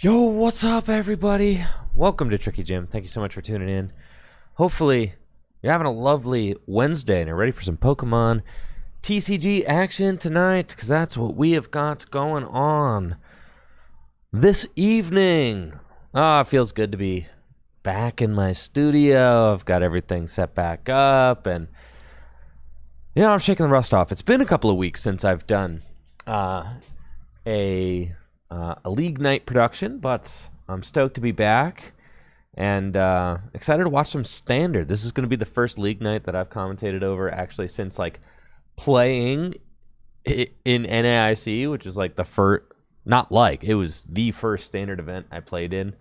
Yo, what's up, everybody? Welcome to Tricky Jim. Thank you so much for tuning in. Hopefully, you're having a lovely Wednesday and you're ready for some Pokemon TCG action tonight, because that's what we have got going on this evening. It feels good to be back in my studio. I've got everything set back up, and I'm shaking the rust off. It's been a couple of weeks since I've done a league night production, but I'm stoked to be back and excited to watch some standard. This is going to be the first league night that I've commentated over actually since playing in NAIC, which is the first, it was the first standard event I played in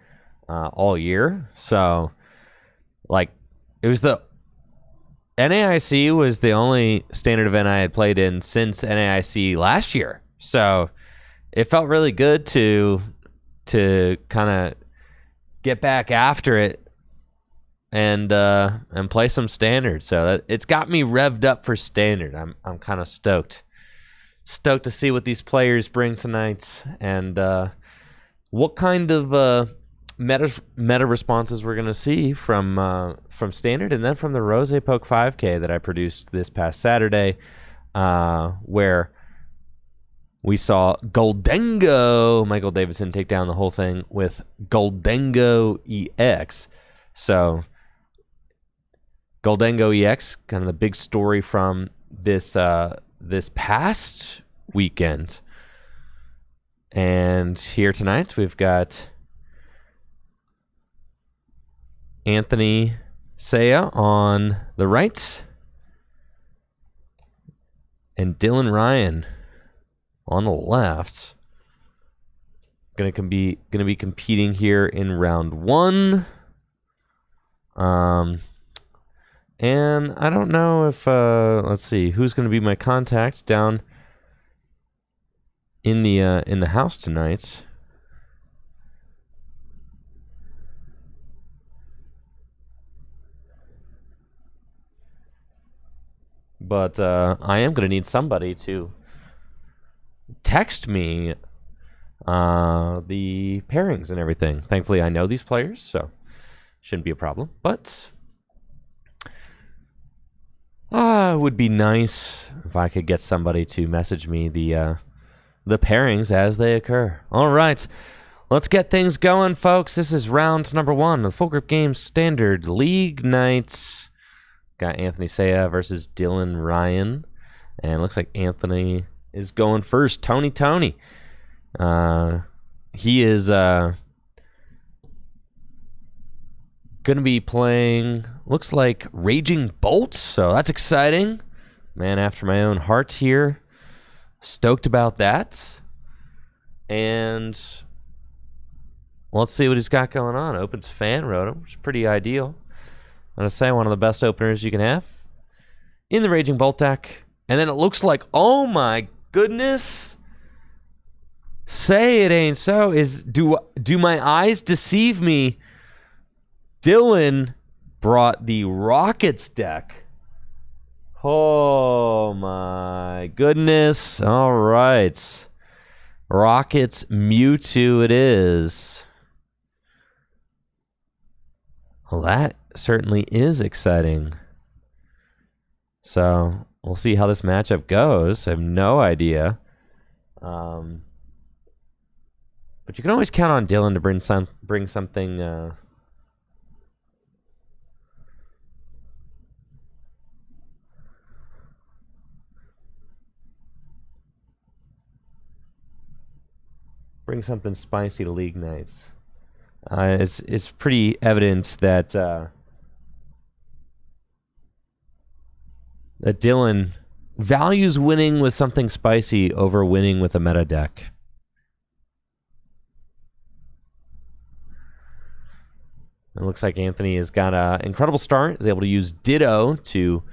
all year. So it was the NAIC was the only standard event I had played in since NAIC last year. So it felt really good to kind of get back after it and play some standard. So it's got me revved up for standard. I'm kind of stoked to see what these players bring tonight and what kind of meta responses we're gonna see from standard, and then from the Rose Poke 5K that I produced this past Saturday, where we saw Gholdengo, Michael Davidson, take down the whole thing with Gholdengo EX. So Gholdengo EX, kind of the big story from this past weekend. And here tonight we've got Anthony Saya on the right and Dylan Ryan on the left. Gonna be competing here in round one. And I don't know if let's see who's gonna be my contact down in the house tonight. But I am gonna need somebody to text me the pairings and everything. Thankfully, I know these players, so shouldn't be a problem. But it would be nice if I could get somebody to message me the pairings as they occur. All right, let's get things going, folks. This is round number one of Full Grip Games Standard League Nights. Got Anthony Saya versus Dylan Ryan, and looks like Anthony is going first. Tony. He is going to be playing, looks like Raging Bolt, so that's exciting. Man after my own heart here. Stoked about that. And let's see what he's got going on. Opens Fan Rotom, which is pretty ideal. I'm going to say one of the best openers you can have in the Raging Bolt deck. And then it looks like, oh my goodness, say it ain't so. Do my eyes deceive me? Dylan brought the Rockets deck. Oh my goodness. All right. Rockets Mewtwo it is. Well, that certainly is exciting. So we'll see how this matchup goes. I have no idea. But you can always count on Dylan to bring something bring something spicy to League Nights. It's pretty evident that that Dylan values winning with something spicy over winning with a meta deck. It looks like Anthony has got an incredible start. Is able to use Ditto to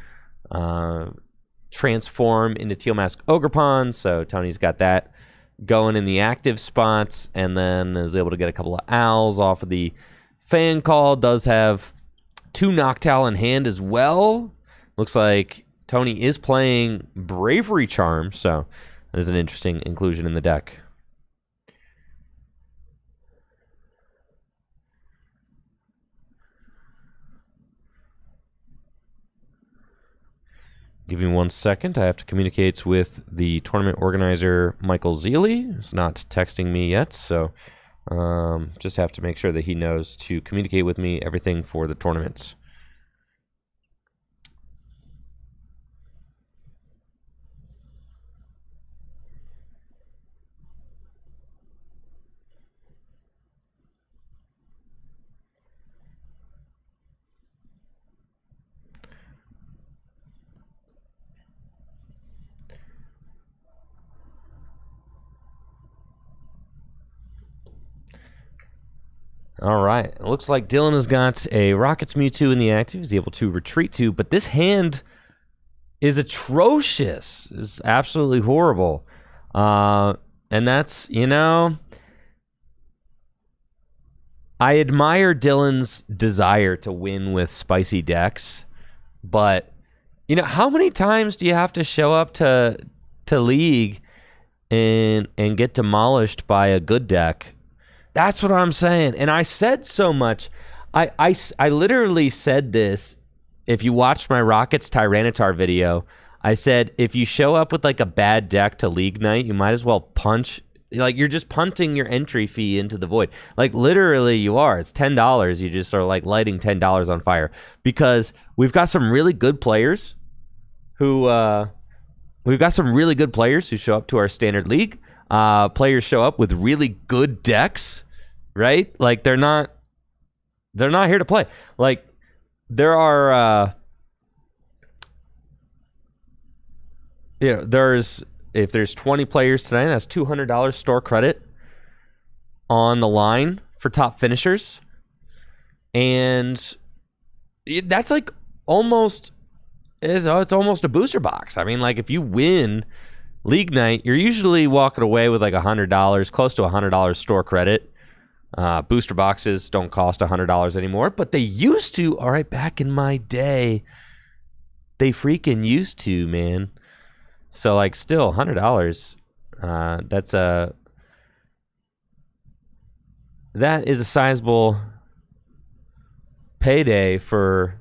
transform into Teal Mask Ogerpon. So Tony's got that going in the active spots, and then is able to get a couple of Owls off of the Fan Call. Does have 2 Noctowl in hand as well. Looks like Tony is playing Bravery Charm, so that is an interesting inclusion in the deck. Give me 1 second. I have to communicate with the tournament organizer, Michael Zealy. He's not texting me yet, so just have to make sure that he knows to communicate with me everything for the tournaments. All right, it looks like Dylan has got a Rockets Mewtwo in the active. He's able to retreat to, but this hand is atrocious. It's absolutely horrible. And that's, you know, I admire Dylan's desire to win with spicy decks, but, you know, how many times do you have to show up to League and get demolished by a good deck? That's what I'm saying. And I said so much. I literally said this. If you watched my Rockets Tyranitar video, I said, if you show up with like a bad deck to League Night, you might as well punch. Like, you're just punting your entry fee into the void. Like, literally you are. It's $10. You just are like lighting $10 on fire. Because we've got some really good players who show up to our standard league. Players show up with really good decks. Right? Like, they're not here to play. Like, there are if there's 20 players tonight, that's $200 store credit on the line for top finishers. And that's like it's almost a booster box. I mean, like, if you win League Night, you're usually walking away with like $100, close to $100 store credit. Booster boxes don't cost $100 anymore, but they used to. All right, back in my day, they freaking used to, man. So, like, still $100. That is a sizable payday for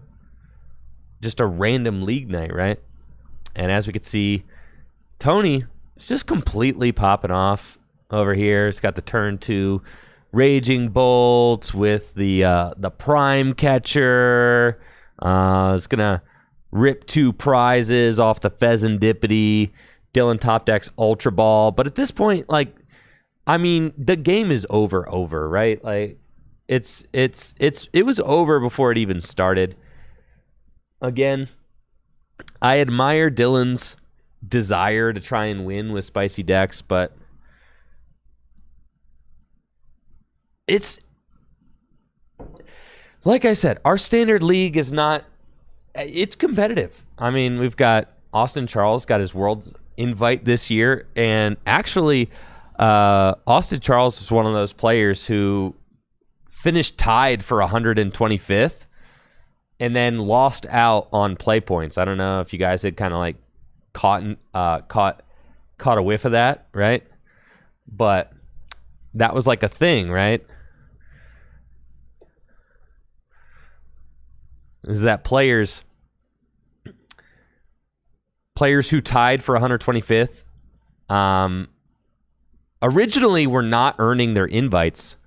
just a random League Night, right? And as we could see, Tony is just completely popping off over here. He's got the turn 2 Raging Bolt with the Prime Catcher. It's gonna rip 2 prizes off the Pheasantipity. Dylan top decks Ultra Ball, but at this point, like, I mean, the game is over, right? Like, it was over before it even started. Again, I admire Dylan's desire to try and win with spicy decks, but it's like I said, our standard league is not, it's competitive. I mean, we've got Austin Charles got his Worlds invite this year, and actually Austin Charles is one of those players who finished tied for 125th and then lost out on play points. I don't know if you guys had kind of like caught a whiff of that, right? But that was like a thing, right? Is that players who tied for 125th originally were not earning their invites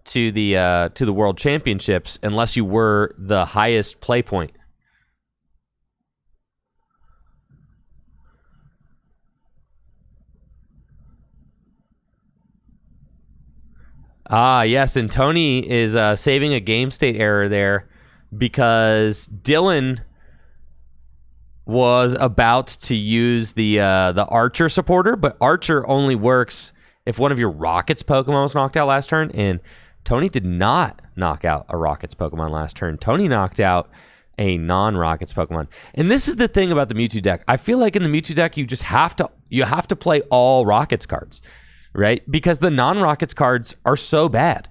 to the World Championships unless you were the highest play point. Yes, and Tony is saving a game state error there because Dylan was about to use the Archer supporter, but Archer only works if one of your Rockets Pokemon was knocked out last turn, and Tony did not knock out a Rockets Pokemon last turn. Tony knocked out a non-Rockets Pokemon. And this is the thing about the Mewtwo deck. I feel like in the Mewtwo deck, you just have to play all Rockets cards, right? Because the non-Rockets cards are so bad.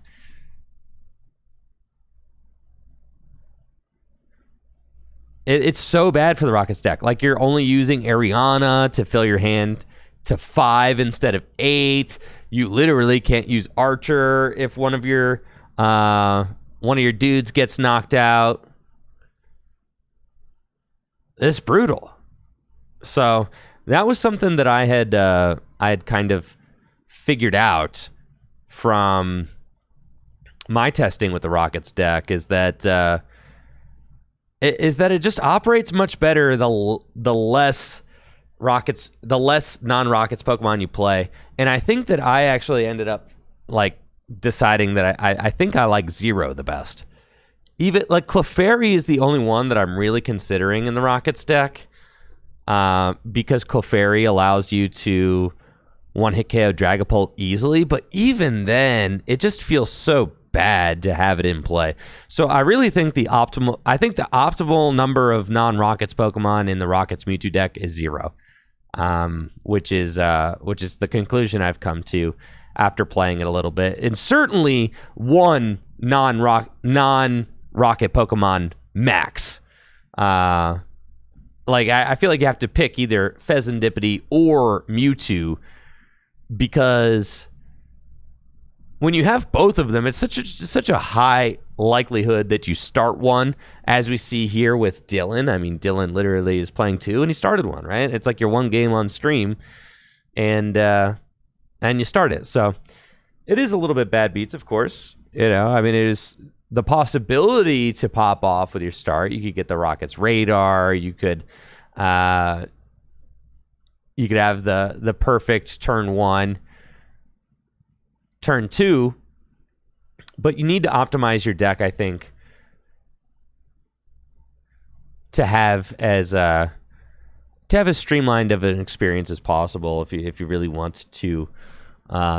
It's so bad for the Rockets deck. Like, you're only using Ariana to fill your hand to 5 instead of 8. You literally can't use Archer if one of your dudes gets knocked out. It's brutal. So that was something that I had kind of figured out from my testing with the Rockets deck, is that it just operates much better the less non-Rockets Pokemon you play. And I think that I actually ended up like deciding that I think I like Zero the best. Even like Clefairy is the only one that I'm really considering in the Rockets deck, because Clefairy allows you to one-hit KO Dragapult easily, but even then, it just feels so bad to have it in play. So I really think the optimal number of non-Rockets Pokemon in the Rockets Mewtwo deck is 0, which is the conclusion I've come to after playing it a little bit. And certainly one non-Rocket Pokemon max. Like I feel like you have to pick either Fezandipiti or Mewtwo, because when you have both of them, it's such a high likelihood that you start one, as we see here with Dylan. I mean, Dylan literally is playing 2 and he started one, right? It's like your one game on stream, and you start it. So it is a little bit bad beats, of course. You know, I mean, it is the possibility to pop off with your start. You could get the Rockets Radar. You could have the perfect turn 1, turn 2, but you need to optimize your deck, I think, to have as streamlined of an experience as possible if you really want to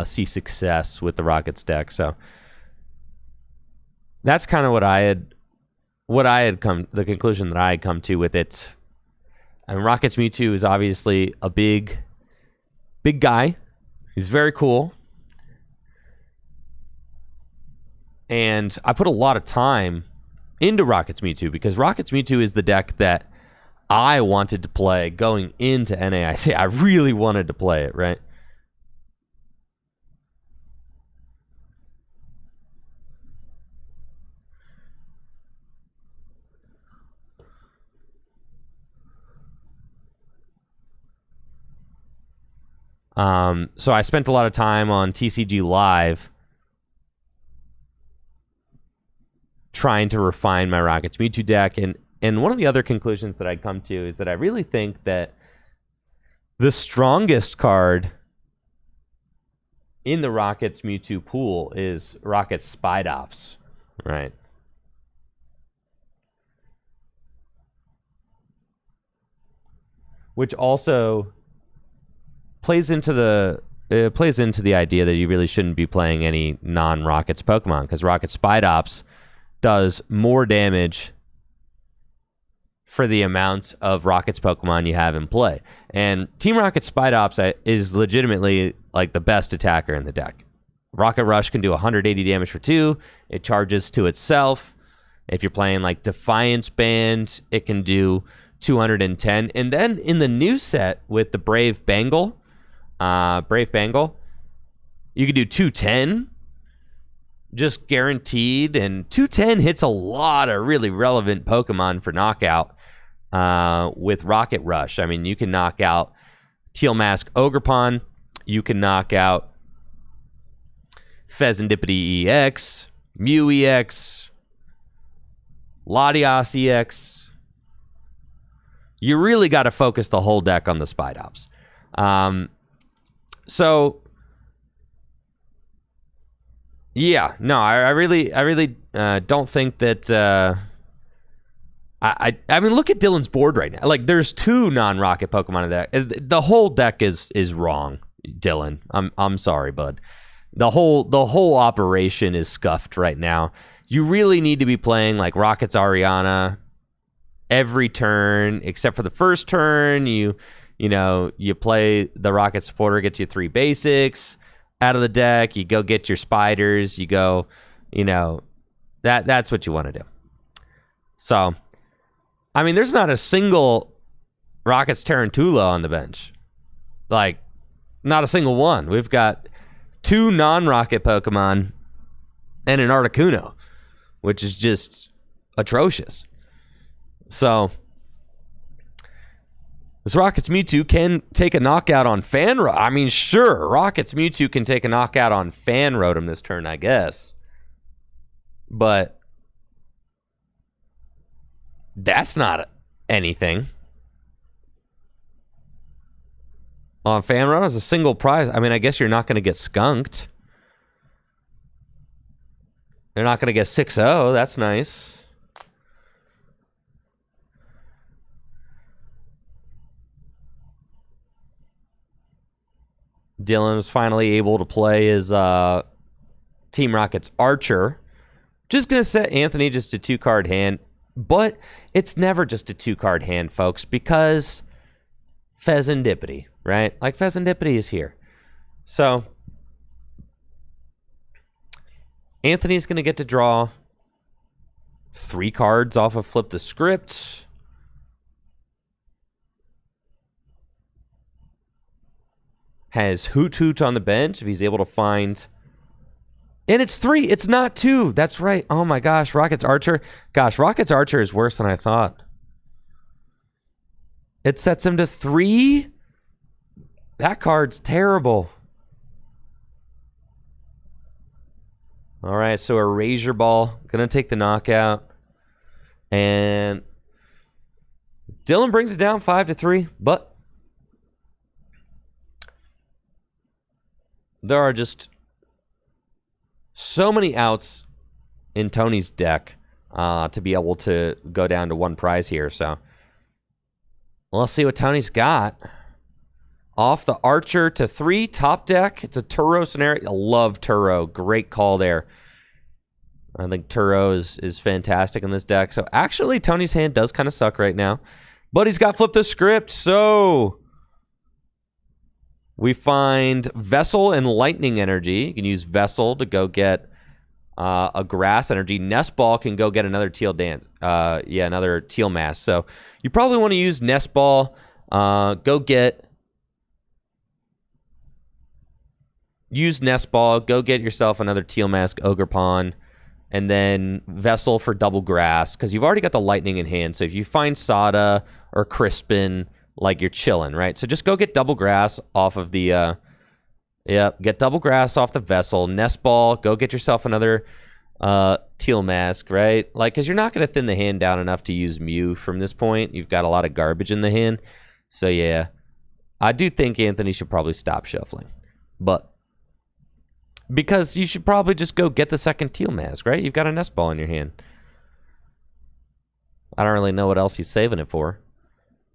see success with the Rockets deck. So that's kind of the conclusion that I had come to with it. And Rockets Mewtwo is obviously a big guy. He's very cool. And I put a lot of time into Rockets Mewtwo because Rockets Mewtwo is the deck that I wanted to play going into NAIC. I really wanted to play it, right? So I spent a lot of time on TCG Live trying to refine my Rockets Mewtwo deck, and one of the other conclusions that I'd come to is that I really think that the strongest card in the Rockets Mewtwo pool is Rockets Spidops, right? Which also plays into the idea that you really shouldn't be playing any non-Rockets Pokemon, because Rockets Spidops does more damage for the amount of Rockets Pokemon you have in play. And Team Rocket Spidops is legitimately like the best attacker in the deck. Rocket Rush can do 180 damage for 2. It charges to itself. If you're playing like Defiance Band, it can do 210. And then in the new set with the Brave Bengal, you could do 210. Just guaranteed, and 210 hits a lot of really relevant Pokemon for knockout with Rocket Rush. I mean, you can knock out Teal Mask Ogerpon, you can knock out Fezandipiti EX, Mew EX, Latias EX. You really got to focus the whole deck on the Spidops. So yeah, no, I really don't think that. I mean, look at Dylan's board right now. Like, there's 2 non-Rocket Pokemon in there. The whole deck is wrong, Dylan. I'm sorry, bud. The whole operation is scuffed right now. You really need to be playing like Rockets Ariana every turn, except for the first turn. You play the Rocket Supporter, gets you 3 basics out of the deck. You go get your spiders. You go, that's what you want to do. So, I mean, there's not a single Rockets Tarantula on the bench. Like, not a single one. We've got 2 non-Rocket Pokemon and an Articuno, which is just atrocious. So, This Rocket's Mewtwo can take a knockout on Fan-Rotom. I mean, sure, Rocket's Mewtwo can take a knockout on Fan-Rotom this turn, I guess. But that's not anything. On Fan-Rotom as a single prize, I mean, I guess you're not going to get skunked. They're not going to get 6-0. That's nice. Dylan was finally able to play his Team Rocket's Archer. Just going to set Anthony just a 2-card hand. But it's never just a 2-card hand, folks, because Pheasantipity, right? Like, Pheasantipity is here. So Anthony's going to get to draw 3 cards off of Flip the Script. Has Hoot Hoot on the bench if he's able to find... And it's 3. It's not 2. That's right. Oh my gosh. Rocket's Archer. Gosh, Rocket's Archer is worse than I thought. It sets him to 3? That card's terrible. All right, so Erasure Ball. Gonna take the knockout. And Dylan brings it down 5-3, but there are just so many outs in Tony's deck to be able to go down to 1 prize here. So let's see what Tony's got. Off the Archer to 3, top deck. It's a Turo scenario. I love Turo. Great call there. I think Turo is fantastic in this deck. So actually, Tony's hand does kind of suck right now. But he's got Flip the Script, so we find Vessel and Lightning Energy. You can use Vessel to go get a Grass Energy. Nest Ball can go get another Teal Dance. Another Teal Mask. So you probably want to use Nest Ball. Use Nest Ball. Go get yourself another Teal Mask, Ogre Pawn. And then Vessel for double Grass, because you've already got the Lightning in hand. So if you find Sada or Crispin, like, you're chilling, right? So just go get double Grass off of the, get double Grass off the Vessel. Nest Ball, go get yourself another Teal Mask, right? Like, because you're not going to thin the hand down enough to use Mew from this point. You've got a lot of garbage in the hand. So yeah, I do think Anthony should probably stop shuffling. But because you should probably just go get the second Teal Mask, right? You've got a Nest Ball in your hand. I don't really know what else he's saving it for.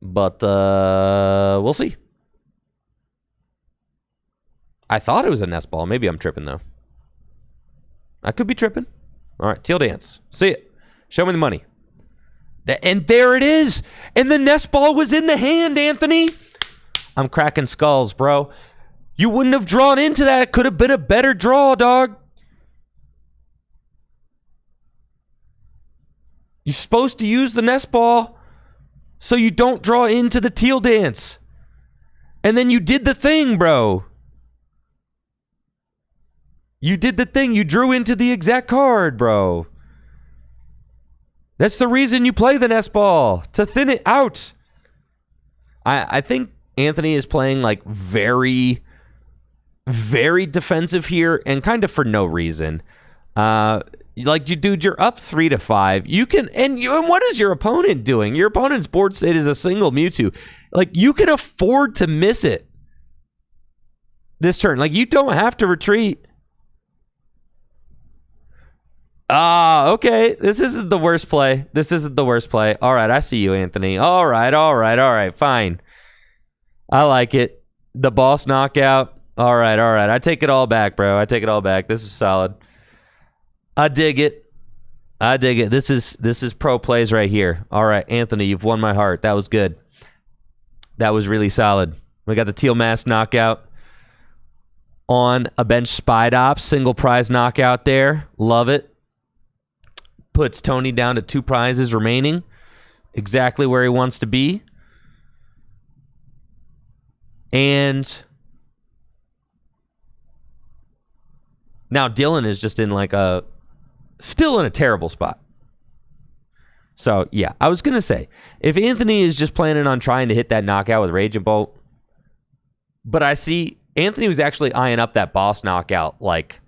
But we'll see. I thought it was a Nest Ball. Maybe I'm tripping, though. I could be tripping. All right, Teal Dance. See it. Show me the money. And there it is. And the Nest Ball was in the hand, Anthony. I'm cracking skulls, bro. You wouldn't have drawn into that. It could have been a better draw, dog. You're supposed to use the Nest Ball so you don't draw into the Teal Dance. And then you did the thing, bro. You did the thing. You drew into the exact card, bro. That's the reason you play the Nest Ball, to thin it out. I think Anthony is playing, like, very, very defensive here, and kind of for no reason. Like, dude, you're up 3-5. You can, and what is your opponent doing? Your opponent's board state is a single Mewtwo. Like, you can afford to miss it this turn. Like, you don't have to retreat. Okay. This isn't the worst play. This isn't the worst play. All right, I see you, Anthony. All right, fine. I like it. The boss knockout. All right. I take it all back, bro. I take it all back. This is solid. I dig it. This is pro plays right here. All right, Anthony, you've won my heart. That was good. That was really solid. We got the Teal Mask knockout on a bench Spide Ops. Single prize knockout there. Love it. Puts Tony down to 2 prizes remaining. Exactly where he wants to be. And now Dylan is just in like still in a terrible spot. So, yeah, I was going to say, if Anthony is just planning on trying to hit that knockout with Raging Bolt, but I see Anthony was actually eyeing up that boss knockout, like,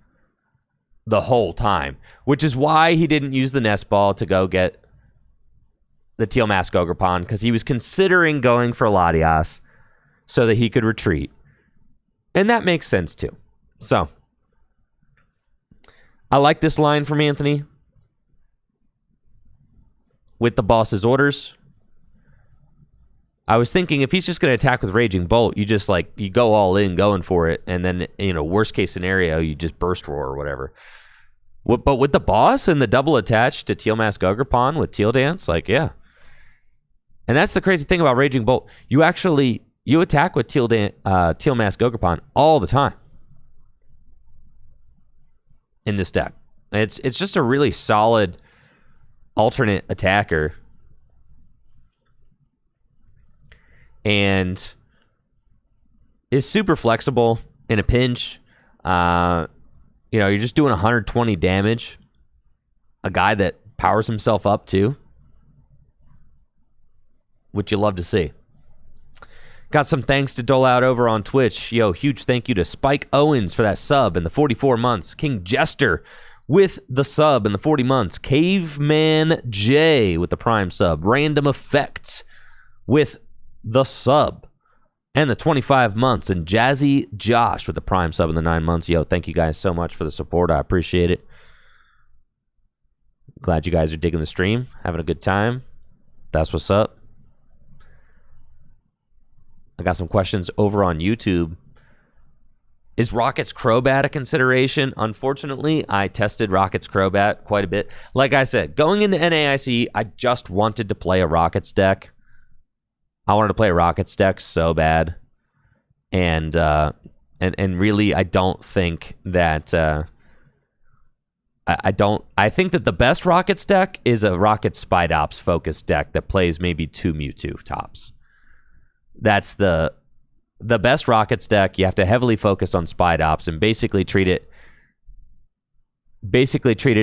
the whole time, which is why he didn't use the Nest Ball to go get the Teal Mask Ogerpon, because he was considering going for Latias so that he could retreat. And that makes sense, too. So, I like this line from Anthony. With the boss's orders. I was thinking if he's just going to attack with Raging Bolt, you just like, you go all in going for it. And then, you know, worst case scenario, you just Burst Roar or whatever. But with the boss and the double attached to Teal Mask Ogerpon with Teal Dance, like, yeah. And that's the crazy thing about Raging Bolt. You attack with Teal Mask Ogerpon all the time in this deck. It's just a really solid alternate attacker, and is super flexible in a pinch. You know, you're just doing 120 damage. A guy that powers himself up too, which you love to see. Got some thanks to dole out over on Twitch. Yo, huge thank you to Spike Owens for that sub in the 44 months. King Jester with the sub in the 40 months. Caveman J with the Prime sub. Random Effects with the sub and the 25 months. And Jazzy Josh with the Prime sub in the 9 months. Yo, thank you guys so much for the support. I appreciate it. Glad you guys are digging the stream, having a good time. That's what's up. I got some questions over on YouTube. Is Rocket's Crobat a consideration? Unfortunately, I tested Rocket's Crobat quite a bit. Like I said, going into NAIC, I just wanted to play a Rockets deck. I wanted to play a Rockets deck so bad. And really, I don't think that... I think that the best Rockets deck is a Rockets Spidops focused deck that plays maybe 2 Mewtwo tops. That's the best Rockets deck. You have to heavily focus on Spidops and basically treat it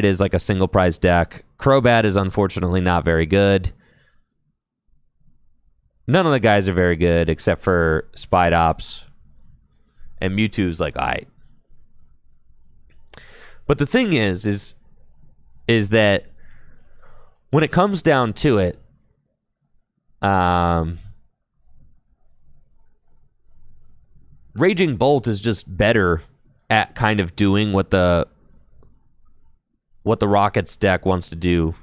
as like a single prize deck. Crobat is unfortunately not very good. None of the guys are very good except for Spidops. And Mewtwo's like, all right. But the thing is that when it comes down to it, Raging Bolt is just better at kind of doing what the Rockets deck wants to do.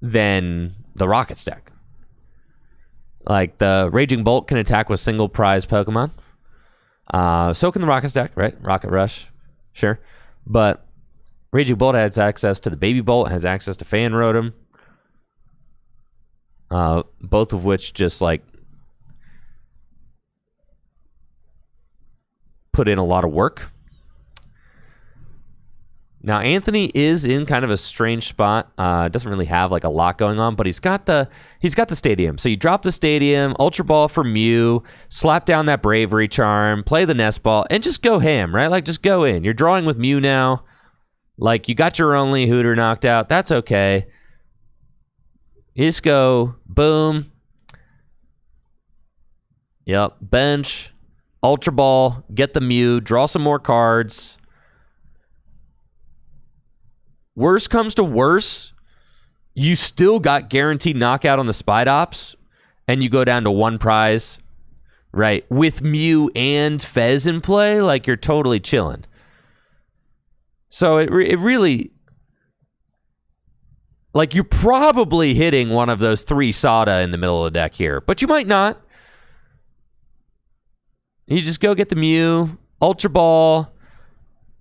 Than the Rockets deck. Like, the Raging Bolt can attack with single prize Pokemon. So can the Rockets deck, right? Rocket Rush, sure. But Raging Bolt has access to the Baby Bolt, has access to Fan Rotom. Both of which just, like, put in a lot of work. Now, Anthony is in kind of a strange spot. Doesn't really have like a lot going on, but he's got the stadium. So you drop the stadium, Ultra Ball for Mew, slap down that Bravery Charm, play the Nest Ball, and just go ham, right? Like, just go in. You're drawing with Mew now. Like, you got your only Hooter knocked out. That's okay. You just go, boom. Yep, bench, Ultra Ball, get the Mew, draw some more cards. Worst comes to worse, you still got guaranteed knockout on the Spidops, and you go down to 1 prize, right? With Mew and Fez in play, like, you're totally chilling. So it really... Like, you're probably hitting one of those 3 Sada in the middle of the deck here, but you might not. You just go get the Mew, Ultra Ball.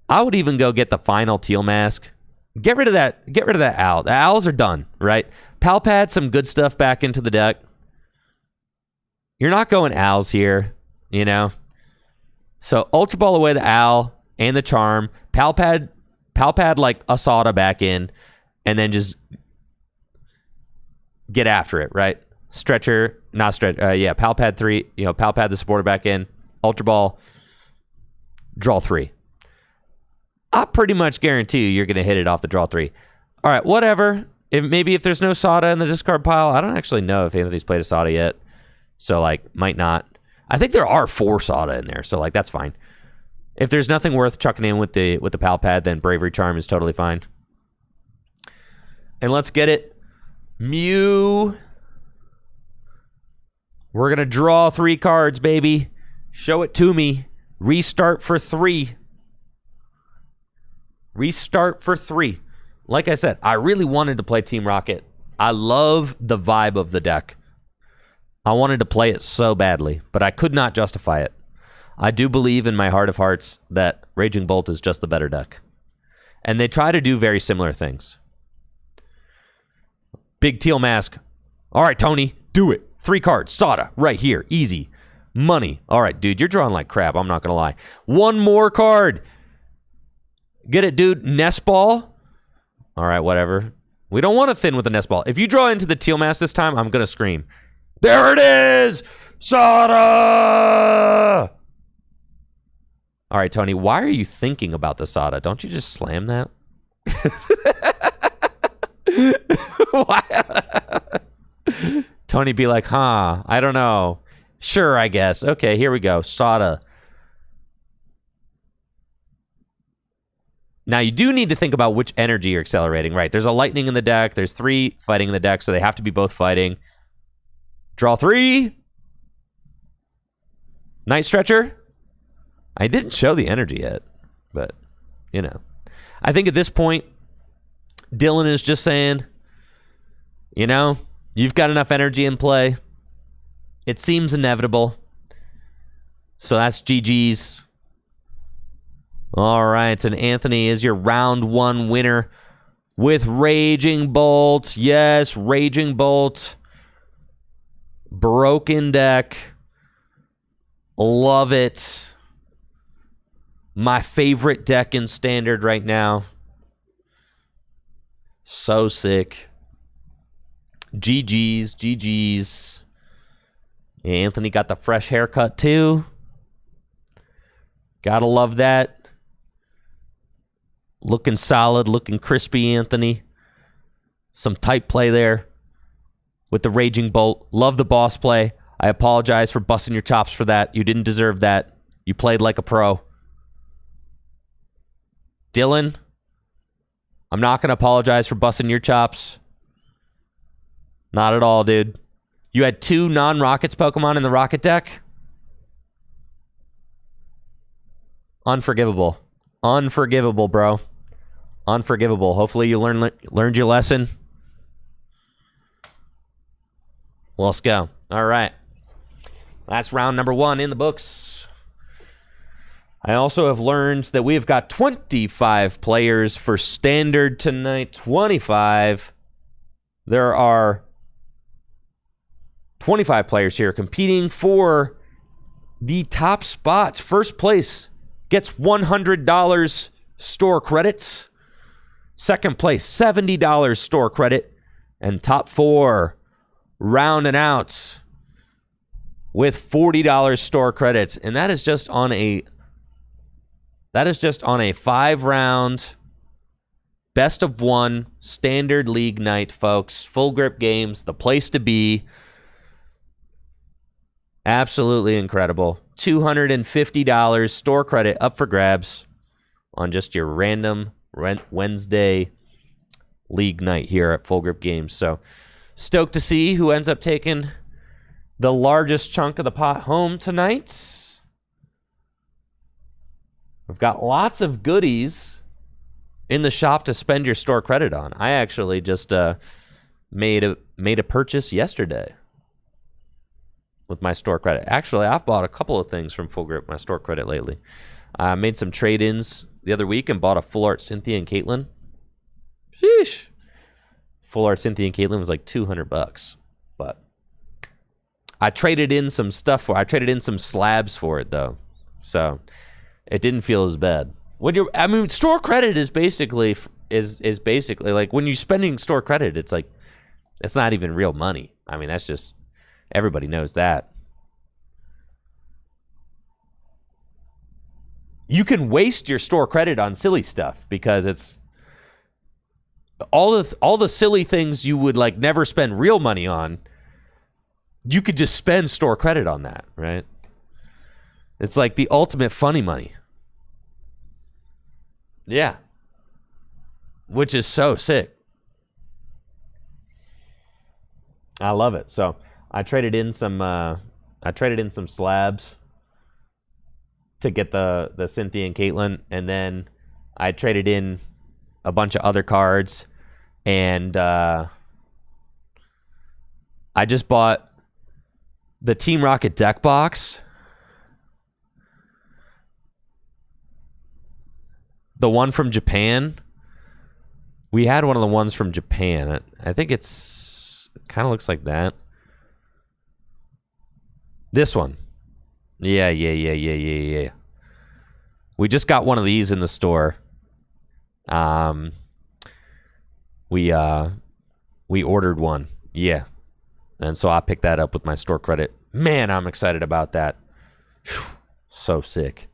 I would even go get the final Teal Mask. Get rid of that owl. The owls are done, right? Palpad some good stuff back into the deck. You're not going owls here, you know? So Ultra Ball away the owl and the charm. Palpad like a Sada back in, and then just get after it, right? Stretcher, not stretch. Yeah, Palpad 3. You know, Palpad the supporter back in. Ultra Ball, draw 3. I pretty much guarantee you're going to hit it off the draw 3. All right, whatever. Maybe if there's no Sada in the discard pile, I don't actually know if Anthony's played a Sada yet. So, like, might not. I think there are 4 Sada in there, so, like, that's fine. If there's nothing worth chucking in with the Pal Pad, then Bravery Charm is totally fine. And let's get it. Mew. We're going to draw 3 cards, baby. Show it to me. Restart for 3. Restart for 3. Like I said, I really wanted to play Team Rocket. I love the vibe of the deck. I wanted to play it so badly, but I could not justify it. I do believe in my heart of hearts that Raging Bolt is just the better deck. And they try to do very similar things. Big Teal Mask. All right, Tony, do it. 3 cards. Sada, right here. Easy. Money. All right, dude, you're drawing like crap. I'm not going to lie. 1 more card. Get it, dude. Nest Ball. All right, whatever. We don't want to thin with the Nest Ball. If you draw into the Teal Mask this time, I'm going to scream. There it is! Sada! All right, Tony, why are you thinking about the Sada? Don't you just slam that? Why? Tony be like, huh, I don't know. Sure, I guess. Okay, here we go. Sada. Now, you do need to think about which energy you're accelerating. Right, there's a Lightning in the deck. There's 3 fighting in the deck, so they have to be both fighting. Draw 3. Night Stretcher. I didn't show the energy yet, but, you know. I think at this point, Dylan is just saying, you know, you've got enough energy in play. It seems inevitable. So that's GG's. All right, and Anthony is your round 1 winner with Raging Bolt. Yes, Raging Bolt. Broken deck. Love it. My favorite deck in Standard right now. So sick. GG's, GG's. Anthony got the fresh haircut too. Gotta love that. Looking solid, looking crispy, Anthony. Some tight play there with the Raging Bolt. Love the boss play. I apologize for busting your chops for that. You didn't deserve that. You played like a pro. Dylan, I'm not going to apologize for busting your chops. Not at all, dude. You had 2 non-Rockets Pokemon in the Rocket deck? Unforgivable. Unforgivable, bro. Unforgivable. Hopefully you learned your lesson. Let's go. All right. That's round number 1 in the books. I also have learned that we have got 25 players for Standard tonight. 25. There are 25 players here competing for the top spots. First place gets $100 store credits. Second place, $70 store credit. And top 4 rounding out with $40 store credits. And that is just on a 5-round best of 1 Standard League night, folks. Full grip games, the place to be. Absolutely incredible. $250 store credit up for grabs on just your random Wednesday league night here at Full Grip Games. So stoked to see who ends up taking the largest chunk of the pot home tonight. We've got lots of goodies in the shop to spend your store credit on. I actually just made a purchase yesterday with my store credit. Actually, I've bought a couple of things from Full Grip, my store credit lately. I made some trade-ins the other week and bought a Full Art Cynthia and Caitlin. Sheesh. Full Art Cynthia and Caitlin was like $200, but I traded in some stuff for. I traded in some slabs for it though, so it didn't feel as bad. I mean, store credit is basically like when you're spending store credit, it's like it's not even real money. I mean, that's just everybody knows that. you can waste your store credit on silly stuff because it's all the silly things you would like never spend real money on. You could just spend store credit on that, right? It's like the ultimate funny money. Yeah. Which is so sick. I love it. So I traded in some slabs to get the Cynthia and Caitlyn, and then I traded in a bunch of other cards, and I just bought the Team Rocket deck box. The one from Japan. We had one of the ones from Japan. I think it kind of looks like that. This one. Yeah. We just got one of these in the store. We ordered one. Yeah. And so I picked that up with my store credit. Man, I'm excited about that. Whew, so sick.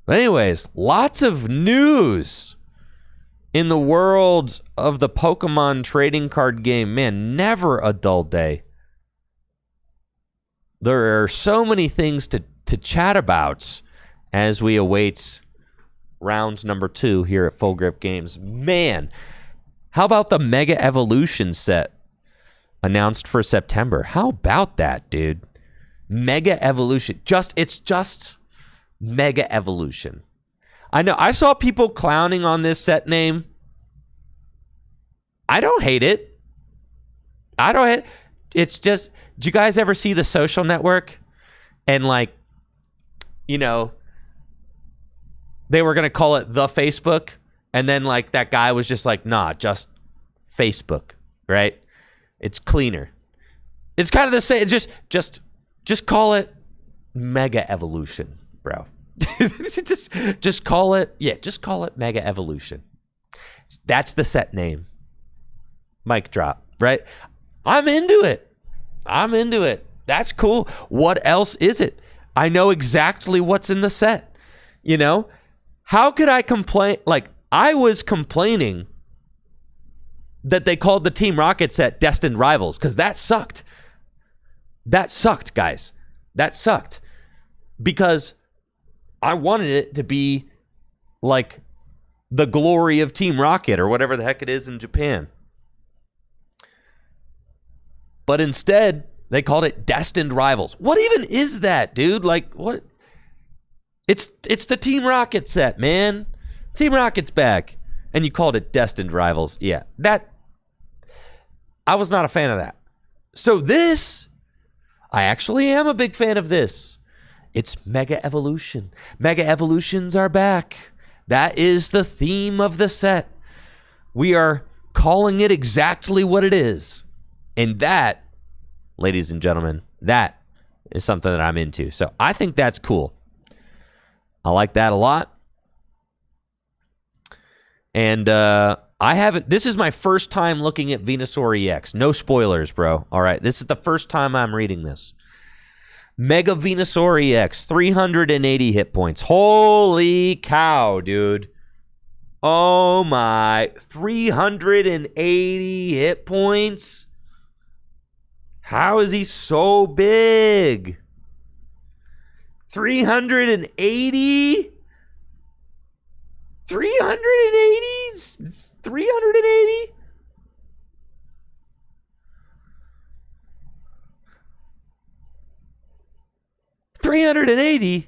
But anyways, lots of news in the world of the Pokemon trading card game. Man, never a dull day. There are so many things to chat about as we await round number 2 here at Full Grip Games. Man, how about the Mega Evolution set announced for September? How about that, dude? Mega Evolution. It's just Mega Evolution. I know. I saw people clowning on this set name. I don't hate it. It's just, did you guys ever see The Social Network? And like, you know, they were going to call it The Facebook. And then like that guy was just like, nah, just Facebook, right? It's cleaner. It's kind of the same. It's just call it Mega Evolution, bro. just call it. Yeah, just call it Mega Evolution. That's the set name. Mic drop, right? I'm into it. That's cool. What else is it? I know exactly what's in the set. You know? How could I complain? Like, I was complaining that they called the Team Rocket set Destined Rivals because that sucked. That sucked, guys. That sucked. Because I wanted it to be like the glory of Team Rocket or whatever the heck it is in Japan. But instead, they called it Destined Rivals. What even is that, dude? Like, what? It's the Team Rocket set, man. Team Rocket's back. And you called it Destined Rivals. Yeah, I was not a fan of that. So this, I actually am a big fan of this. It's Mega Evolution. Mega Evolutions are back. That is the theme of the set. We are calling it exactly what it is. And that, ladies and gentlemen, that is something that I'm into. So I think that's cool. I like that a lot. And this is my first time looking at Venusaur EX. No spoilers, bro. All right, this is the first time I'm reading this. Mega Venusaur EX, 380 hit points. Holy cow, dude. Oh my, 380 hit points? How is he so big? 380? 380? 380? $380.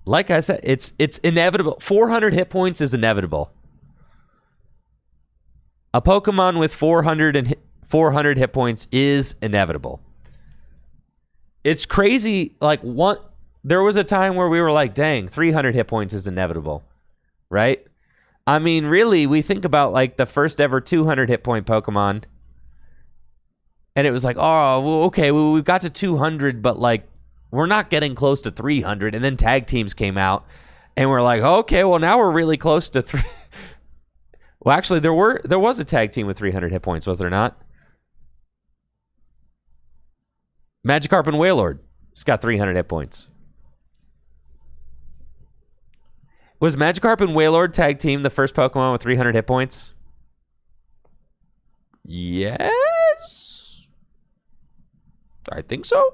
Like I said, it's inevitable. 400 hit points is inevitable. A Pokemon with 400 hit points is inevitable. It's crazy. Like, there was a time where we were like, dang, 300 hit points is inevitable, right? I mean, really, we think about like the first ever 200 hit point Pokemon, and it was like, oh, well, okay, well, we've got to 200, but like we're not getting close to 300. And then tag teams came out, and we're like, okay, well, now we're really close to 3. Well, actually, there was a tag team with 300 hit points, was there not? Magikarp and Wailord. It's got 300 hit points. Was Magikarp and Wailord tag team the first Pokemon with 300 hit points? Yes. I think so.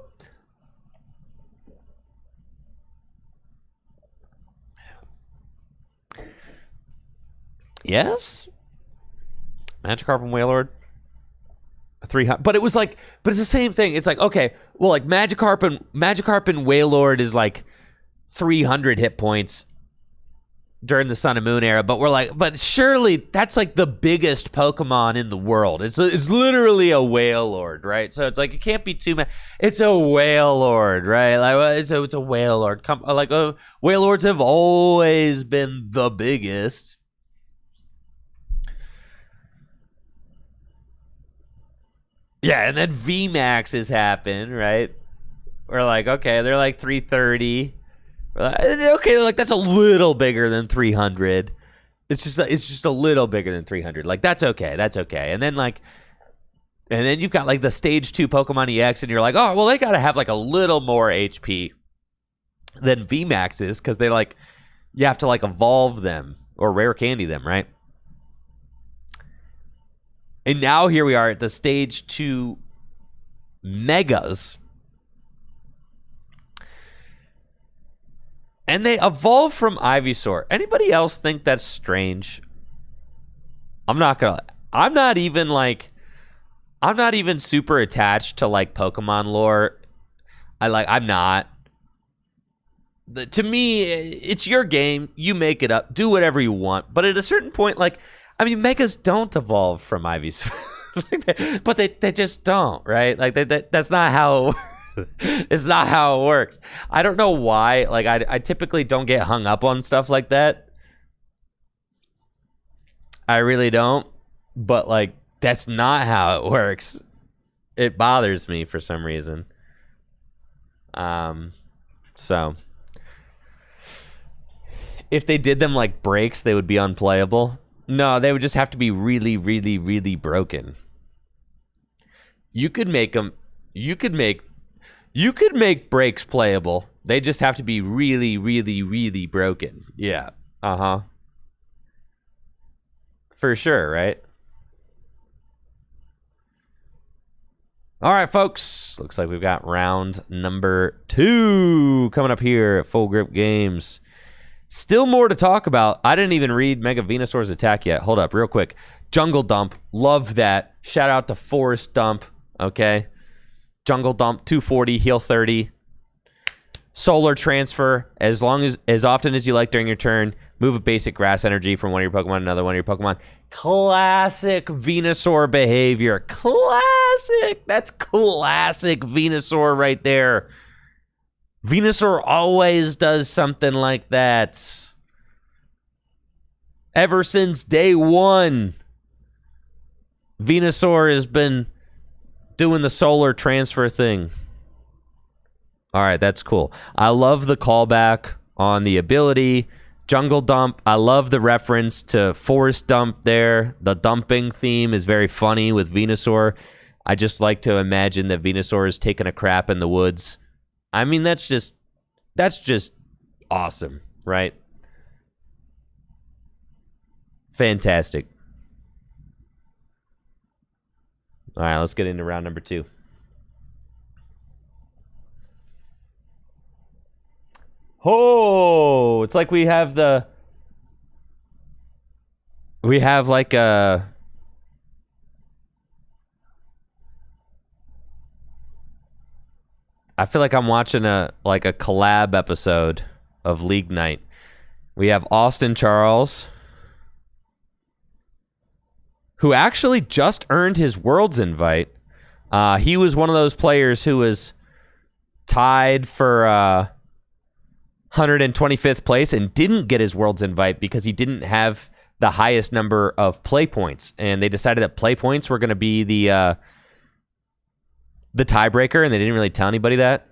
Yes. Magikarp and Wailord. 300, but it was like, but it's the same thing. It's like, okay, well, like Magikarp and Wailord is like 300 hit points during the Sun and Moon era, but we're like, but surely that's like the biggest Pokemon in the world. It's literally a Wailord, right? So it's like it can't be too much. It's a Wailord, right? Like it's a Wailord. Wailords have always been the biggest. Yeah, and then VMAXs happen, right? We're like, okay, they're like 330. Okay, like that's a little bigger than 300. It's just a little bigger than 300. Like that's okay. And then you've got like the stage 2 Pokemon EX, and you're like, oh, well, they got to have like a little more HP than VMAXs because they like you have to like evolve them or rare candy them, right? And now here we are at the stage 2 Megas. And they evolve from Ivysaur. Anybody else think that's strange? I'm not even super attached to like Pokemon lore. I'm not. To me, it's your game. You make it up. Do whatever you want. But at a certain point, like, I mean, Megas don't evolve from Ivysaur. But they just don't, right? Like that's not how it's not how it works. I don't know why. Like I typically don't get hung up on stuff like that. I really don't. But like that's not how it works. It bothers me for some reason. So if they did them like breaks, they would be unplayable. No, they would just have to be really, really, really broken. You could make them. You could make breaks playable. They just have to be really, really, really broken. Yeah. For sure, right? All right, folks. Looks like we've got round number 2 coming up here at Full Grip Games. Still more to talk about. I didn't even read Mega Venusaur's attack yet. Hold up real quick. Jungle Dump. Love that. Shout out to Forest Dump. Okay. Jungle Dump, 240, heal 30. Solar Transfer. As often as you like during your turn, move a basic grass energy from one of your Pokemon to another one of your Pokemon. Classic Venusaur behavior. Classic. That's classic Venusaur right there. Venusaur always does something like that. Ever since day 1, Venusaur has been doing the solar transfer thing. All right, that's cool. I love the callback on the ability. Jungle Dump, I love the reference to Forest Dump there. The dumping theme is very funny with Venusaur. I just like to imagine that Venusaur is taking a crap in the woods. I mean, that's just awesome, right? Fantastic. All right, let's get into round number 2. Oh, it's like we have like a I feel like I'm watching a collab episode of League Night. We have Austin Charles, who actually just earned his Worlds invite. He was one of those players who was tied for 125th place and didn't get his Worlds invite because he didn't have the highest number of play points. And they decided that play points were going to be the tiebreaker, and they didn't really tell anybody that,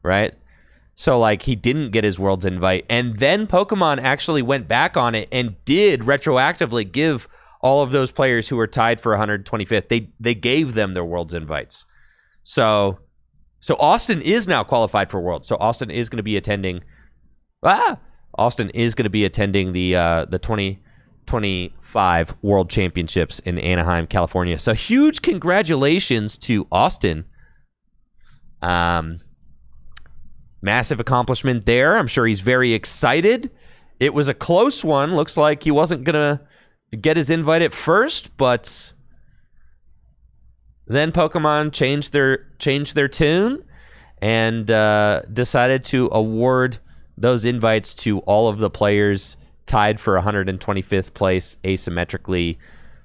right? So, like, he didn't get his Worlds invite. And then Pokemon actually went back on it and did retroactively give all of those players who were tied for 125th, they gave them their Worlds invites. So So Austin is now qualified for Worlds. So Austin is going to be attending. Austin is going to be attending the 2025 World Championships in Anaheim, California. So huge congratulations to Austin. Massive accomplishment there. I'm sure he's very excited. It was a close one. Looks like he wasn't going to get his invite at first, but then Pokemon changed their tune and decided to award those invites to all of the players tied for 125th place asymmetrically.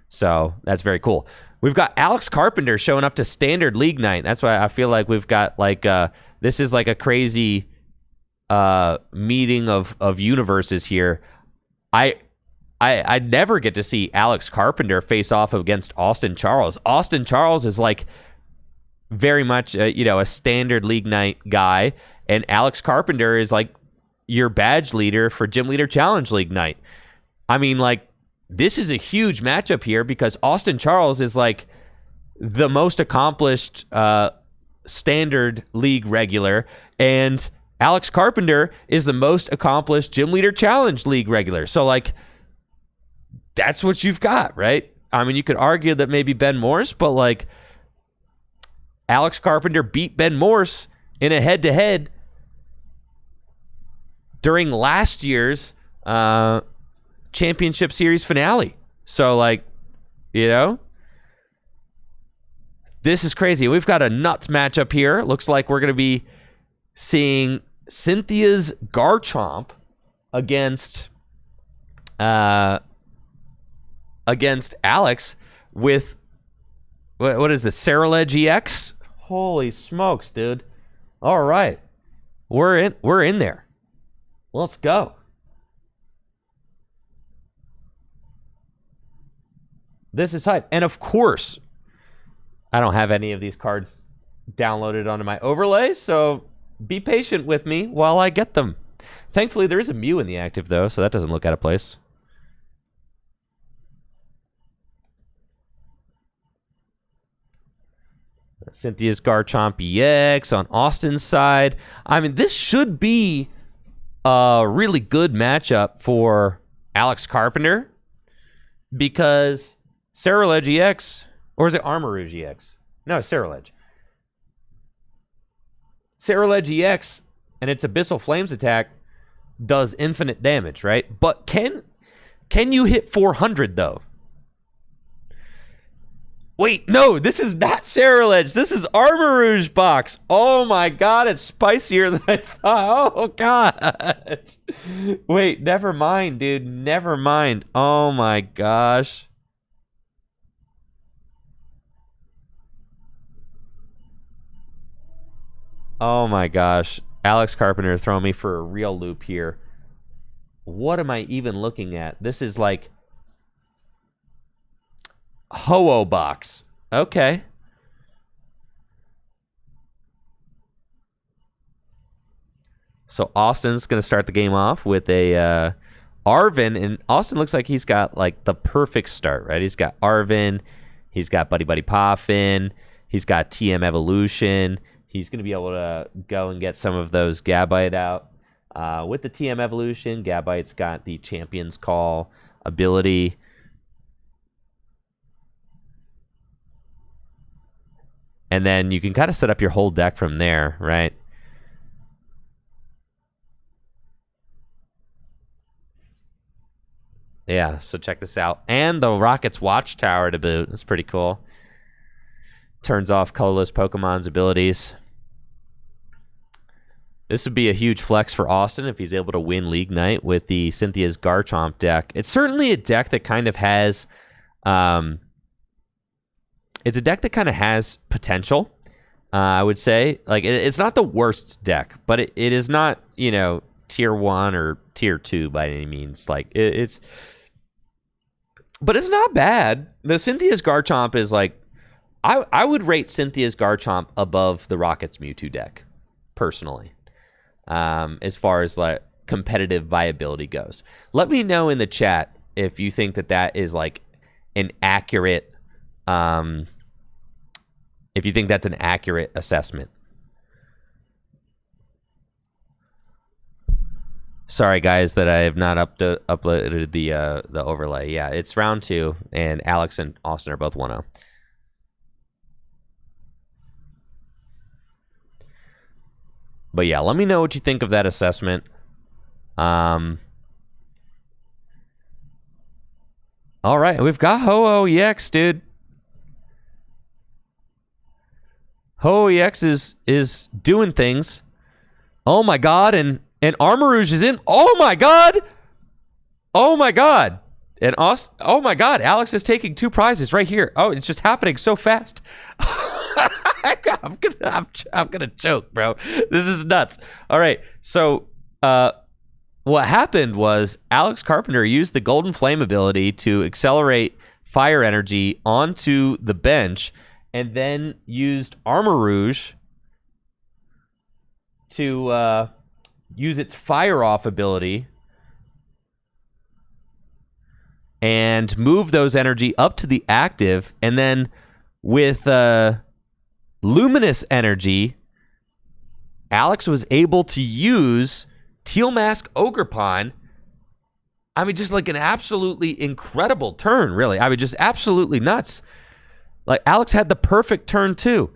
So that's very cool. We've got Alex Carpenter showing up to Standard League Night. That's why I feel like we've got like this is like a crazy meeting of universes here. I never get to see Alex Carpenter face off against Austin Charles. Austin Charles is like very much a Standard League Night guy, and Alex Carpenter is like your badge leader for Gym Leader Challenge League Night. I mean, like, this is a huge matchup here because Austin Charles is like the most accomplished Standard League regular, and Alex Carpenter is the most accomplished Gym Leader Challenge League regular. So, like, that's what you've got, right? I mean, you could argue that maybe Ben Morse, but, like, Alex Carpenter beat Ben Morse in a head-to-head during last year's Championship Series finale. So, like, this is crazy. We've got a nuts matchup here. Looks like we're going to be seeing Cynthia's Garchomp against Alex with what is this, Ceruledge EX? Holy smokes, dude. All right. We're in there. Let's go. This is hype. And of course, I don't have any of these cards downloaded onto my overlay, so be patient with me while I get them. Thankfully, there is a Mew in the active, though, so that doesn't look out of place. Cynthia's Garchomp EX on Austin's side. I mean, this should be a really good matchup for Alex Carpenter because Ceruledge EX, or is it Armarouge EX? No, Ceruledge. Ceruledge EX and its Abyssal Flames attack does infinite damage, right? But can you hit 400 though? Wait, no, this is not Ceruledge. This is Armarouge box. Oh my god, it's spicier than I thought. Oh god. Wait, never mind, dude. Never mind. Oh my gosh. Oh my gosh. Alex Carpenter throwing me for a real loop here. What am I even looking at? This is like Ho-Oh box. Okay. So Austin's going to start the game off with a Arven, and Austin looks like he's got like the perfect start, right? He's got Arven, he's got Buddy Buddy Poffin, he's got TM Evolution. He's going to be able to go and get some of those Gabite out. With the TM Evolution, Gabite's got the Champion's Call ability. And then you can kind of set up your whole deck from there, right? Yeah, so check this out. And the Rocket's Watchtower to boot. That's pretty cool. Turns off colorless Pokemon's abilities. This would be a huge flex for Austin if he's able to win League Night with the Cynthia's Garchomp deck. It's certainly a deck that kind of has... it's a deck that kind of has potential, I would say. Like, it's not the worst deck, but it is not, tier 1 or tier 2 by any means. Like, it's... But it's not bad. The Cynthia's Garchomp is like... I would rate Cynthia's Garchomp above the Rocket's Mewtwo deck, personally. As far as like competitive viability goes. Let me know in the chat if you think that is like an accurate if you think that's an accurate assessment. Sorry, guys, that I have not uploaded the overlay. Yeah, it's round 2, and Alex and Austin are both 1-0. But yeah, let me know what you think of that assessment. All right, we've got Ho-Oh EX, dude. Ho-Oh EX is doing things. Oh my god, and Armarouge is in. Oh my god! Oh my god! And oh my god, Alex is taking 2 prizes right here. Oh, it's just happening so fast. I'm gonna choke, bro. This is nuts. All right, so what happened was Alex Carpenter used the Golden Flame ability to accelerate fire energy onto the bench, and then used Armarouge to use its Fire Off ability and move those energy up to the active, and then with Luminous Energy, Alex was able to use Teal Mask Ogerpon. I mean, just like an absolutely incredible turn, really. I mean, just absolutely nuts. Like, Alex had the perfect turn, too.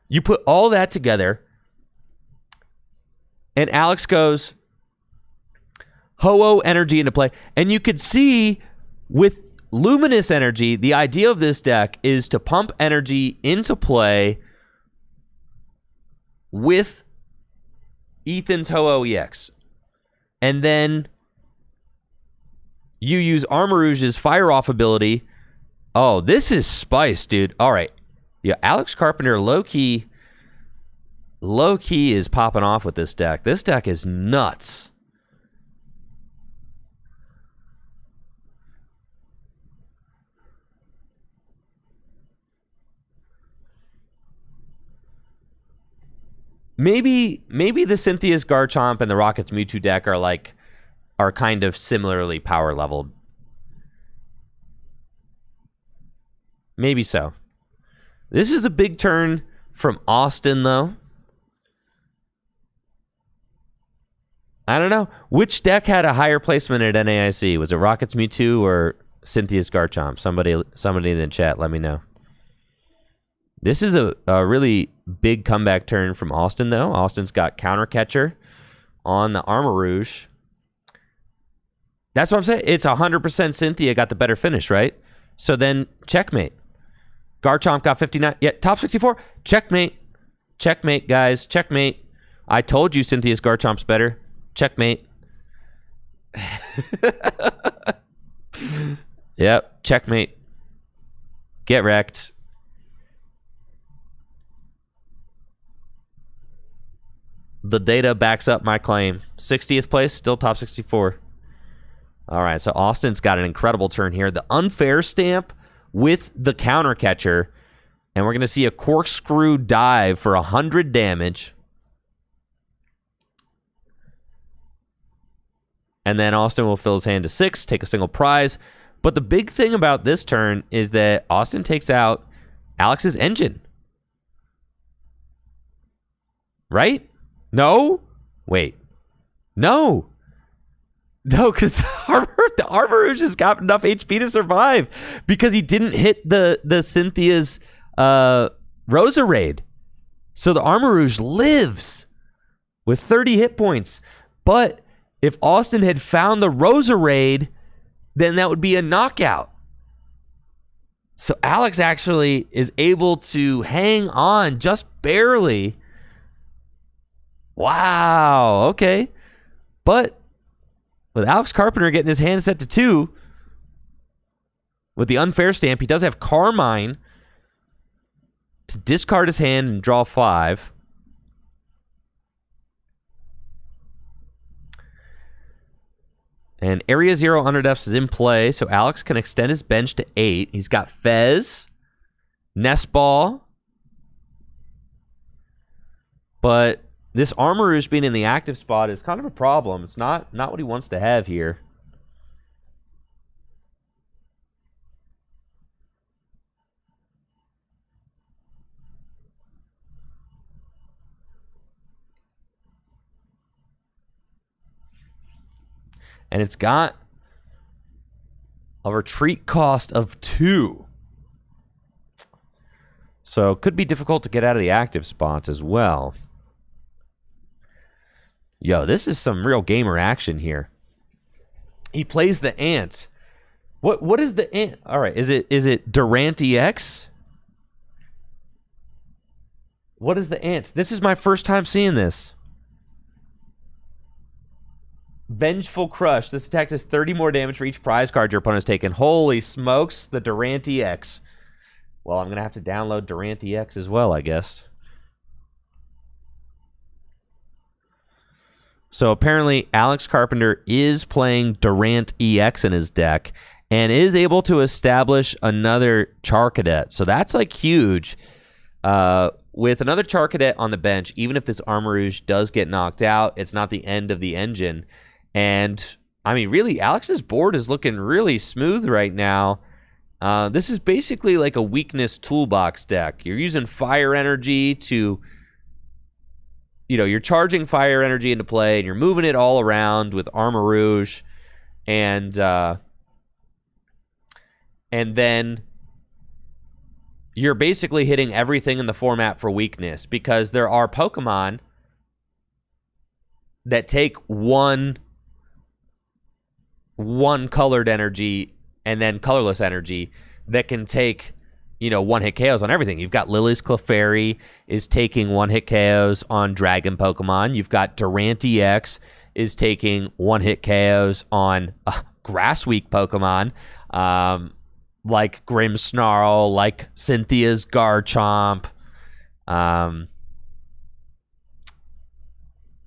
You put all that together, and Alex goes Ho-Oh Energy into play. And you could see with Luminous Energy, the idea of this deck is to pump energy into play with Ethan's Ho-Oh EX. And then you use Armarouge's Fire Off ability. Oh, this is spice, dude. All right. Yeah, Alex Carpenter low-key is popping off with this deck. This deck is nuts. Maybe the Cynthia's Garchomp and the Rocket's Mewtwo deck are kind of similarly power leveled. Maybe so. This is a big turn from Austin, though. I don't know. Which deck had a higher placement at NAIC? Was it Rocket's Mewtwo or Cynthia's Garchomp? Somebody in the chat, let me know. This is a really big comeback turn from Austin, though. Austin's got Counter Catcher on the Armarouge. That's what I'm saying. It's 100% Cynthia got the better finish, right? So then, checkmate. Garchomp got 59. Yeah, top 64. Checkmate. Checkmate, guys. Checkmate. I told you Cynthia's Garchomp's better. Checkmate. Yep. Checkmate. Get wrecked. The data backs up my claim. 60th place, still top 64. All right, so Austin's got an incredible turn here. The unfair stamp with the counter catcher, and we're going to see a corkscrew dive for 100 damage. And then Austin will fill his hand to 6, take a single prize. But the big thing about this turn is that Austin takes out Alex's engine. Right? No? Wait. No. No, because the Armarouge has got enough HP to survive because he didn't hit the Cynthia's Roserade. So the Armarouge lives with 30 hit points. But if Austin had found the Roserade, then that would be a knockout. So Alex actually is able to hang on just barely. Wow, okay. But with Alex Carpenter getting his hand set to 2, with the unfair stamp, he does have Carmine to discard his hand and draw 5. And Area 0 Underdepths is in play, so Alex can extend his bench to 8. He's got Fez, Nest Ball, but this Armarouge being in the active spot is kind of a problem. It's not what he wants to have here. And it's got a retreat cost of 2. So it could be difficult to get out of the active spots as well. Yo, this is some real gamer action here. He plays the ant. What is the ant? All right, is it Durant EX? What is the ant? This is my first time seeing this. Vengeful Crush. This attack does 30 more damage for each prize card your opponent has taken. Holy smokes, the Durant EX. Well, I'm going to have to download Durant EX as well, I guess. So apparently Alex Carpenter is playing Durant EX in his deck and is able to establish another Charcadet. So that's like huge. With another Charcadet on the bench, even if this Armarouge does get knocked out, it's not the end of the engine. And, I mean, really, Alex's board is looking really smooth right now. This is basically like a weakness toolbox deck. You're using fire energy to, you're charging fire energy into play, and you're moving it all around with Armarouge. And then you're basically hitting everything in the format for weakness, because there are Pokemon that take one colored energy and then colorless energy that can take, one-hit KOs on everything. You've got Lily's Clefairy is taking one-hit KOs on Dragon Pokemon. You've got Durant EX is taking one-hit KOs on Grass-weak Pokemon, like Grimmsnarl, like Cynthia's Garchomp.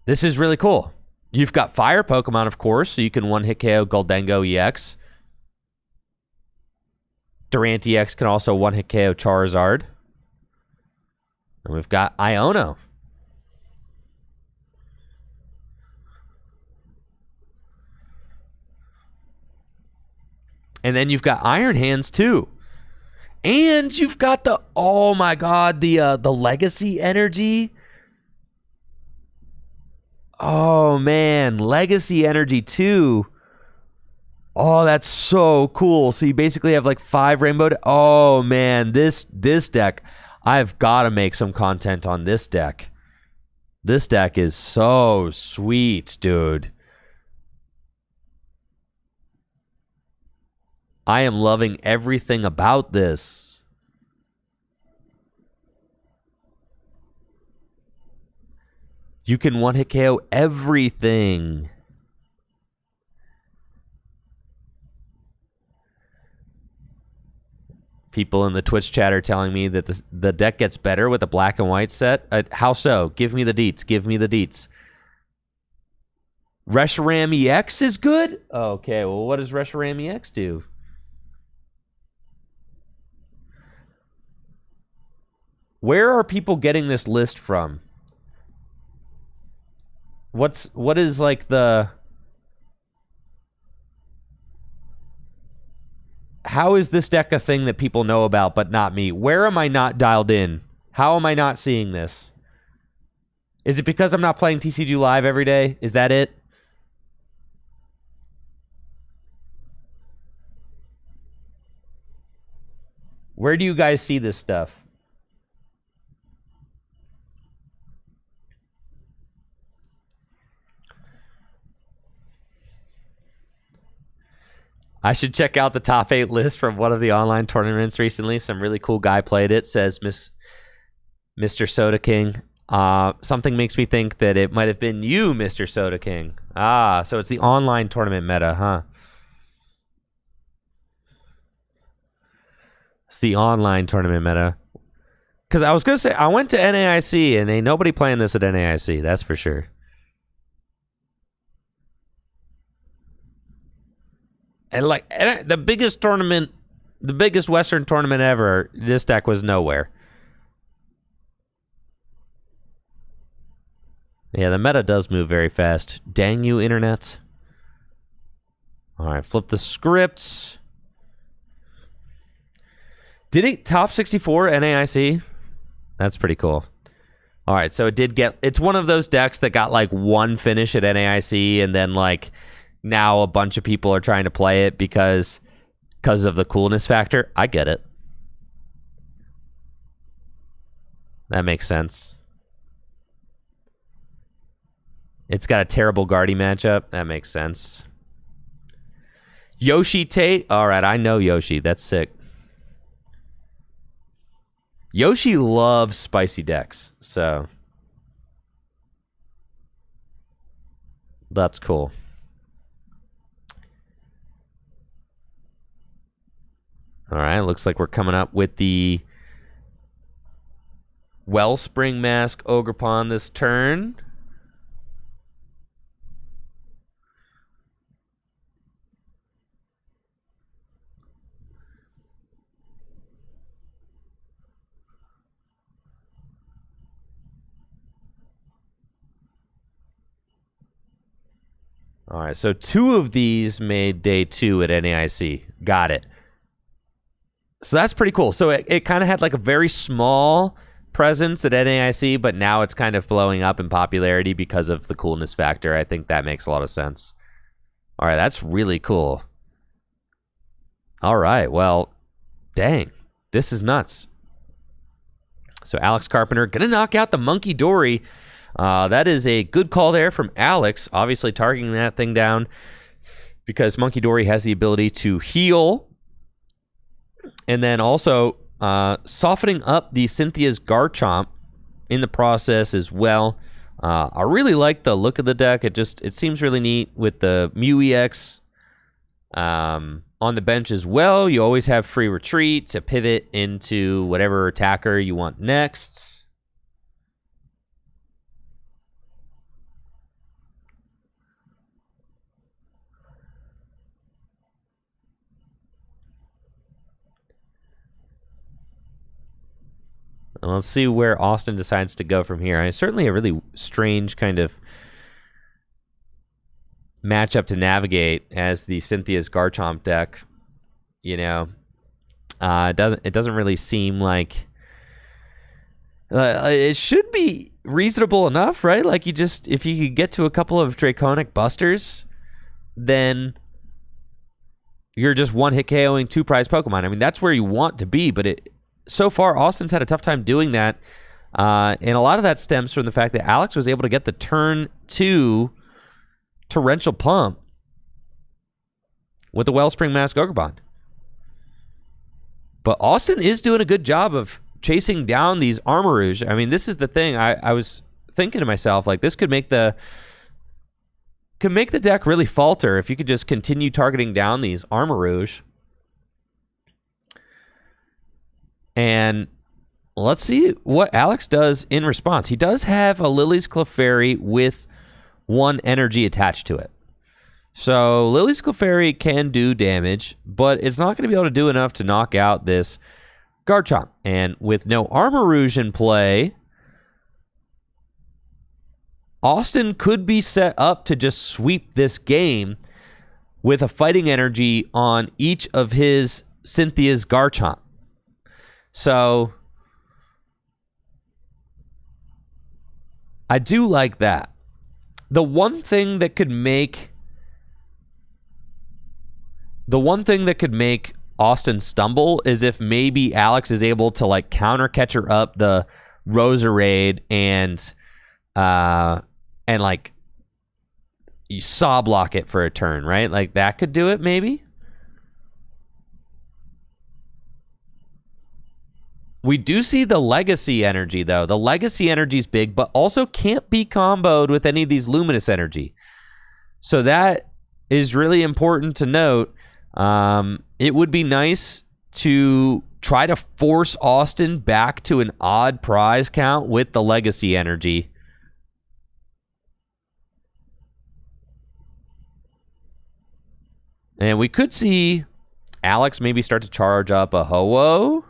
This is really cool. You've got Fire Pokemon, of course, so you can one-hit KO Gholdengo EX. Durant EX can also one-hit KO Charizard. And we've got Iono. And then you've got Iron Hands, too. And you've got the, oh my god, the Legacy Energy. Oh, man. Legacy Energy, too. Oh, that's so cool. So you basically have like 5 Rainbow... Oh, man. This deck, I've got to make some content on this deck. This deck is so sweet, dude. I am loving everything about this. You can one-hit KO everything. People in the Twitch chat are telling me that the deck gets better with the black and white set. How so? Give me the deets. Give me the deets. Reshiram EX is good? Okay, well, what does Reshiram EX do? Where are people getting this list from? What is like the... How is this deck a thing that people know about but not me? Where am I not dialed in? How am I not seeing this? Is it because I'm not playing TCG Live every day? Is that it? Where do you guys see this stuff? I should check out the top 8 list from one of the online tournaments recently. Some really cool guy played it, says Mr. Soda King. Something makes me think that it might have been you, Mr. Soda King. Ah, so it's the online tournament meta, huh? It's the online tournament meta. Because I was going to say, I went to NAIC, and ain't nobody playing this at NAIC, that's for sure. And like the biggest tournament, the biggest Western tournament ever, this deck was nowhere. Yeah, the meta does move very fast. Dang you, internet. All right, flip the scripts. Did it top 64 NAIC? That's pretty cool. All right, so it did get... It's one of those decks that got like one finish at NAIC and then like now a bunch of people are trying to play it because of the coolness factor. I get it. That makes sense. It's got a terrible Guardy matchup. That makes sense. Yoshi Tate. All right, I know Yoshi. That's sick. Yoshi loves spicy decks, so that's cool. All right, looks like we're coming up with the Wellspring Mask Ogerpon this turn. All right, so 2 of these made day 2 at NAIC. Got it. So that's pretty cool. So it kind of had like a very small presence at NAIC, but now it's kind of blowing up in popularity because of the coolness factor. I think that makes a lot of sense. All right, that's really cool. All right, well, dang, this is nuts. So Alex Carpenter gonna knock out the Monkey Dory. That is a good call there from Alex, obviously targeting that thing down because Monkey Dory has the ability to heal. And then also softening up the Cynthia's Garchomp in the process as well. I really like the look of the deck. It seems really neat with the Mew EX on the bench as well. You always have free retreat to pivot into whatever attacker you want next. Let's see where Austin decides to go from here. It's certainly a really strange kind of matchup to navigate as the Cynthia's Garchomp deck. You know, it doesn't really seem like it should be reasonable enough, right? Like if you could get to a couple of Draconic Busters, then you're just one hit KOing 2 prize Pokemon. I mean, that's where you want to be, but so far, Austin's had a tough time doing that. And a lot of that stems from the fact that Alex was able to get the turn 2 Torrential Pump with the Wellspring Mask Ogerpon. But Austin is doing a good job of chasing down these Armarouge. I mean, this is the thing. I was thinking to myself, like, this could make the deck really falter if you could just continue targeting down these Armarouge. And let's see what Alex does in response. He does have a Lily's Clefairy with 1 energy attached to it. So Lily's Clefairy can do damage, but it's not going to be able to do enough to knock out this Garchomp. And with no Armarouge in play, Austin could be set up to just sweep this game with a fighting energy on each of his Cynthia's Garchomp. So I do like that. The one thing that could make Austin stumble is if maybe Alex is able to like counter catcher up the Roserade and like you saw block it for a turn, right? Like that could do it maybe. We do see the Legacy energy, though. The Legacy energy is big, but also can't be comboed with any of these Luminous energy. So that is really important to note. It would be nice to try to force Austin back to an odd prize count with the Legacy energy. And we could see Alex maybe start to charge up a Ho-Oh.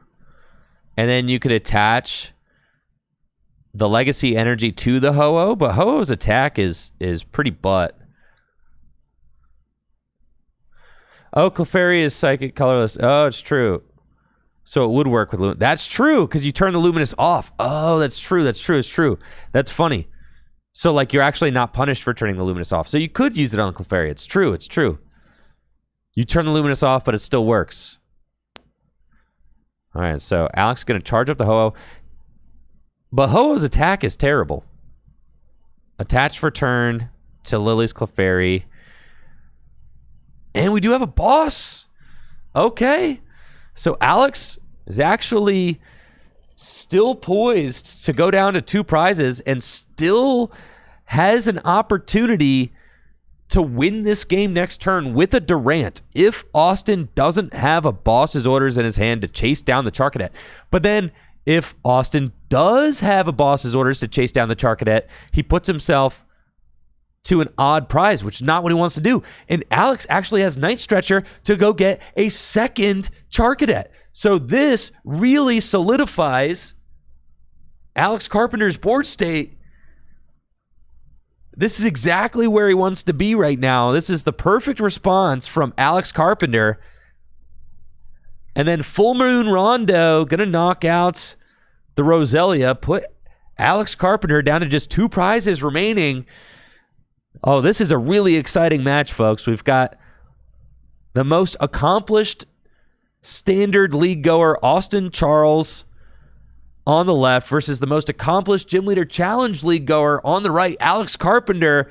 And then you could attach the Legacy energy to the Ho-Oh, but Ho-Oh's attack is pretty butt. Oh, Clefairy is psychic colorless. Oh, it's true. So it would work with Luminous. That's true, because you turn the Luminous off. Oh, that's true. It's true. That's funny. So, like, you're actually not punished for turning the Luminous off. So you could use it on Clefairy. It's true. It's true. You turn the Luminous off, but it still works. All right, so Alex is going to charge up the Ho-Oh. But Ho-Oh's attack is terrible. Attach for turn to Lily's Clefairy. And we do have a boss. Okay. So Alex is actually still poised to go down to 2 prizes and still has an opportunity to win this game next turn with a Durant if Austin doesn't have a boss's orders in his hand to chase down the Charcadet. But then if Austin does have a boss's orders to chase down the Charcadet, he puts himself to an odd prize, which is not what he wants to do. And Alex actually has Night Stretcher to go get a second Charcadet. So this really solidifies Alex Carpenter's board state. This is exactly where he wants to be right now. This is the perfect response from Alex Carpenter. And then Full Moon Rondo going to knock out the Roselia, put Alex Carpenter down to just 2 prizes remaining. Oh, this is a really exciting match, folks. We've got the most accomplished standard league goer, Austin Charles, on the left versus the most accomplished Gym Leader Challenge league goer on the right, Alex Carpenter.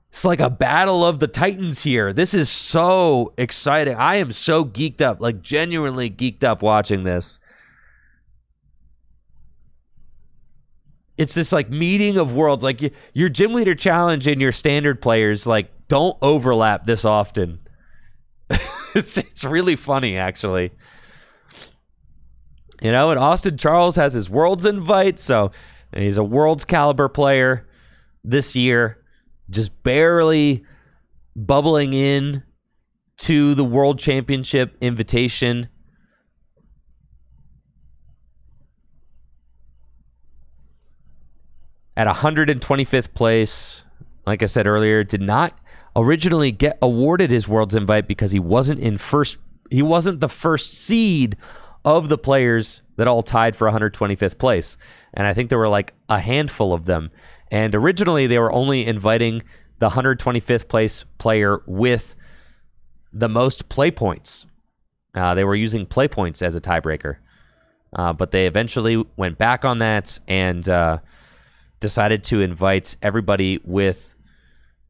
It's like a battle of the Titans here. This is so exciting. I am so geeked up, like genuinely geeked up watching this. It's this like meeting of worlds. Like your Gym Leader Challenge and your standard players like don't overlap this often. It's really funny, actually. You know, and Austin Charles has his Worlds invite, so he's a Worlds caliber player this year, just barely bubbling in to the World Championship invitation. At 125th place, like I said earlier, did not originally get awarded his Worlds invite because he wasn't the first seed of the players that all tied for 125th place. And I think there were like a handful of them. And originally they were only inviting the 125th place player with the most play points. They were using play points as a tiebreaker. But they eventually went back on that and decided to invite everybody with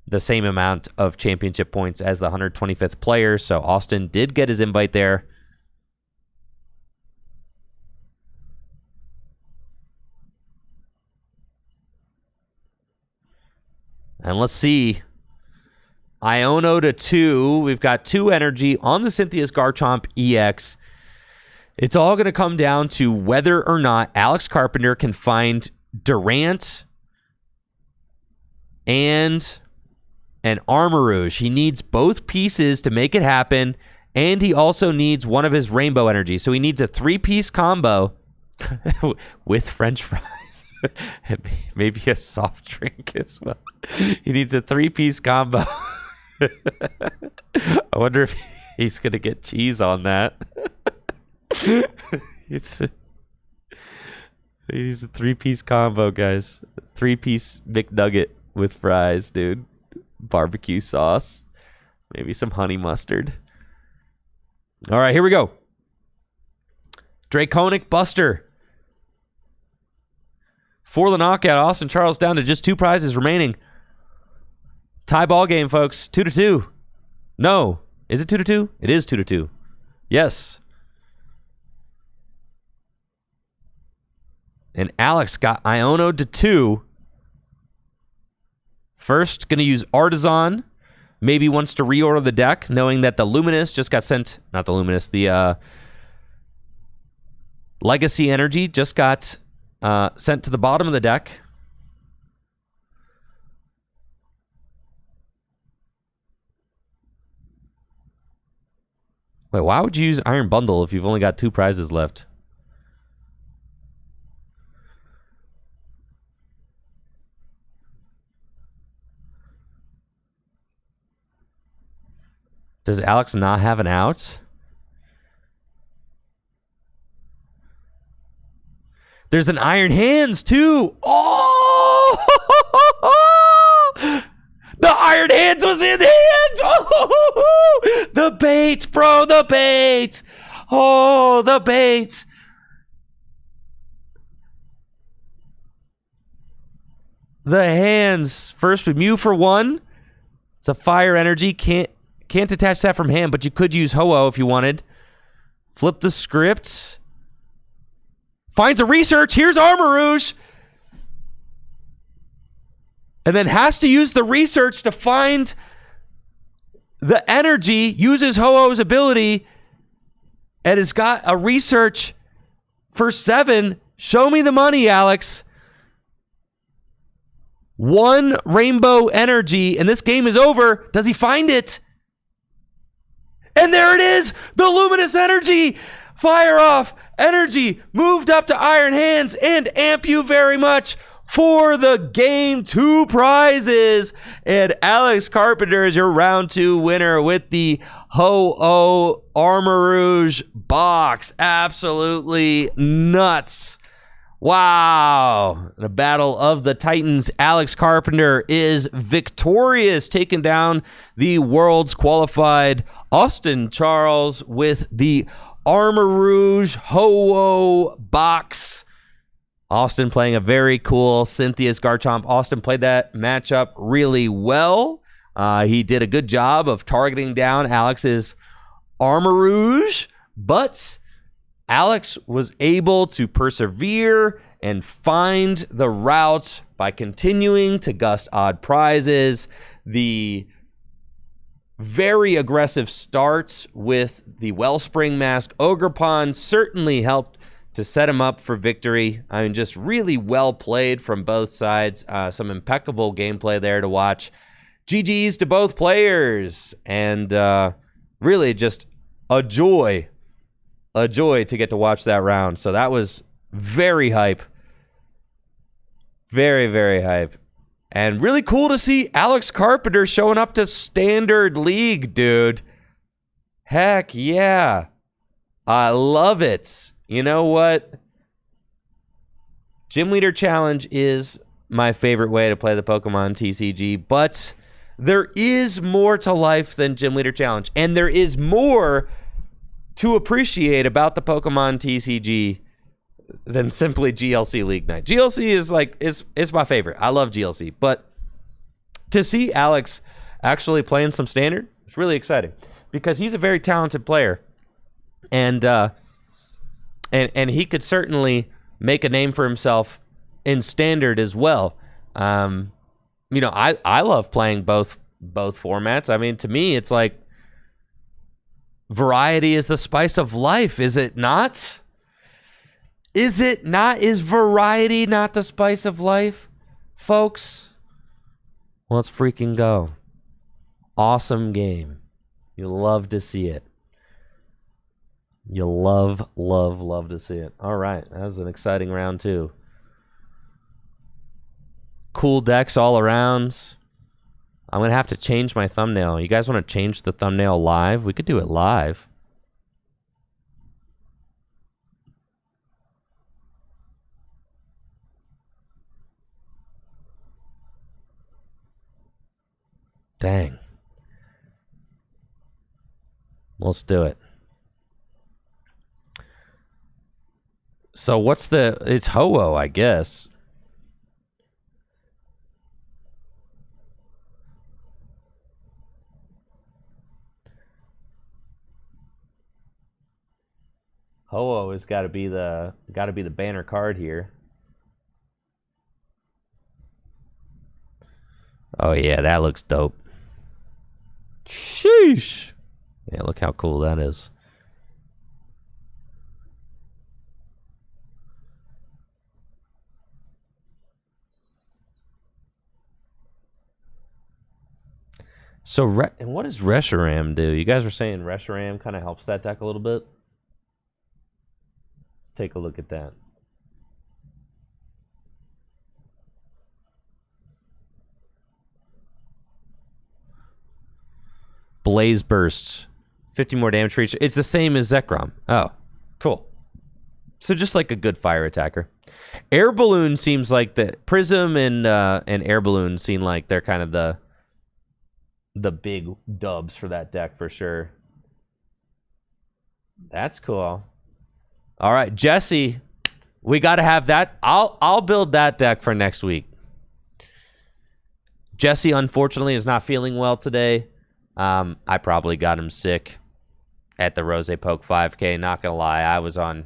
the same amount of championship points as the 125th player. So Austin did get his invite there. And let's see. Iono to 2. We've got 2 energy on the Cynthia's Garchomp EX. It's all going to come down to whether or not Alex Carpenter can find Durant and an Armarouge. He needs both pieces to make it happen, and he also needs one of his Rainbow Energy. So he needs a 3-piece combo with French fries. And maybe a soft drink as well. He needs a 3-piece combo. I wonder if he's going to get cheese on that. He's a 3-piece combo, guys. 3-piece McNugget with fries, dude. Barbecue sauce. Maybe some honey mustard. All right, here we go. Draconic Buster. For the knockout, Austin Charles down to just 2 prizes remaining. Tie ball game, folks. 2-2. No. Is it 2-2? It is 2-2. Yes. And Alex got Iono to 2. First, going to use Artisan. Maybe wants to reorder the deck, knowing that the Luminous just got sent. Not the Luminous. The Legacy Energy just got sent to the bottom of the deck. Wait, why would you use Iron Bundle if you've only got 2 prizes left? Does Alex not have an out? There's an Iron Hands, too. Oh! Iron Hands was in hand. Oh, the bait, bro, the bait. Oh, the bait. The hands. First with Mew for 1. It's a fire energy. Can't detach that from hand, but you could use Ho-Oh if you wanted. Flip the script. Finds a research. Here's Armarouge. And then has to use the research to find the energy. Uses Ho-Oh's ability. And it's got a research for 7. Show me the money, Alex. 1 rainbow energy, and this game is over. Does he find it? And there it is! The luminous energy! Fire off! Energy moved up to Iron Hands and amp you very much for the game 2 prizes. And Alex Carpenter is your round 2 winner with the Ho-Oh Armarouge box. Absolutely nuts. Wow. In a battle of the Titans, Alex Carpenter is victorious, taking down the world's qualified Austin Charles with the Armarouge Ho-Oh box. Austin playing a very cool Cynthia's Garchomp. Austin played that matchup really well. He did a good job of targeting down Alex's Armarouge, but Alex was able to persevere and find the route by continuing to gust odd prizes. The very aggressive starts with the Wellspring Mask Ogre Pond certainly helped to set him up for victory. I mean, just really well played from both sides. Some impeccable gameplay there to watch. GG's to both players. And really just a joy to get to watch that round. So that was very hype. Very, very hype. And really cool to see Alex Carpenter showing up to Standard League, dude. Heck yeah. I love it. You know what? Gym Leader Challenge is my favorite way to play the Pokemon TCG, but there is more to life than Gym Leader Challenge. And there is more to appreciate about the Pokemon TCG than simply GLC League Night. GLC is my favorite. I love GLC, but to see Alex actually playing some Standard, it's really exciting because he's a very talented player, and he could certainly make a name for himself in Standard as well. You know, I love playing both formats. I mean, to me, it's like variety is the spice of life, is it not? Is it not? Is variety not the spice of life, folks? Well, let's freaking go. Awesome game. You love to see it. You love to see it. All right, that was an exciting round too. Cool decks all around. I'm going to have to change my thumbnail. You guys want to change the thumbnail live? We could do it live. Dang. Let's do it. So what's the... It's Ho-Oh, I guess. Ho-Oh has got to be the banner card here. Oh yeah, that looks dope. Sheesh. Yeah, look how cool that is. So, and what does Reshiram do? You guys were saying Reshiram kind of helps that deck a little bit. Let's take a look at that. Blaze Bursts. 50 more damage for each. It's the same as Zekrom. Oh, cool. So just like a good fire attacker. Air Balloon seems like the Prism and Air Balloon seem like they're kind of the the big dubs for that deck for sure. That's cool. All right, Jesse, we got to have that. I'll build that deck for next week. Jesse, unfortunately, is not feeling well today. I probably got him sick at the Rose Poke 5K. Not gonna lie, I was on.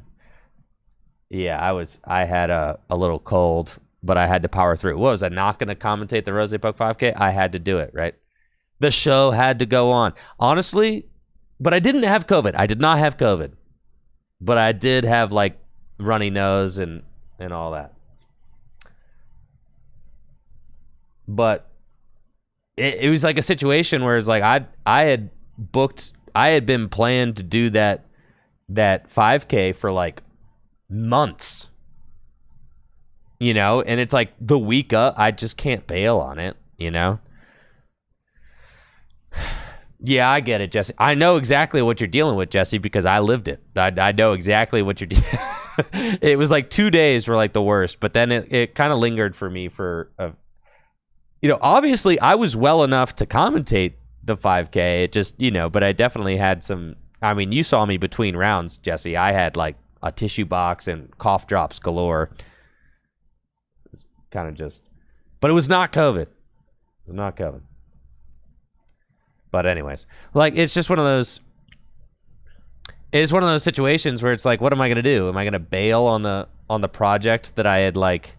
Yeah, I had a little cold, but I had to power through. What was I not gonna commentate the Rose Poke 5K? I had to do it, right? The show had to go on. Honestly, but I didn't have COVID. I did not have COVID, but I did have like runny nose and all that. But it was like a situation where it's like I had been planned to do that 5K for like months, you know, and it's like the week up, I just can't bail on it, you know. Yeah, I get it, Jesse. I know exactly what you're dealing with, Jesse, because I lived it. I know exactly what you're dealing. It was like 2 days were like the worst, but then it kind of lingered for me for you know, obviously I was well enough to commentate the 5K. It just, you know, but I definitely had some. I mean, you saw me between rounds, Jesse. I had like a tissue box and cough drops galore. Kind of just, but it was not COVID. It was not COVID. But anyways, like it's just one of those. It's one of those situations where it's like, what am I gonna do? Am I gonna bail on the project that I had like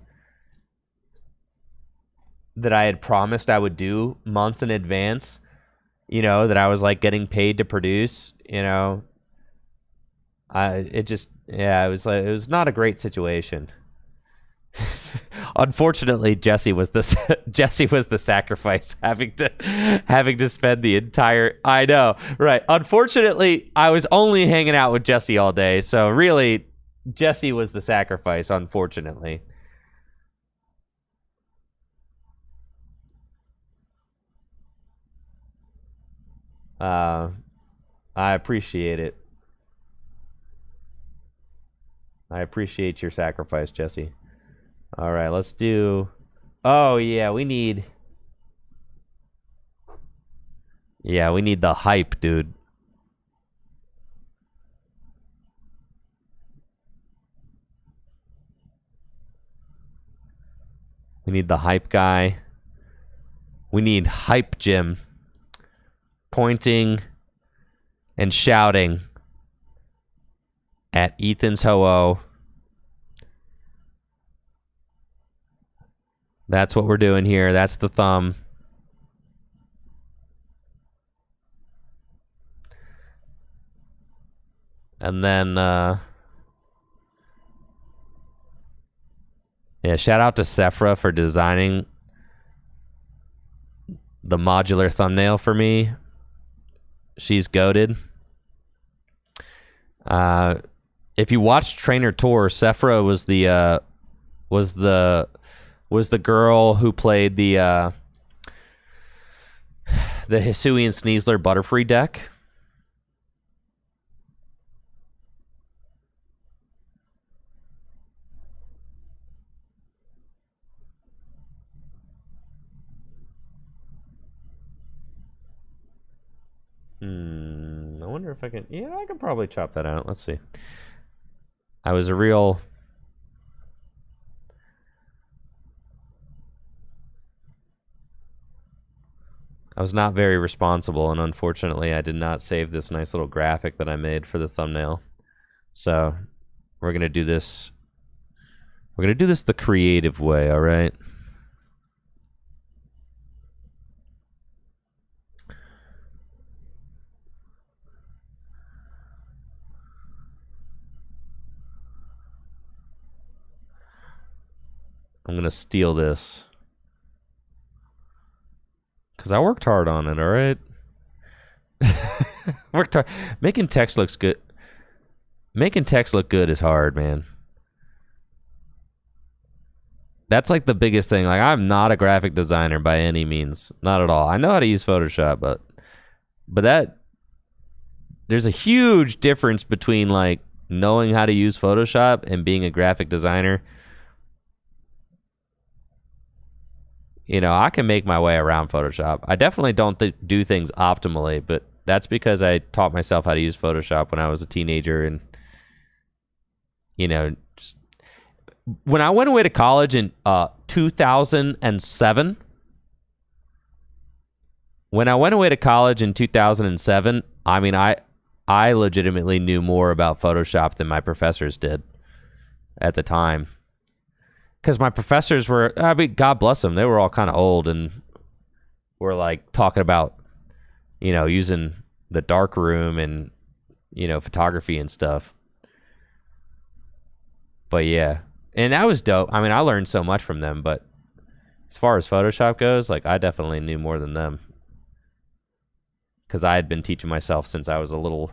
that I had promised I would do months in advance? You know, that I was like getting paid to produce. You know, it was not a great situation. Unfortunately, Jesse was the sacrifice, having to spend the entire. I know, right? Unfortunately, I was only hanging out with Jesse all day, so really, Jesse was the sacrifice. Unfortunately. I appreciate it. I appreciate your sacrifice, Jesse. All right, let's do. Oh yeah, we need. Yeah, we need the hype, dude. We need the hype guy. We need hype Jim. Pointing and shouting at Ethan's Ho-Oh. That's what we're doing here. That's the thumb. And then, yeah, shout out to Sephra for designing the modular thumbnail for me. She's goated. If you watched Trainer Tour, Sephra was the girl who played the Hisuian Sneasler Butterfree deck. I wonder if I can. Yeah, I can probably chop that out. Let's see. I was not very responsible, and unfortunately, I did not save this nice little graphic that I made for the thumbnail. So we're gonna do this. We're gonna do this the creative way. All right. I'm gonna steal this because I worked hard on it. All right, worked hard. Making text looks good. Making text look good is hard, man. That's like the biggest thing. Like, I'm not a graphic designer by any means, not at all. I know how to use Photoshop, but that there's a huge difference between like knowing how to use Photoshop and being a graphic designer. you know, I can make my way around Photoshop. I definitely don't do things optimally, but that's because I taught myself how to use Photoshop when I was a teenager. And, you know, just, when I went away to college in 2007, I mean, I legitimately knew more about Photoshop than my professors did at the time. Because my professors were, I mean, God bless them, they were all kind of old and were like talking about, you know, using the dark room and, you know, photography and stuff. But yeah, and that was dope. I mean, I learned so much from them, but as far as Photoshop goes, like, I definitely knew more than them. Because I had been teaching myself since I was a little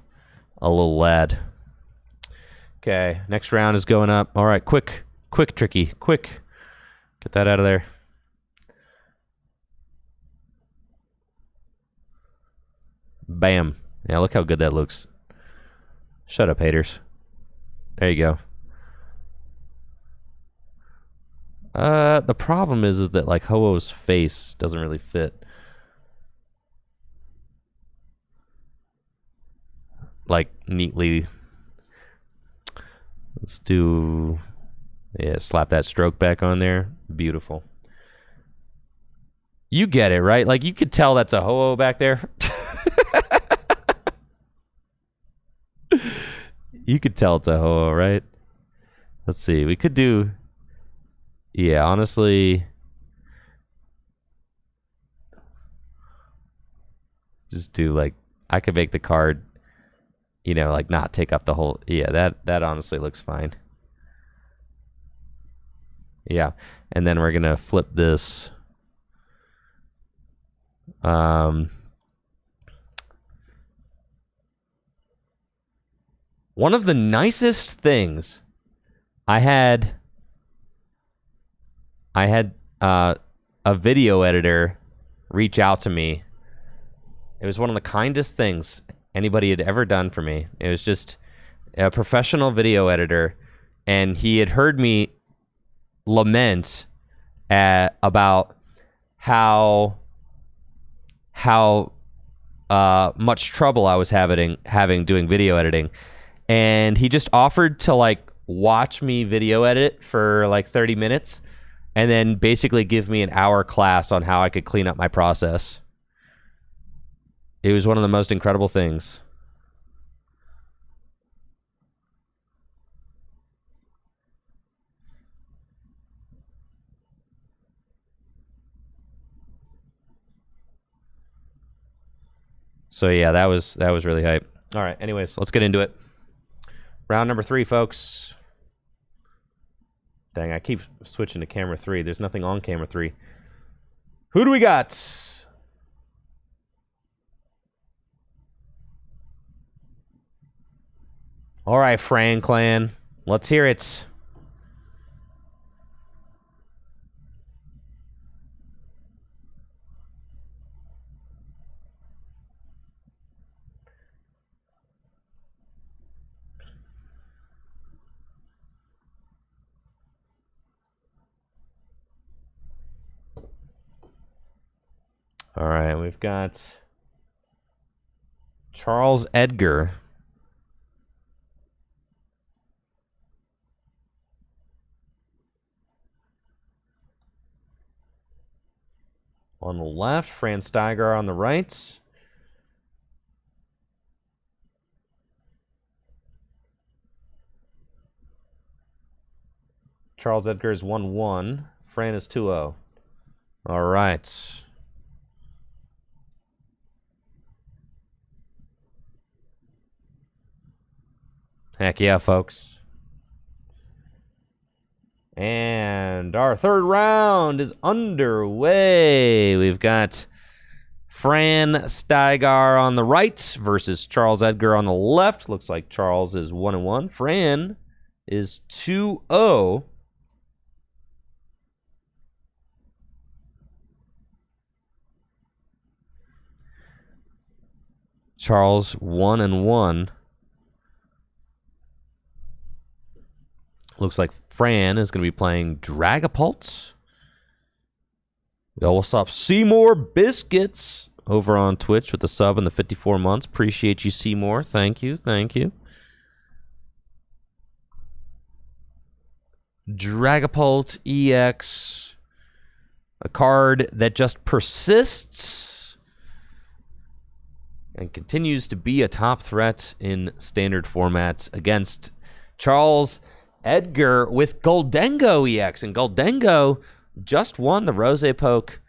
lad. Okay, next round is going up. All right, quick, tricky, quick. Get that out of there. Bam. Yeah, look how good that looks. Shut up, haters. There you go. The problem is that, like, Ho-Oh's face doesn't really fit. Like, neatly. Let's do... Yeah, slap that stroke back on there. Beautiful. You get it, right? Like, you could tell that's a Ho-Oh back there. You could tell it's a Ho-Oh, right? Let's see. We could do... Yeah, honestly... Just do, like... I could make the card, you know, like, not take up the whole... Yeah, that honestly looks fine. Yeah, and then we're gonna flip this. One of the nicest things I had a video editor reach out to me. It was one of the kindest things anybody had ever done for me. It was just a professional video editor, and he had heard me lament about how much trouble I was having doing video editing, and he just offered to, like, watch me video edit for like 30 minutes and then basically give me an hour class on how I could clean up my process. It was one of the most incredible things. So yeah, that was really hype. All right, anyways, let's get into it. Round number 3, folks. Dang, I keep switching to camera 3. There's nothing on camera 3. Who do we got? All right, Franklin. Let's hear it. All right, we've got Charles Edgar. On the left, Fran Steiger on the right. Charles Edgar is 1-1. Fran is 2-0. All right. Heck yeah, folks. And our third round is underway. We've got Fran Steiger on the right versus Charles Edgar on the left. Looks like Charles is 1-1. Fran is 2-0. Charles 1-1. Looks like Fran is going to be playing Dragapult, Yo, what's up? Seymour Biscuits over on Twitch with the sub and the 54 months. Appreciate you, Seymour. Thank you. Thank you. Dragapult EX. A card that just persists and continues to be a top threat in standard formats against Charles Edgar with Gholdengo EX. And Gholdengo just won the Rose Poke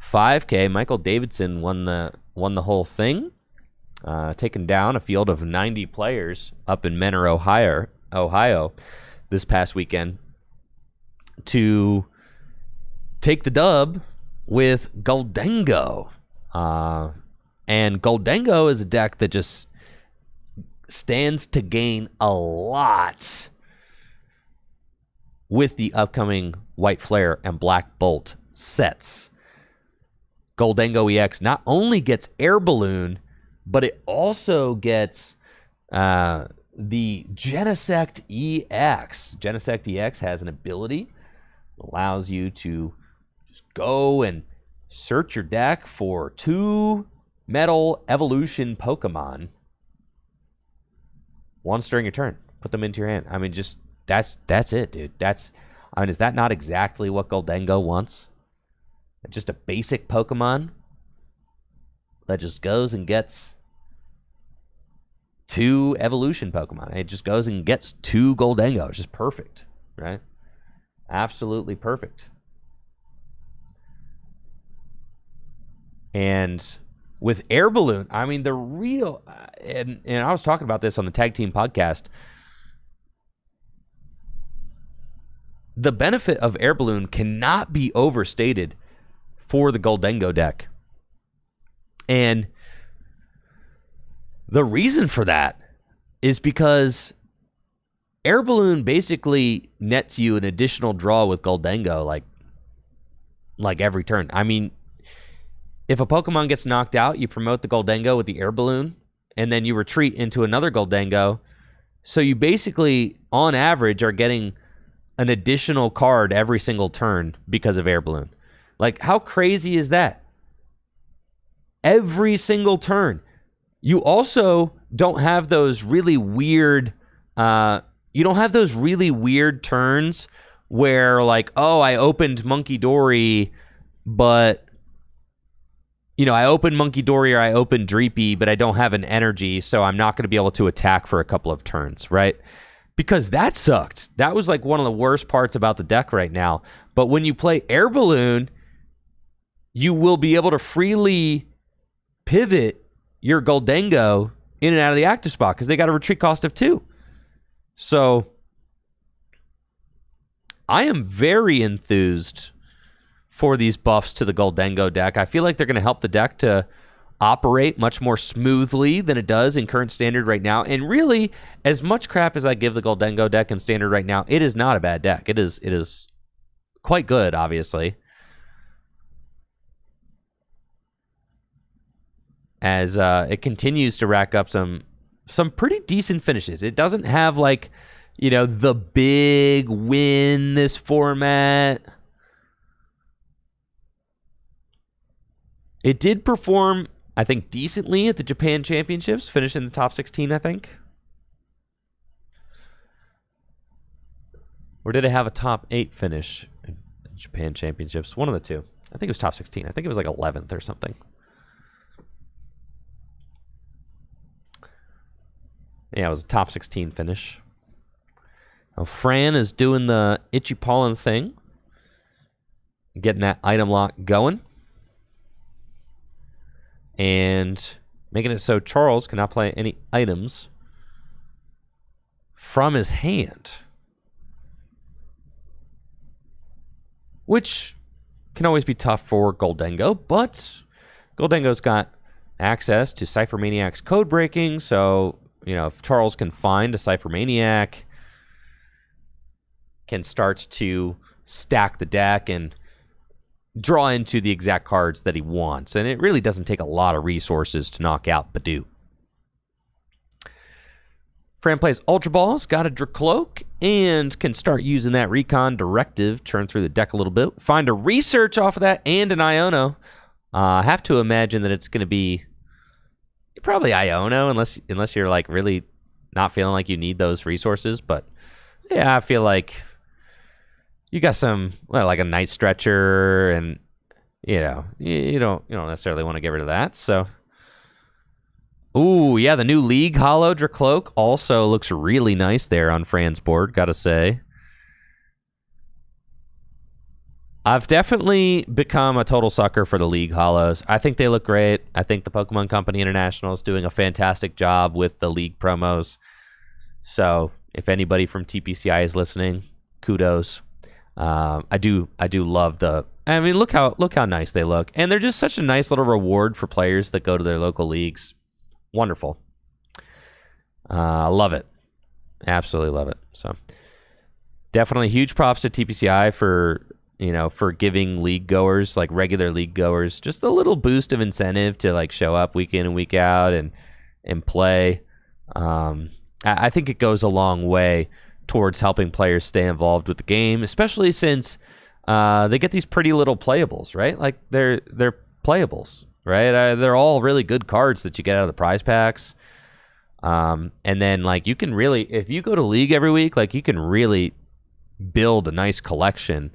5K. Michael Davidson won the whole thing, taking down a field of 90 players up in Menor, Ohio this past weekend to take the dub with Gholdengo. And Gholdengo is a deck that just stands to gain a lot with the upcoming White Flare and Black Bolt sets. Gholdengo EX not only gets Air Balloon, but it also gets the Genesect EX. Genesect EX has an ability that allows you to just go and search your deck for 2 Metal Evolution Pokemon once during your turn. Put them into your hand. I mean, just that's it, dude. Is that not exactly what Gholdengo wants? Just a basic Pokemon that just goes and gets 2 evolution Pokemon. It just goes and gets 2 Gholdengo. It's just perfect, right? Absolutely perfect. And with Air Balloon, I mean, the real... And I was talking about this on the Tag Team podcast. The benefit of Air Balloon cannot be overstated for the Gholdengo deck. And the reason for that is because Air Balloon basically nets you an additional draw with Gholdengo like every turn. I mean, if a Pokemon gets knocked out, you promote the Gholdengo with the Air Balloon, and then you retreat into another Gholdengo. So you basically, on average, are getting an additional card every single turn because of Air Balloon. Like, how crazy is that? Every single turn. You also don't have those really weird... you don't have those really weird turns where, like, oh, I opened Monkey Dory, but... I opened Monkey Dory or I opened Dreepy, but I don't have an energy, so I'm not going to be able to attack for a couple of turns, right? Because that sucked. That was like one of the worst parts about the deck right now. But when you play Air Balloon, you will be able to freely pivot your Gholdengo in and out of the active spot because they got a retreat cost of 2. So I am very enthused for these buffs to the Gholdengo deck. I feel like they're going to help the deck to operate much more smoothly than it does in current standard right now. And really, as much crap as I give the Gholdengo deck in standard right now, it is not a bad deck. It is quite good, obviously. As it continues to rack up some pretty decent finishes. It doesn't have, like, the big win this format. It did perform, I think, decently at the Japan Championships, finished in the top 16, I think. Or did it have a top 8 finish in Japan Championships? One of the two. I think it was top 16. I think it was like 11th or something. Yeah, it was a top 16 finish. Now, Fran is doing the Itchy Pollen thing. Getting that item lock going. And making it so Charles cannot play any items from his hand. Which can always be tough for Gholdengo, but Gholdengo's got access to Cypher Maniac's code breaking, so, if Charles can find a Cypher Maniac, can start to stack the deck and draw into the exact cards that he wants. And it really doesn't take a lot of resources to knock out Badoo. Fran plays Ultra Balls, got a Dracloak, and can start using that Recon Directive, churn through the deck a little bit. Find a Research off of that and an Iono. I have to imagine that it's going to be probably Iono, unless you're like really not feeling like you need those resources. But yeah, I feel like you got some, well, like a Night Stretcher, and you don't necessarily want to get rid of that. So, ooh, yeah, the new League Hollow Dracloak also looks really nice there on Fran's board, gotta say. I've definitely become a total sucker for the League Hollows. I think they look great. I think the Pokemon Company International is doing a fantastic job with the League promos. So if anybody from TPCI is listening, kudos. I do love the. I mean, look how nice they look, and they're just such a nice little reward for players that go to their local leagues. Wonderful. Love it. Absolutely love it. So definitely huge props to TPCI for giving league goers, like regular league goers, just a little boost of incentive to like show up week in and week out and play. I think it goes a long way towards helping players stay involved with the game, especially since they get these pretty little playables, right? Like they're playables, right? They're all really good cards that you get out of the prize packs. And then like you can really, if you go to League every week, like you can really build a nice collection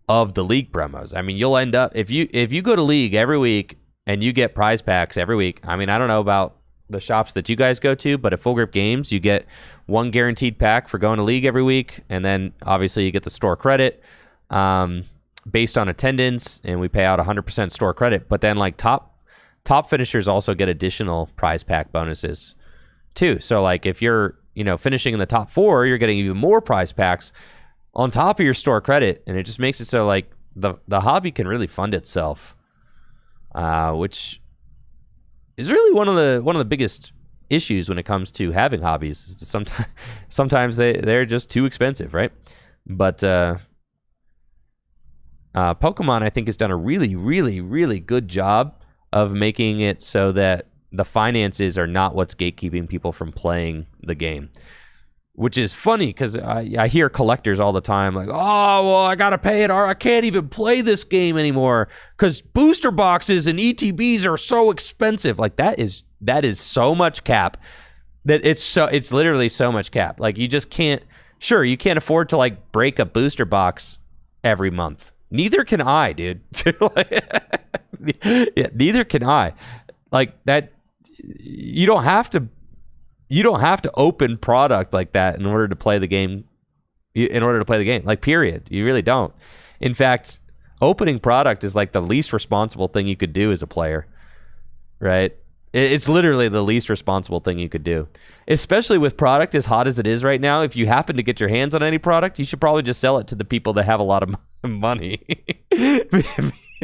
of the League promos. I mean, you'll end up, if you go to League every week and you get prize packs every week, I mean, I don't know about the shops that you guys go to, but at Full Grip Games, you get one guaranteed pack for going to League every week, and then obviously you get the store credit based on attendance, and we pay out 100% store credit. But then like top finishers also get additional prize pack bonuses too. So like if you're finishing in the top 4, you're getting even more prize packs on top of your store credit, and it just makes it so like the hobby can really fund itself, which is really one of the biggest issues when it comes to having hobbies. Is that sometimes they're just too expensive, right? But Pokemon, I think, has done a really, really, really good job of making it so that the finances are not what's gatekeeping people from playing the game. Which is funny because I hear collectors all the time like, oh, well, I got to pay it, or I can't even play this game anymore because booster boxes and ETBs are so expensive. Like that is so much cap that it's literally so much cap. Like you just can't, sure, you can't afford to like break a booster box every month. Neither can I, dude. Yeah, neither can I. Like that, you don't have to open product like that in order to play the game. Like, period. You really don't. In fact, opening product is like the least responsible thing you could do as a player, right? It's literally the least responsible thing you could do, especially with product as hot as it is right now. If you happen to get your hands on any product, you should probably just sell it to the people that have a lot of money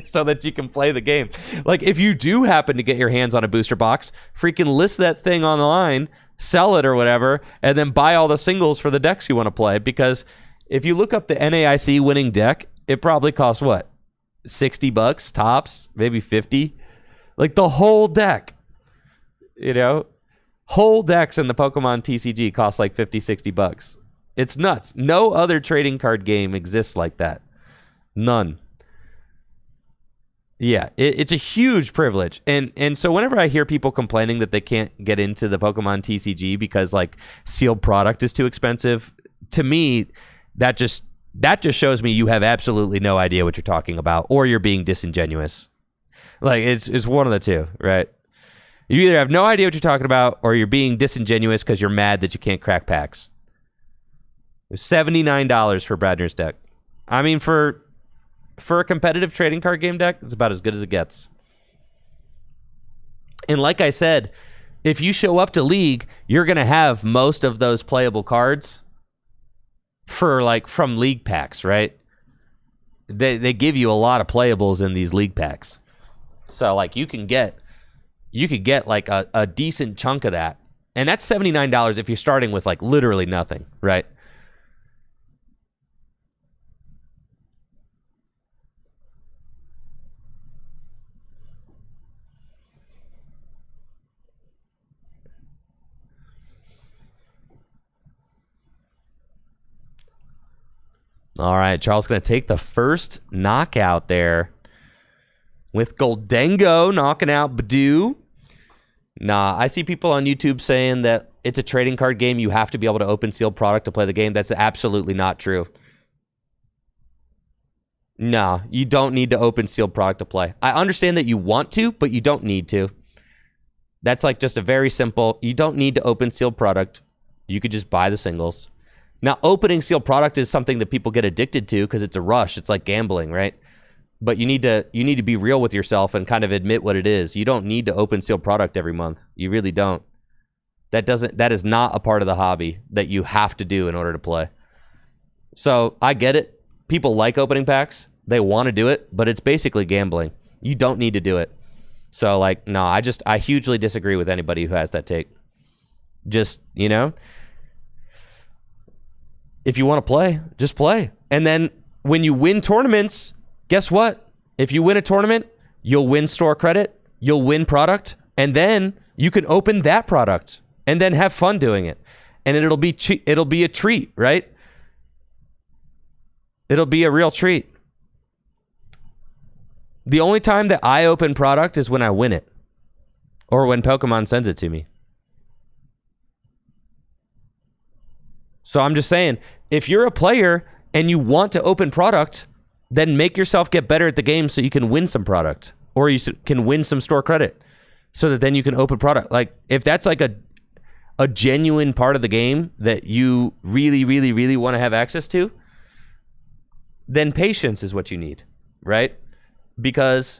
so that you can play the game. Like if you do happen to get your hands on a booster box, freaking list that thing online, sell it or whatever, and then buy all the singles for the decks you want to play. Because if you look up the NAIC winning deck, it probably costs what? $60 tops, maybe 50. Like the whole deck, whole decks in the Pokemon TCG cost like $50-$60. It's nuts. No other trading card game exists like that. None. Yeah, it's a huge privilege. And so whenever I hear people complaining that they can't get into the Pokemon TCG because like sealed product is too expensive, to me, that just shows me you have absolutely no idea what you're talking about, or you're being disingenuous. Like it's one of the two, right? You either have no idea what you're talking about, or you're being disingenuous because you're mad that you can't crack packs. $79 for Bradner's deck. I mean, for a competitive trading card game deck, it's about as good as it gets. And like I said, if you show up to League, you're going to have most of those playable cards from League packs, right? They give you a lot of playables in these League packs. So like you could get like a decent chunk of that. And that's $79 if you're starting with like literally nothing, right? All right, Charles going to take the first knockout there with Gholdengo knocking out Badoo. Nah, I see people on YouTube saying that it's a trading card game. You have to be able to open sealed product to play the game. That's absolutely not true. No, you don't need to open sealed product to play. I understand that you want to, but you don't need to. That's like just a very simple, you don't need to open sealed product. You could just buy the singles. Now, opening sealed product is something that people get addicted to because it's a rush. It's like gambling, right? But you need to be real with yourself and kind of admit what it is. You don't need to open sealed product every month. You really don't. That is not a part of the hobby that you have to do in order to play. So I get it. People like opening packs. They want to do it, but it's basically gambling. You don't need to do it. So like, no, I hugely disagree with anybody who has that take. Just, you know, if you want to play, just play. And then when you win tournaments, guess what? If you win a tournament, you'll win store credit, you'll win product, and then you can open that product and then have fun doing it. And it'll be a treat, right? It'll be a real treat. The only time that I open product is when I win it or when Pokemon sends it to me. So I'm just saying, if you're a player and you want to open product, then make yourself get better at the game so you can win some product or you can win some store credit so that then you can open product. Like if that's like a genuine part of the game that you really, really, really want to have access to, then patience is what you need, right? Because,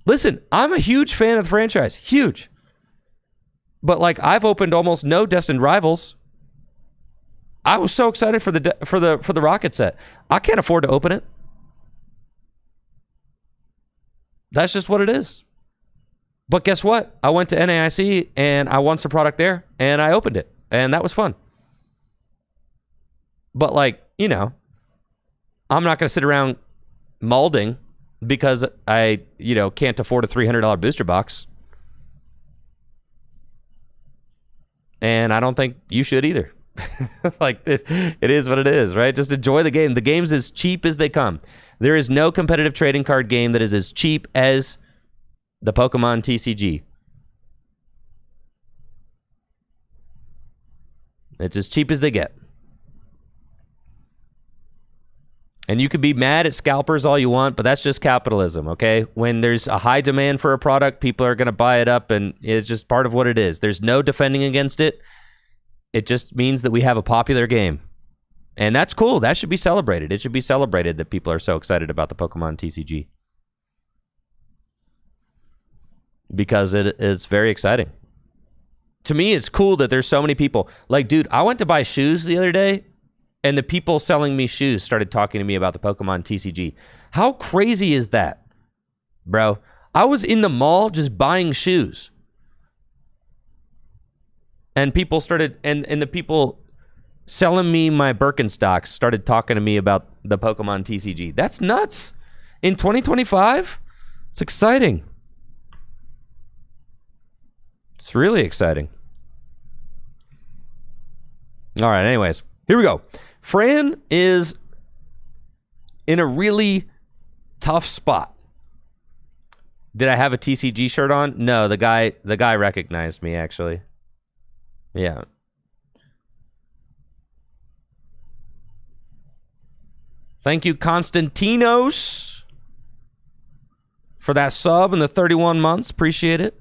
listen, I'm a huge fan of the franchise. Huge. But, like, I've opened almost no Destined Rivals. I was so excited for the Rocket set. I can't afford to open it. That's just what it is. But guess what? I went to NAIC, and I won some product there, and I opened it. And that was fun. But, like, you know, I'm not going to sit around molding because I, you know, can't afford a $300 booster box. And I don't think you should either. Like, it is what it is, right? Just enjoy the game. The game's as cheap as they come. There is no competitive trading card game that is as cheap as the Pokemon TCG. It's as cheap as they get. And you could be mad at scalpers all you want, but that's just capitalism, okay? When there's a high demand for a product, people are going to buy it up, and it's just part of what it is. There's no defending against it. It just means that we have a popular game. And that's cool. That should be celebrated. It should be celebrated that people are so excited about the Pokemon TCG. Because it's very exciting. To me, it's cool that there's so many people. Like, dude, I went to buy shoes the other day, and the people selling me shoes started talking to me about the Pokemon TCG. How crazy is that, bro? I was in the mall just buying shoes. And people started, and the people selling me my Birkenstocks started talking to me about the Pokemon TCG. That's nuts. In 2025, it's exciting. It's really exciting. All right, anyways, here we go. Fran is in a really tough spot. Did I have a TCG shirt on? No, the guy recognized me, actually. Yeah. Thank you, Konstantinos, for that sub and the 31 months. Appreciate it.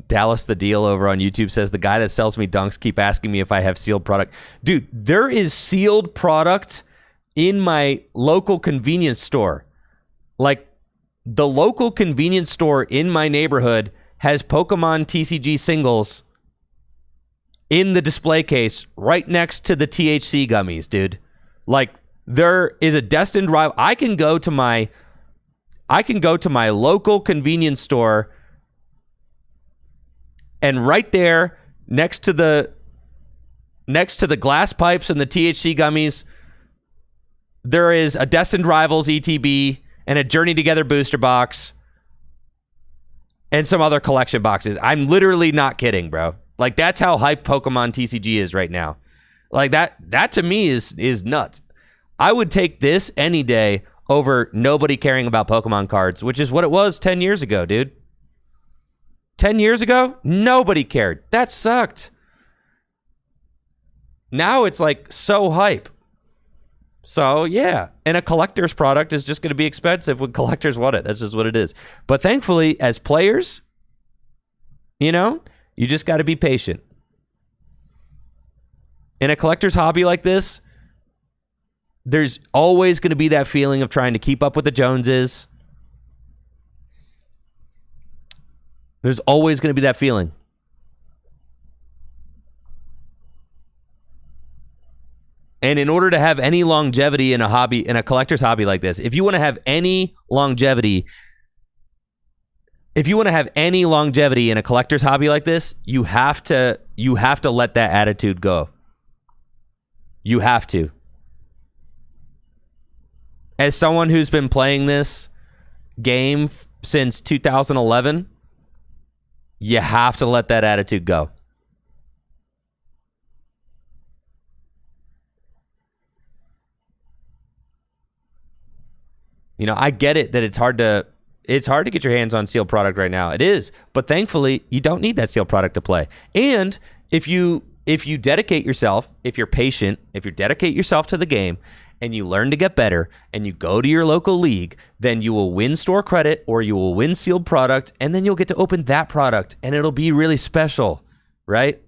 Dallas the Deal over on YouTube says, the guy that sells me dunks keep asking me if I have sealed product. Dude, there is sealed product in my local convenience store. Like, the local convenience store in my neighborhood has Pokemon TCG singles in the display case right next to the THC gummies, dude. Like, there is a Destined Rival. I can go to my local convenience store, and right there next to the glass pipes and the THC gummies, there is a Destined Rivals ETB and a Journey Together booster box and some other collection boxes. I'm literally not kidding, bro. Like, that's how hype Pokemon TCG is right now. Like, that to me is nuts. I would take this any day over nobody caring about Pokemon cards, which is what it was 10 years ago, dude. 10 years ago, nobody cared. That sucked. Now it's like so hype. So, yeah. And a collector's product is just going to be expensive when collectors want it. That's just what it is. But thankfully, as players, you know, you just got to be patient. In a collector's hobby like this, there's always going to be that feeling of trying to keep up with the Joneses. There's always going to be that feeling. And in order to have any longevity in a hobby, in a collector's hobby like this, if you want to have any longevity, in a collector's hobby like this, you have to let that attitude go. You have to. As someone who's been playing this game since 2011, you have to let that attitude go. You know, I get it that it's hard to get your hands on sealed product right now. It is, but thankfully, you don't need that sealed product to play. And if you dedicate yourself, if you're patient, if you dedicate yourself to the game, and you learn to get better, and you go to your local league, then you will win store credit or you will win sealed product, and then you'll get to open that product, and it'll be really special, right?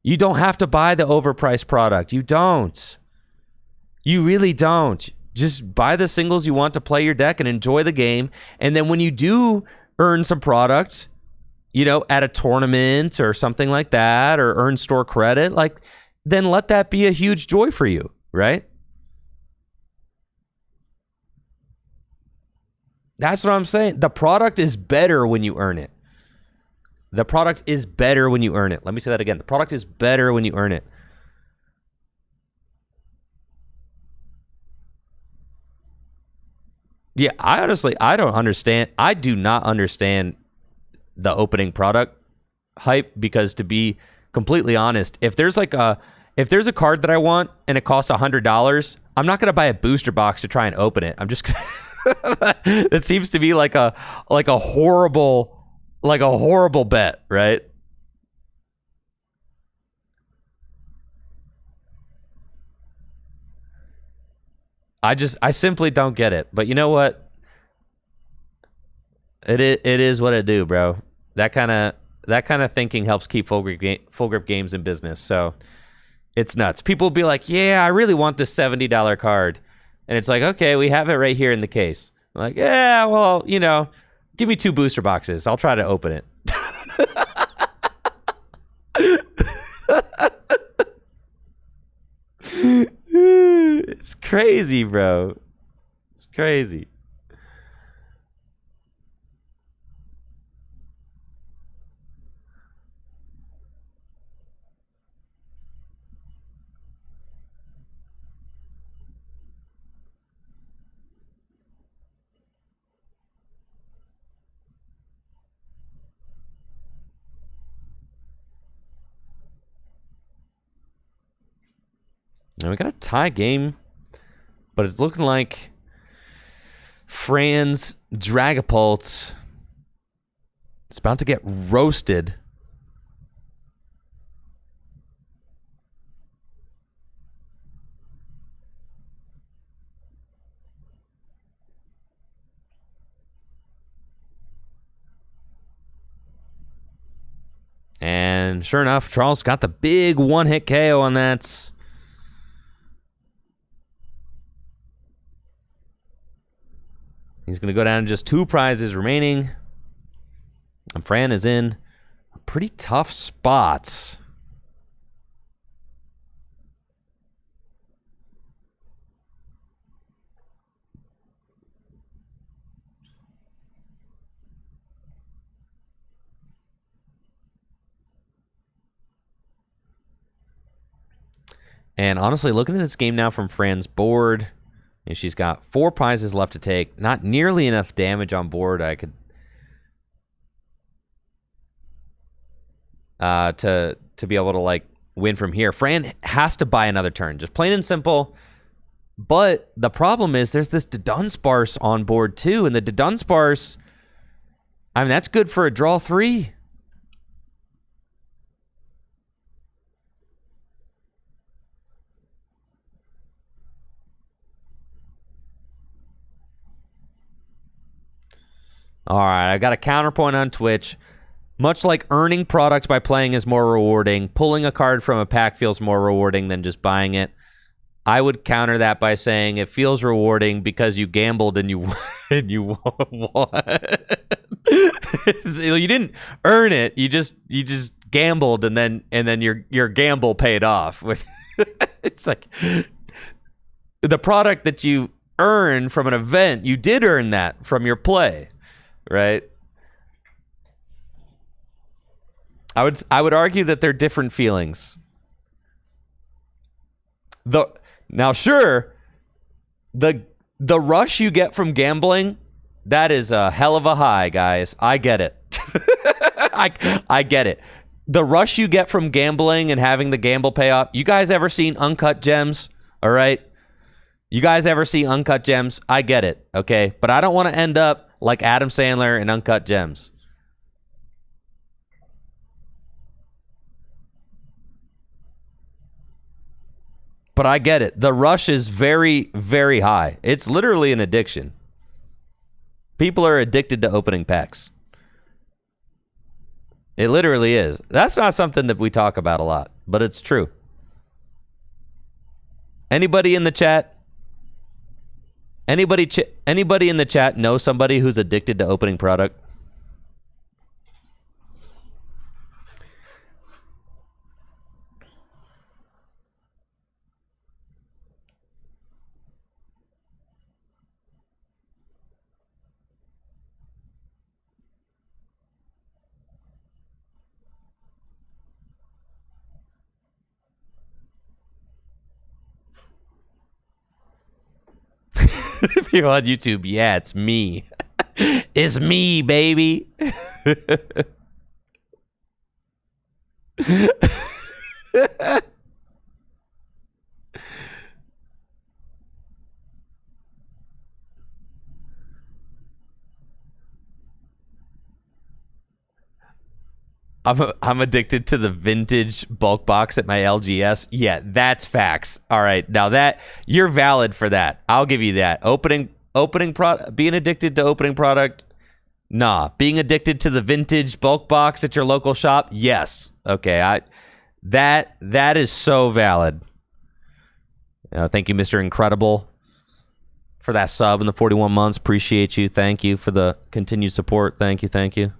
You don't have to buy the overpriced product. You don't. You really don't. Just buy the singles you want to play your deck and enjoy the game. And then when you do earn some product, you know, at a tournament or something like that, or earn store credit, like, then let that be a huge joy for you, right? That's what I'm saying. The product is better when you earn it. The product is better when you earn it. Let me say that again. The product is better when you earn it. Yeah, I don't understand. I do not understand the opening product hype, because to be completely honest, if there's a card that I want and it costs $100, I'm not gonna buy a booster box to try and open it. I'm just it seems to be like a horrible bet, right? I simply don't get it. But you know what? It is what it do, bro. That kind of thinking helps keep full grip games in business. So it's nuts. People will be like, "Yeah, I really want this $70 card," and it's like, "Okay, we have it right here in the case." I'm like, "Yeah, well, you know, give me 2 booster boxes. I'll try to open it." It's crazy, bro. It's crazy. And we got a tie game, but it's looking like Fran's Dragapult is about to get roasted. And sure enough, Charles got the big one-hit KO on that. He's going to go down to just 2 prizes remaining. And Fran is in a pretty tough spot. And honestly, looking at this game now from Fran's board, and she's got 4 prizes left to take. Not nearly enough damage on board. I could to be able to like win from here. Fran has to buy another turn, just plain and simple. But the problem is there's this Dunsparce on board too, and the Dunsparce, I mean, that's good for a draw 3. All right, I got a counterpoint on Twitch. Much like earning product by playing is more rewarding, pulling a card from a pack feels more rewarding than just buying it. I would counter that by saying it feels rewarding because you gambled and you and you won. You didn't earn it. You just gambled and then your gamble paid off. It's like the product that you earn from an event, you did earn that from your play, right? I would argue that they're different feelings. Now, sure, the rush you get from gambling, that is a hell of a high, guys. I get it. I get it. The rush you get from gambling and having the gamble pay off. You guys ever seen Uncut Gems? All right. You guys ever see Uncut Gems? I get it. Okay. But I don't want to end up like Adam Sandler in Uncut Gems. But I get it. The rush is very, very high. It's literally an addiction. People are addicted to opening packs. It literally is. That's not something that we talk about a lot, but it's true. Anybody in the chat? Anybody in the chat know somebody who's addicted to opening product? People on YouTube, yeah, it's me. It's me, baby. I'm addicted to the vintage bulk box at my LGS. Yeah, that's facts. All right, now that you're valid for that, I'll give you that. Being addicted to opening product, nah. Being addicted to the vintage bulk box at your local shop, yes. Okay, that is so valid. Thank you, Mr. Incredible, for that sub in the 41 months. Appreciate you. Thank you for the continued support. Thank you.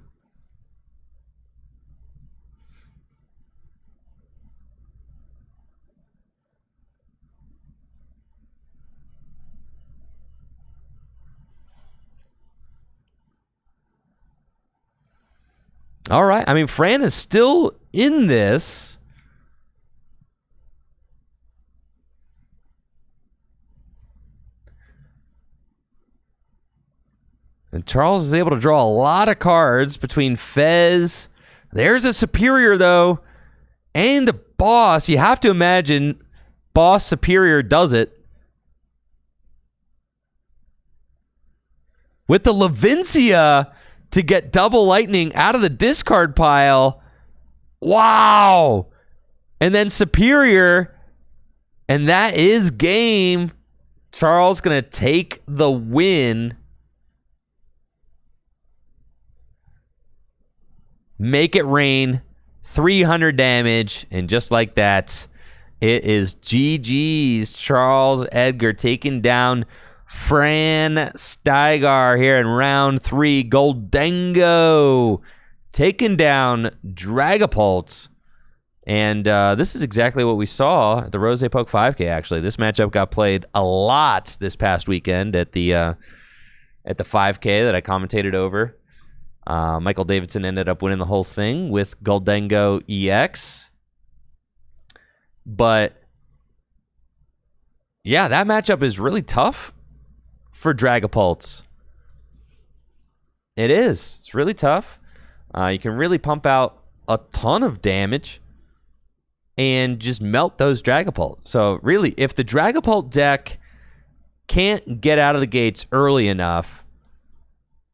All right. I mean, Fran is still in this. And Charles is able to draw a lot of cards between Fez. There's a Superior, though. And a Boss. You have to imagine Boss Superior does it. With the Lavincia to get double lightning out of the discard pile. Wow. And then Superior. And that is game. Charles going to take the win. Make it rain. 300 damage. And just like that, it is GG's. Charles Edgar taking down Fran Steigar here in round 3. Gholdengo taking down Dragapult. And this is exactly what we saw at the Rose Poke 5K, actually. This matchup got played a lot this past weekend at the 5K that I commentated over. Michael Davidson ended up winning the whole thing with Gholdengo EX. But Yeah, that matchup is really tough for Dragapults. It is. It's really tough. You can really pump out a ton of damage and just melt those Dragapult. So really, if the Dragapult deck can't get out of the gates early enough,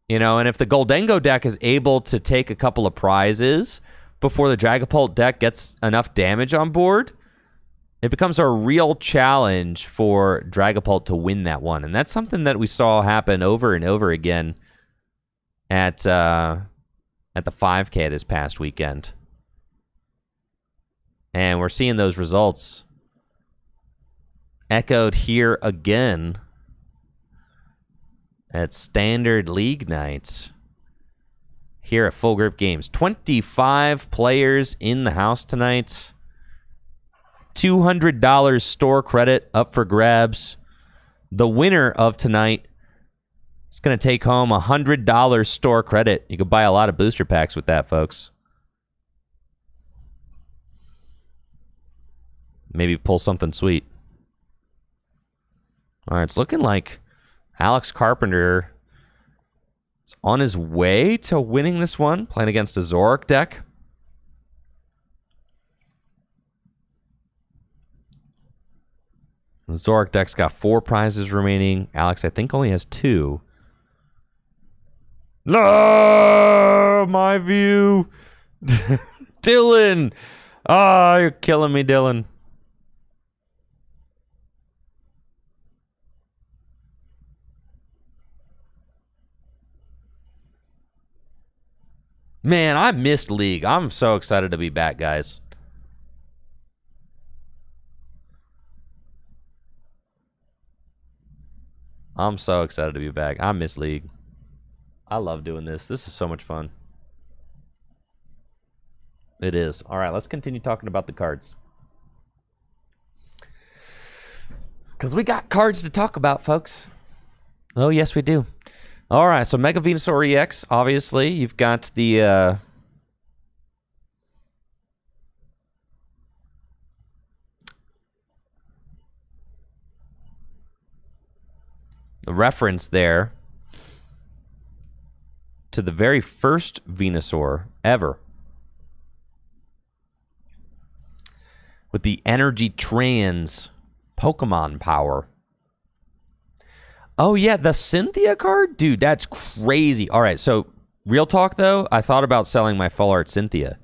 and if the Gholdengo deck is able to take a couple of prizes before the Dragapult deck gets enough damage on board, it becomes a real challenge for Dragapult to win that one. And that's something that we saw happen over and over again at the 5K this past weekend. And we're seeing those results echoed here again at Standard League nights here at Full Grip Games. 25 players in the house tonight. $200 store credit up for grabs. The winner of tonight is going to take home $100 store credit. You can buy a lot of booster packs with that, folks. Maybe pull something sweet. All right, it's looking like Alex Carpenter is on his way to winning this one, playing against a Zoroark deck. The Zoroark deck's got 4 prizes remaining. Alex, I think, only has 2. No, my view. Dylan. Oh, you're killing me, Dylan. Man, I missed League. I'm so excited to be back, guys. I'm so excited to be back. I miss League. I love doing this. This is so much fun. It is. All right, let's continue talking about the cards. Because we got cards to talk about, folks. Oh, yes, we do. All right, so Mega Venusaur EX, obviously. You've got the reference there to the very first Venusaur ever with the Energy Trans Pokemon power. Oh, yeah, the Cynthia card? Dude, that's crazy. All right, so real talk, though, I thought about selling my full art Cynthia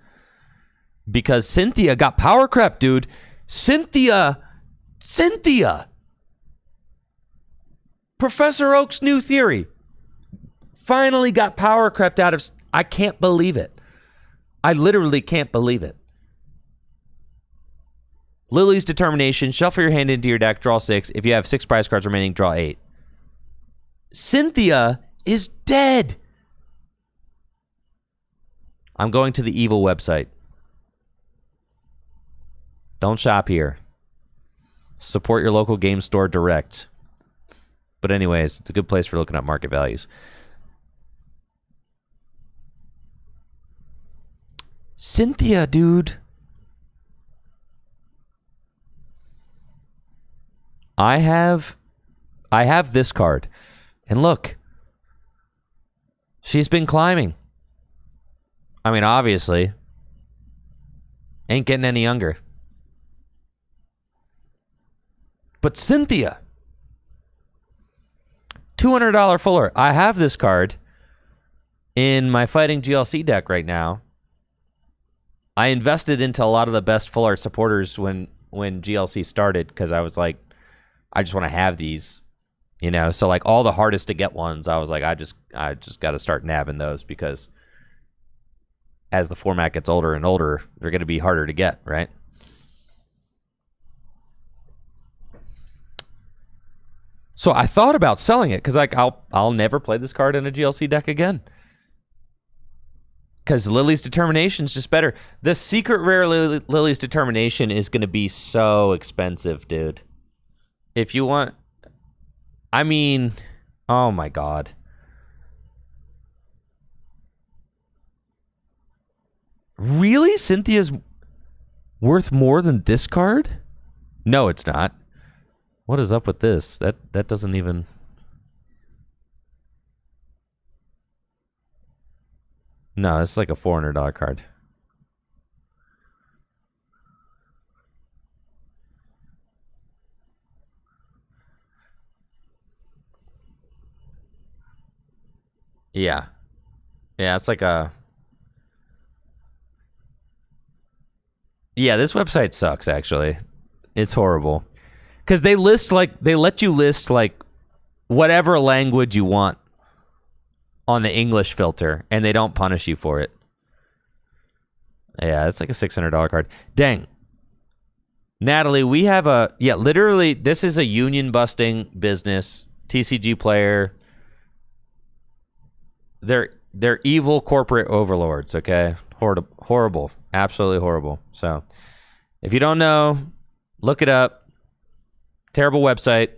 because Cynthia got power crept, dude. Cynthia! Professor Oak's new theory finally got power crept out of... I can't believe it. I literally can't believe it. Lily's Determination. Shuffle your hand into your deck. Draw 6. If you have 6 prize cards remaining, draw 8. Cynthia is dead. I'm going to the evil website. Don't shop here. Support your local game store direct. But anyways, it's a good place for looking at market values. Cynthia, dude. I have this card. And look. She's been climbing. I mean, obviously. Ain't getting any younger. But Cynthia. $200 fuller. I have this card in my Fighting GLC deck right now. I invested into a lot of the best full art supporters when GLC started because I was like, I just want to have these, you know. So like all the hardest to get ones, I was like, I just got to start nabbing those because as the format gets older and older, they're going to be harder to get, right? So I thought about selling it because like I'll never play this card in a GLC deck again. Because Lily's Determination is just better. The secret rare Lily's Determination is going to be so expensive, dude. If you want... I mean... Oh, my God. Really? Cynthia's worth more than this card? No, it's not. What is up with this? That doesn't even... No, it's like a $400 card. Yeah. Yeah, it's like a... Yeah, this website sucks, actually. It's horrible. Because they list, like, they let you list, like, whatever language you want on the English filter, and they don't punish you for it. Yeah, it's like a $600 card. Dang. Natalie, we have a... Yeah, literally, this is a union-busting business. TCG player. They're evil corporate overlords, okay? Horrible. Absolutely horrible. So, if you don't know, look it up. Terrible website.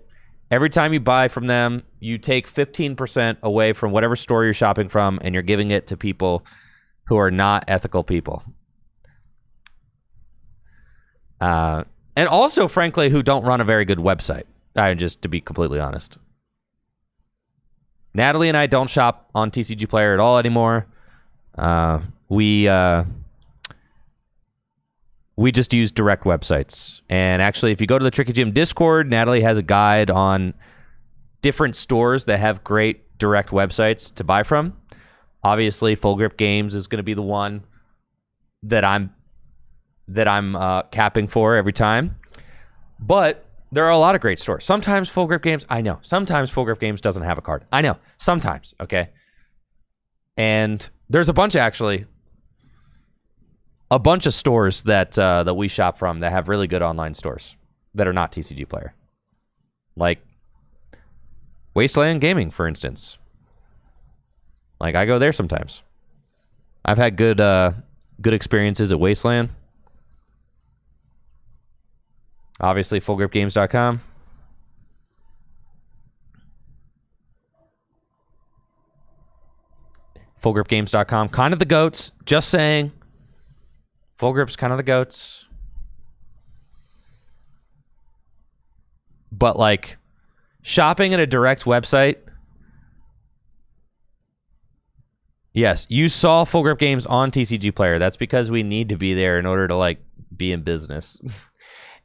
Every time you buy from them, you take 15% away from whatever store you're shopping from, and you're giving it to people who are not ethical people. And also, frankly, who don't run a very good website. Just to be completely honest. Natalie and I don't shop on TCG Player at all anymore. We just use direct websites. And actually, if you go to the Tricky Gym Discord, Natalie has a guide on different stores that have great direct websites to buy from. Obviously, Full Grip Games is going to be the one that I'm capping for every time. But there are a lot of great stores. Sometimes Full Grip Games, I know. Sometimes Full Grip Games doesn't have a card. I know. Sometimes, okay? And there's a bunch, actually. A bunch of stores that we shop from that have really good online stores that are not TCG Player. Like Wasteland Gaming, for instance. Like, I go there sometimes. I've had good experiences at Wasteland. Obviously, fullgripgames.com. Fullgripgames.com. Kind of the goats. Just saying. Full Grip's kind of the goats. But, like, shopping at a direct website. Yes, you saw Full Grip Games on TCG Player. That's because we need to be there in order to, like, be in business.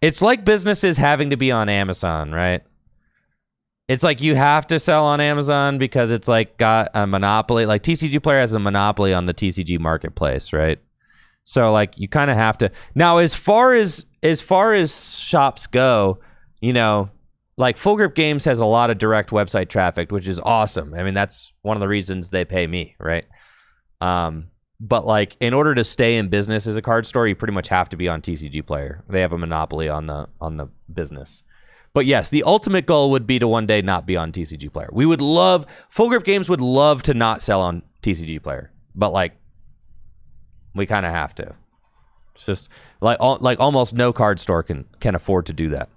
It's like businesses having to be on Amazon, right? It's like you have to sell on Amazon because it's, like, got a monopoly. Like, TCG Player has a monopoly on the TCG marketplace, right? So, like, you kind of have to. Now, as far as shops go, you know, like, Full Grip Games has a lot of direct website traffic, which is awesome. I mean, that's one of the reasons they pay me, right? But, like, in order to stay in business as a card store, you pretty much have to be on TCG Player. They have a monopoly on the business. But yes, the ultimate goal would be to one day not be on TCG Player. We would love, Full Grip Games would love to not sell on TCG Player, but, like, we kind of have to. It's just like almost no card store can afford to do that.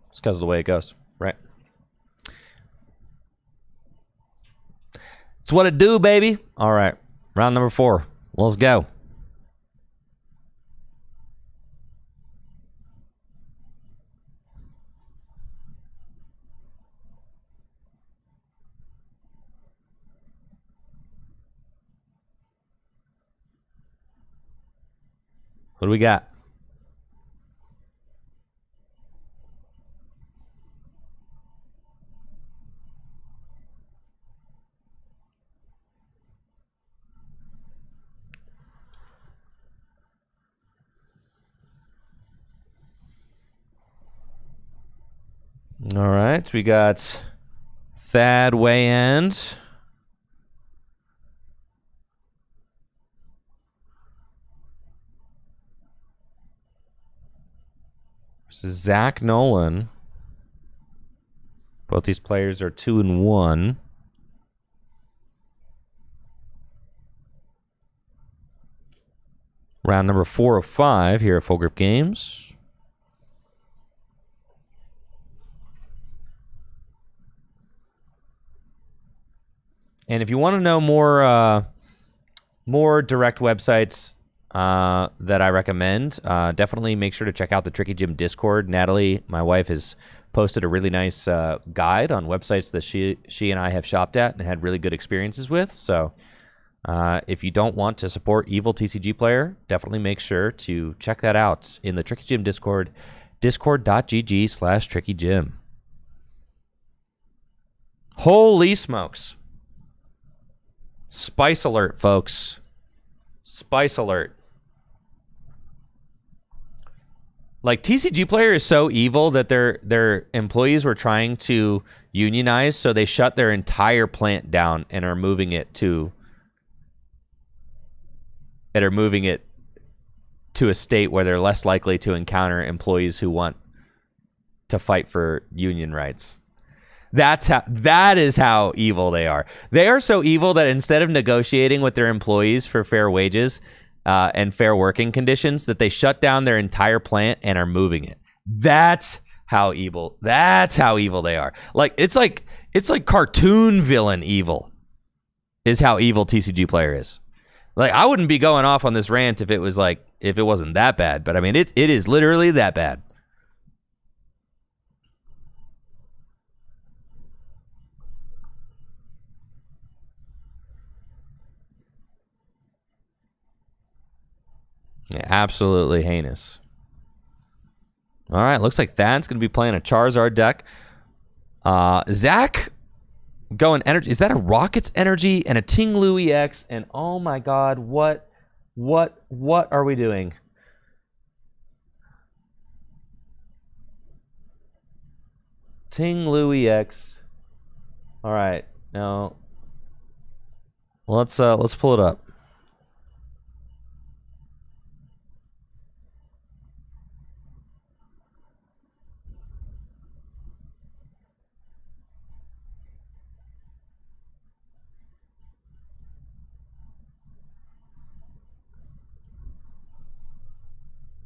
It's because of the way it goes, right? It's what it do, baby. All right, round number 4. Let's go. What do we got? All right, we got Thad Wayand. Zach Nolan. Both these players are 2-1. Round number 4 of 5 here at Full Grip Games. And if you want to know more direct websites, that I recommend. Definitely make sure to check out the Tricky Gym Discord. Natalie, my wife, has posted a really nice guide on websites that she and I have shopped at and had really good experiences with. So if you don't want to support evil TCG player, definitely make sure to check that out in the Tricky Gym Discord, discord.gg/trickygym. Holy smokes. Spice alert, folks. Spice alert. Like, TCG Player is so evil that their employees were trying to unionize, so they shut their entire plant down and are moving it to a state where they're less likely to encounter employees who want to fight for union rights. That is how evil they are. They are so evil that instead of negotiating with their employees for fair wages and fair working conditions, that they shut down their entire plant and are moving it. That's how evil. That's how evil they are. Like it's like cartoon villain evil is how evil TCG Player is. Like, I wouldn't be going off on this rant if it wasn't that bad, but I mean it is literally that bad. Yeah, absolutely heinous. All right, looks like Thad's going to be playing a Charizard deck. Zach going energy. Is that a Rockets energy and a Ting-Lu EX? And oh my God, what are we doing? Ting-Lu EX. All right, now let's pull it up.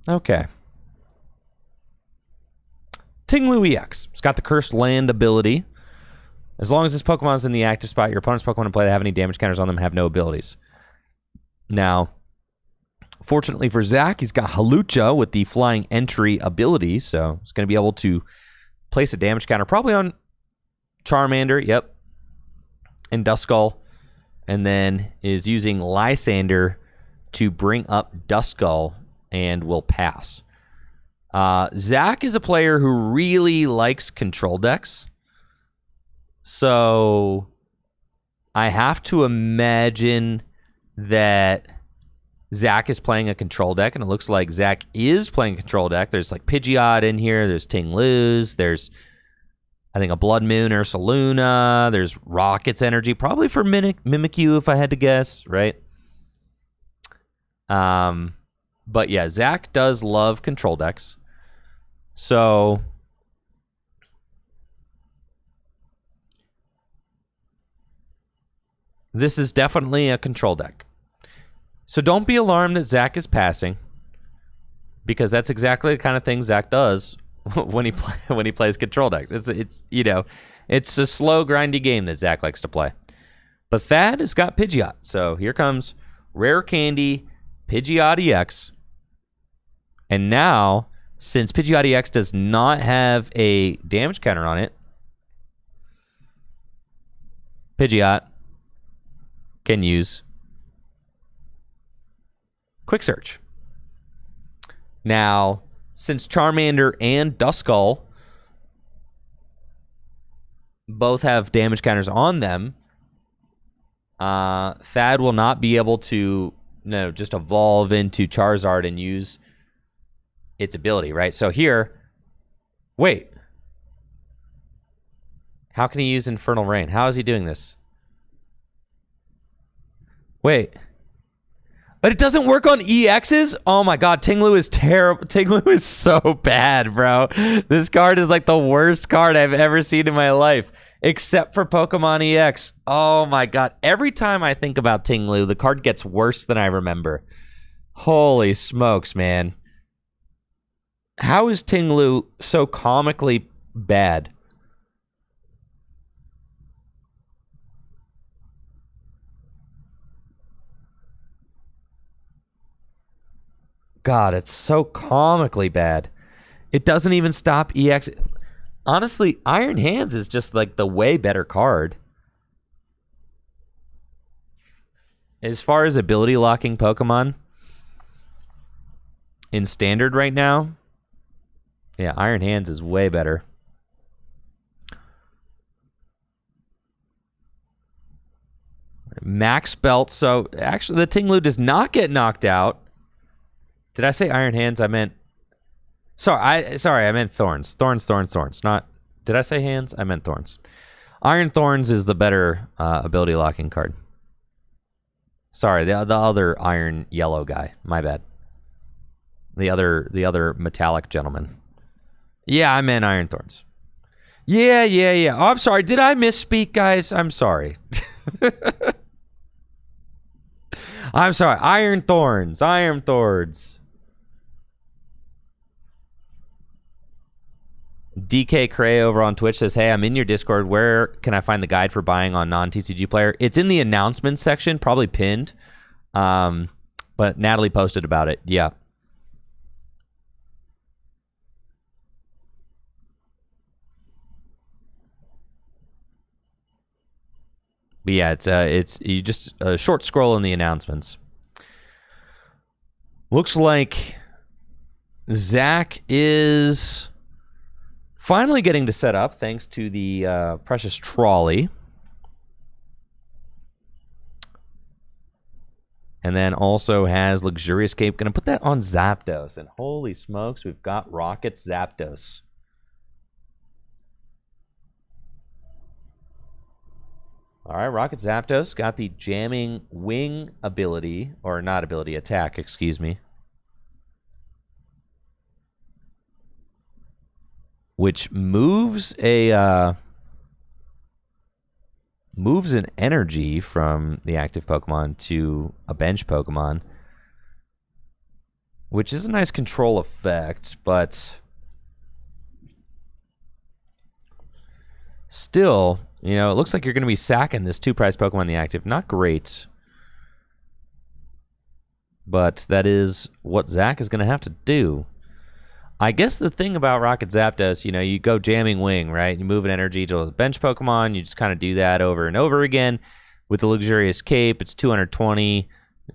Okay. Ting-Lu EX. It's got the Cursed Land ability. As long as this Pokemon is in the active spot, your opponent's Pokemon in play that have any damage counters on them have no abilities. Now, fortunately for Zach, he's got Halucha with the Flying Entry ability, so he's going to be able to place a damage counter probably on Charmander, yep, and Duskull, and then is using Lysander to bring up Duskull and will pass. Zach is a player who really likes control decks. So I have to imagine that Zach is playing a control deck, and it looks like Zach is playing a control deck. There's like Pidgeot in here. There's Ting-Lu's. There's, I think, a Blood Moon or Saluna. There's Rockets energy, probably for Mimikyu if I had to guess, right? But yeah, Zach does love control decks. So this is definitely a control deck. So don't be alarmed that Zach is passing, because that's exactly the kind of thing Zach does when he plays control decks. It's you know, it's a slow, grindy game that Zach likes to play. But Thad has got Pidgeot, so here comes Rare Candy Pidgeot EX. And now, since Pidgeot EX does not have a damage counter on it, Pidgeot can use Quick Search. Now, since Charmander and Duskull both have damage counters on them, Thad will not be able to just evolve into Charizard and use its ability, right? So here, wait. How can he use Infernal Rain? How is he doing this? Wait. But it doesn't work on EXs? Oh my God, Ting-Lu is terrible. Ting-Lu is so bad, bro. This card is like the worst card I've ever seen in my life, except for Pokemon EX. Oh my God. Every time I think about Ting-Lu, the card gets worse than I remember. Holy smokes, man. How is Ting-Lu so comically bad? God, it's so comically bad. It doesn't even stop EX. Honestly, Iron Hands is just like the way better card. As far as ability locking Pokemon in Standard right now, yeah, Iron Hands is way better. Max Belt. So actually, the Ting-Lu does not get knocked out. Did I say Iron Hands? I meant. Sorry, I meant Thorns. Thorns. Not. Did I say Hands? I meant Thorns. Iron Thorns is the better ability locking card. Sorry, the other Iron Yellow guy. My bad. The other metallic gentleman. Yeah, I meant Iron Thorns. Yeah. Oh, I'm sorry. Did I misspeak, guys? I'm sorry. I'm sorry. Iron Thorns. DK Cray over on Twitch says, hey, I'm in your Discord. Where can I find the guide for buying on non-TCG player? It's in the announcements section, probably pinned. But Natalie posted about it. Yeah. But yeah, it's you just a short scroll in the announcements. Looks like Zach is finally getting to set up thanks to the precious trolley. And then also has Luxurious Cape. Gonna put that on Zapdos. And holy smokes, we've got Rocket Zapdos. All right, Rocket Zapdos got the jamming wing ability, or not ability, attack, excuse me. Which moves an energy from the active Pokemon to a bench Pokemon, which is a nice control effect, but still, you know, it looks like you're going to be sacking this 2-prize Pokemon in the active. Not great, but that is what Zach is going to have to do. I guess the thing about Rocket Zapdos, you know, you go jamming wing, right? You move an energy to a bench Pokemon. You just kind of do that over and over again. With the Luxurious Cape, it's 220.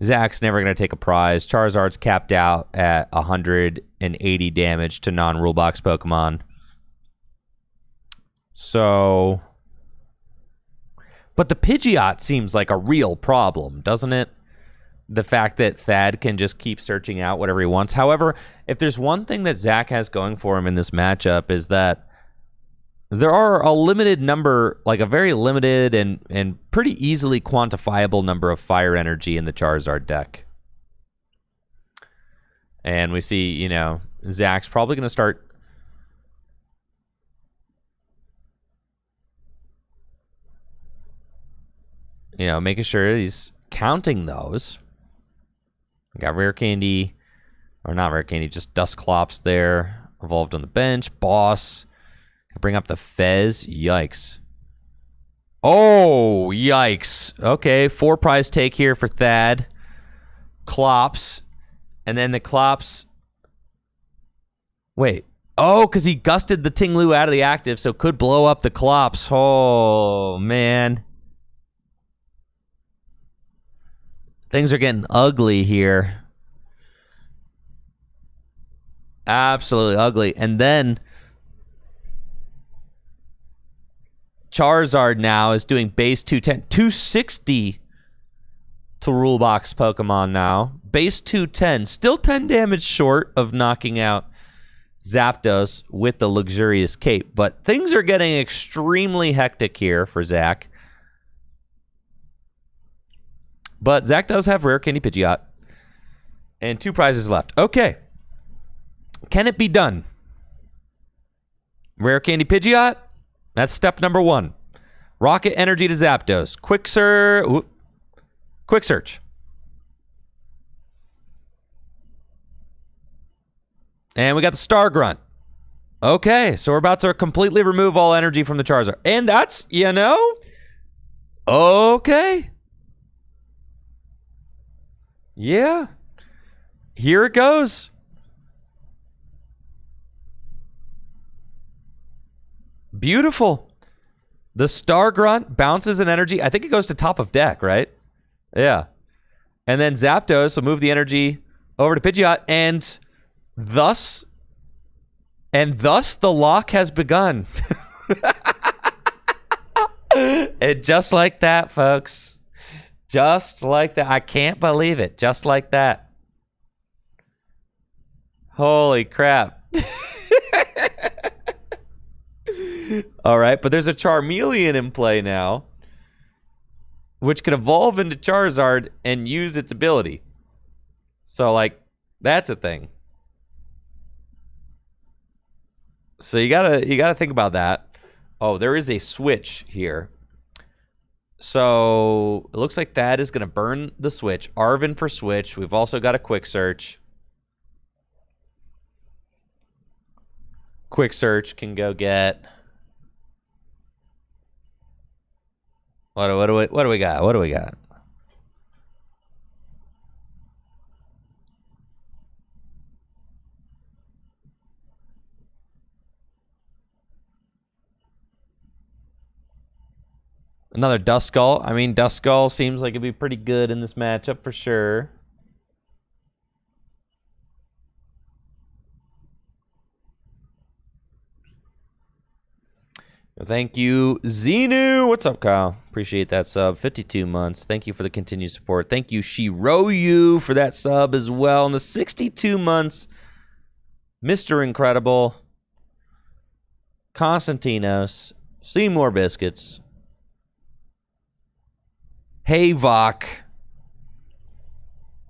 Zach's never going to take a prize. Charizard's capped out at 180 damage to non-rule box Pokemon. So, but the Pidgeot seems like a real problem, doesn't it? The fact that Thad can just keep searching out whatever he wants. However, if there's one thing that Zach has going for him in this matchup is that there are a limited number, like a very limited and pretty easily quantifiable number of fire energy in the Charizard deck. And we see, you know, Zach's probably going to start making sure he's counting those. We got Rare Candy, or not Rare Candy, just Dusclops there. Evolved on the bench. Boss. Bring up the Fez. Yikes. Oh, yikes. Okay, 4-prize take here for Thad. Clops. And then the Clops. Wait. Oh, because he gusted the Ting-Lu out of the active, so could blow up the Clops. Oh, man. Things are getting ugly here. Absolutely ugly. And then Charizard now is doing base 210. 260 to rule box Pokemon now. Base 210. Still 10 damage short of knocking out Zapdos with the Luxurious Cape. But things are getting extremely hectic here for Zach. But Zach does have Rare Candy Pidgeot. And 2 prizes left. Okay. Can it be done? Rare Candy Pidgeot? That's step number 1. Rocket Energy to Zapdos. Quick search. And we got the Star Grunt. Okay, so we're about to completely remove all energy from the Charizard. And that's, you know, okay. Yeah. Here it goes. Beautiful. The Star Grunt bounces an energy. I think it goes to top of deck, right? Yeah. And then Zapdos will move the energy over to Pidgeot, and thus the lock has begun. And just like that, folks. Just like that. I can't believe it. Just like that. Holy crap. All right, but there's a Charmeleon in play now, which can evolve into Charizard and use its ability. So, like, that's a thing. So you gotta think about that. Oh, there is a switch here. So it looks like that is gonna burn the switch. Arven for switch. We've also got a quick search. Quick search can go get. What do we got? What do we got? Another Duskull. I mean, Duskull seems like it'd be pretty good in this matchup for sure. Thank you, Xenu. What's up, Kyle? Appreciate that sub. 52 months. Thank you for the continued support. Thank you, Shiroyu, for that sub as well. And the 62 months, Mr. Incredible, Constantinos, Seymour Biscuits, Havok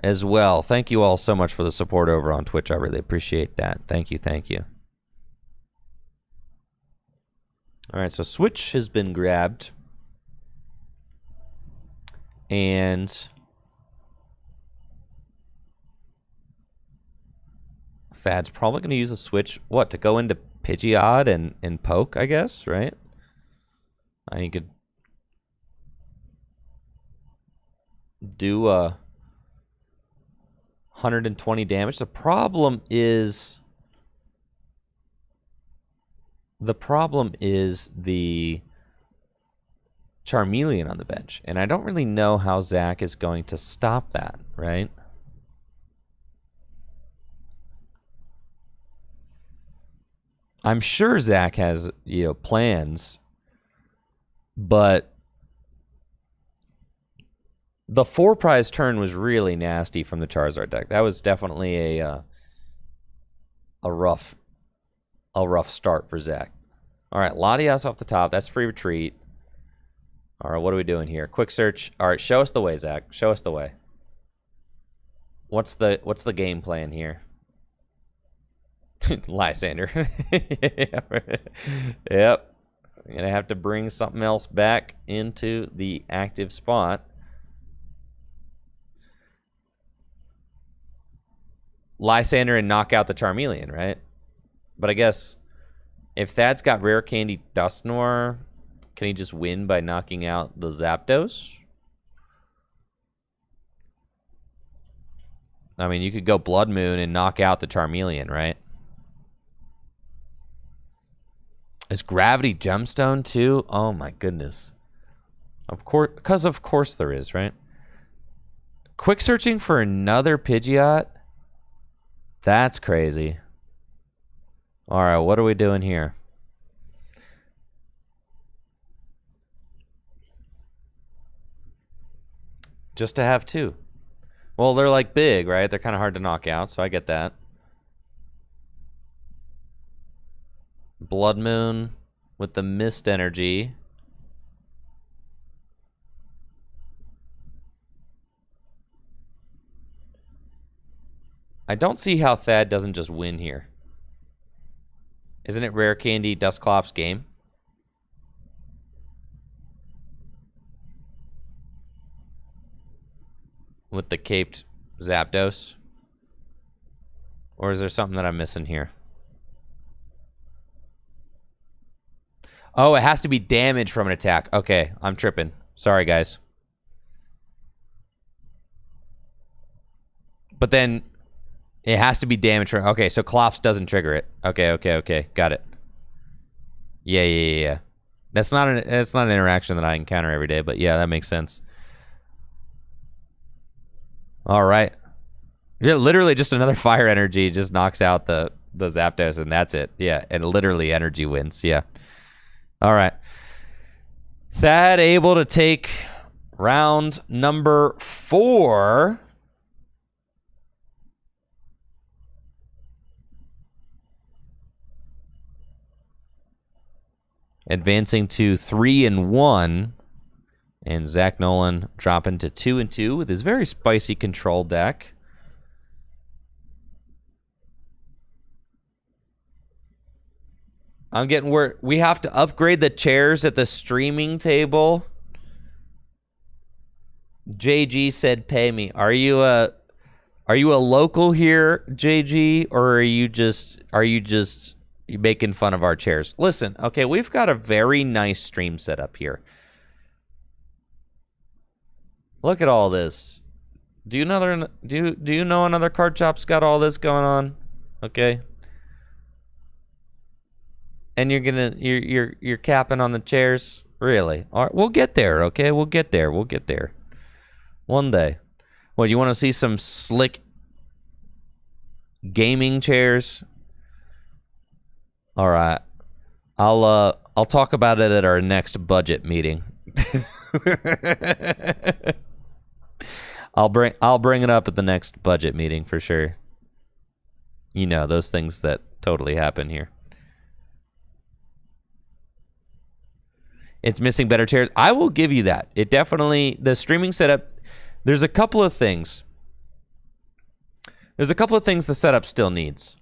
as well. Thank you all so much for the support over on Twitch. I really appreciate that. Thank you, thank you. All right, so Switch has been grabbed. And Thad's probably going to use a Switch, what, to go into Pidgeot and poke, I guess, right? I think he could do 120 damage. The problem is the Charmeleon on the bench. And I don't really know how Zach is going to stop that, right? I'm sure Zach has, plans, but the 4-prize turn was really nasty from the Charizard deck. That was definitely a rough start for Zach. All right, Latias off the top. That's free retreat. All right, what are we doing here? Quick search. All right, show us the way, Zach. Show us the way. What's the game plan here? Lysander. Yep. I'm gonna have to bring something else back into the active spot. Lysander and knock out the Charmeleon, right? But I guess if Thad's got Rare Candy Dusknoir, can he just win by knocking out the Zapdos? I mean, you could go Blood Moon and knock out the Charmeleon, right? Is Gravity Gemstone too? Oh my goodness. Of course, because of course there is, right? Quick searching for another Pidgeot? That's crazy. All right, what are we doing here? Just to have two. Well, they're like big, right? They're kind of hard to knock out, so I get that. Blood Moon with the Mist Energy. I don't see how Thad doesn't just win here. Isn't it Rare Candy Dusclops game? With the caped Zapdos? Or is there something that I'm missing here? Oh, it has to be damage from an attack. Okay, I'm tripping. Sorry, guys. But then It has to be damage trigger. Okay, so Clops doesn't trigger it. Okay. Got it. Yeah. That's not an interaction that I encounter every day, but yeah, that makes sense. All right. Yeah, literally just another fire energy just knocks out the Zapdos, and that's it. Yeah, and literally energy wins. Yeah. All right. Thad able to take round number 4. Advancing to 3-1. And Zach Nolan dropping to 2-2 with his very spicy control deck. I'm getting where we have to upgrade the chairs at the streaming table. JG said, "Pay me." Are you a local here, JG, or are you just making fun of our chairs? Listen, okay, we've got a very nice stream set up here. Look at all this. Do you know another card shop's got all this going on? Okay. And you're capping on the chairs? Really? All right, we'll get there, okay? We'll get there. One day. Well, you want to see some slick gaming chairs? All right. I'll talk about it at our next budget meeting. I'll bring it up at the next budget meeting for sure. You know, those things that totally happen here. It's missing better chairs. I will give you that. It definitely, the streaming setup, there's a couple of things. The setup still needs.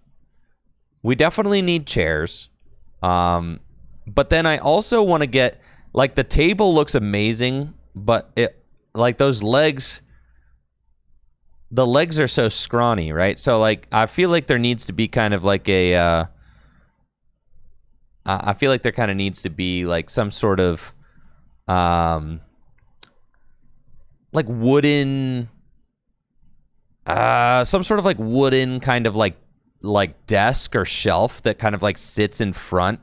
We definitely need chairs. But then I also want to get, like, the table looks amazing, but it, like, those legs, the legs are so scrawny, right? So, like, I feel like there needs to be kind of like a, I feel like there kind of needs to be like some sort of like wooden some sort of like wooden kind of like desk or shelf that kind of like sits in front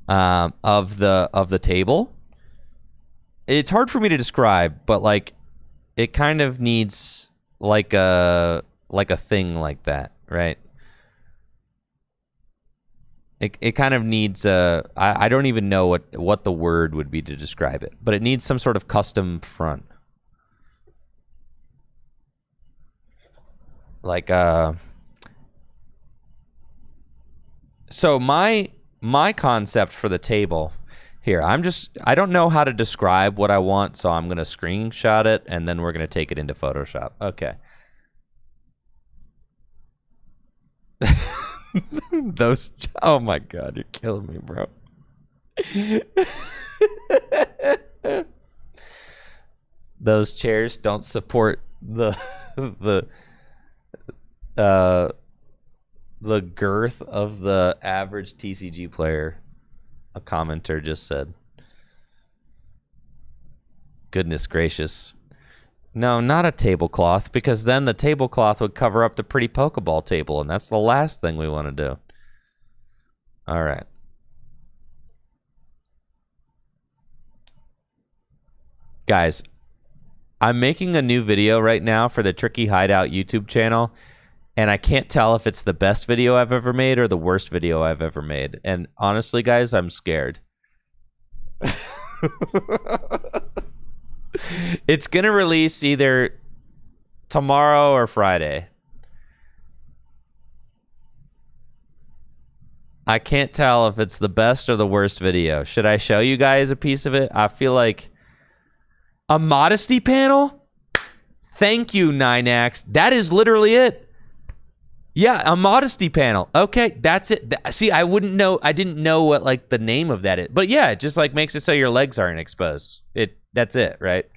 of the table. It's hard for me to describe, but like it kind of needs like a thing like that, right? It kind of needs I don't even know what the word would be to describe it, but it needs some sort of custom front. Like so my concept for the table here, I don't know how to describe what I want, so I'm going to screenshot it and then we're going to take it into Photoshop. Okay. Those, oh my god, you're killing me, bro. Those chairs don't support the girth of the average TCG player, a commenter just said. Goodness gracious. No, not a tablecloth, because then the tablecloth would cover up the pretty Pokeball table, and that's the last thing we want to do. All right. Guys, I'm making a new video right now for the Tricky Hideout YouTube channel, and I can't tell if it's the best video I've ever made or the worst video I've ever made. And honestly, guys, I'm scared. It's gonna release either tomorrow or Friday. I can't tell if it's the best or the worst video. Should I show you guys a piece of it? I feel like a modesty panel? Thank you, Ninax. That is literally it. Yeah, a modesty panel. Okay, that's it. See, I didn't know what like the name of that is. But yeah, it just like makes it so your legs aren't exposed. That's it, right?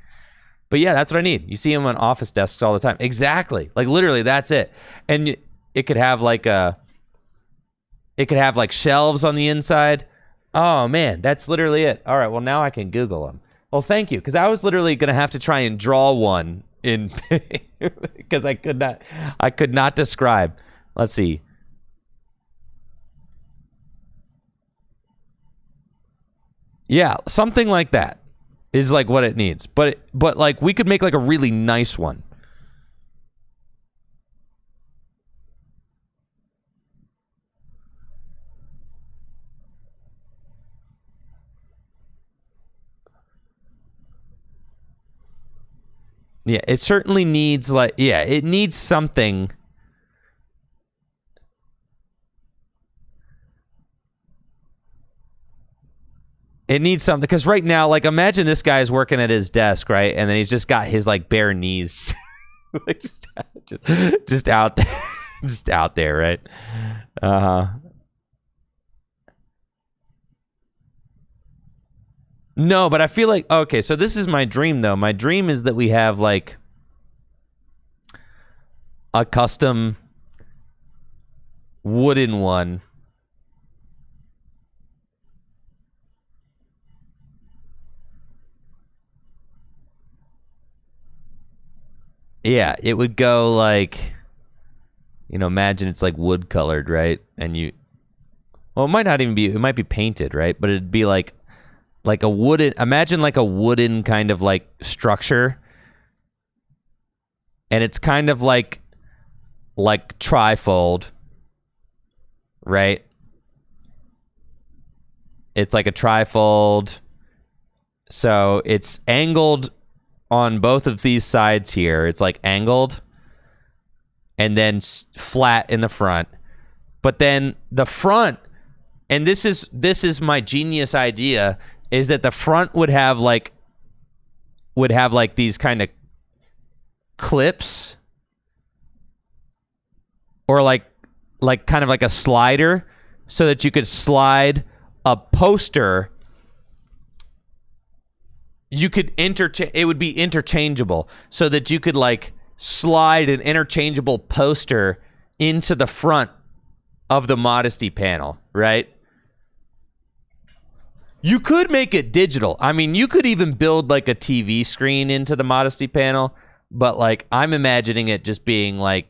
But yeah, that's what I need. You see them on office desks all the time. Exactly. Like literally, that's it. And it could have like shelves on the inside. Oh man, that's literally it. All right, well now I can Google them. Well, thank you, because I was literally gonna have to try and draw one in because I could not describe. Let's see. Yeah, something like that is like what it needs. But like we could make like a really nice one. Yeah, it certainly needs like, yeah, it needs something. It needs something, because right now, like, imagine this guy's working at his desk, right? And then he's just got his like bare knees, like, just out there, just out there, right? No, but I feel like, okay, so this is my dream, though. My dream is that we have, like, a custom wooden one. Yeah, it would go, like, you know, imagine it's, like, wood-colored, right? And you... Well, it might not even be... It might be painted, right? But it'd be, like a wooden, imagine like a wooden kind of like structure, and it's kind of like trifold, right? It's like a trifold, so it's angled on both of these sides here. It's like angled, and then flat in the front. But then the front, and this is my genius idea, is that the front would have like these kind of clips, or like kind of like a slider, so that you could slide a poster. You could it would be interchangeable, so that you could like slide an interchangeable poster into the front of the Modesty panel, right? You could make it digital. I mean, you could even build like a TV screen into the Modesty panel, but like I'm imagining it just being like,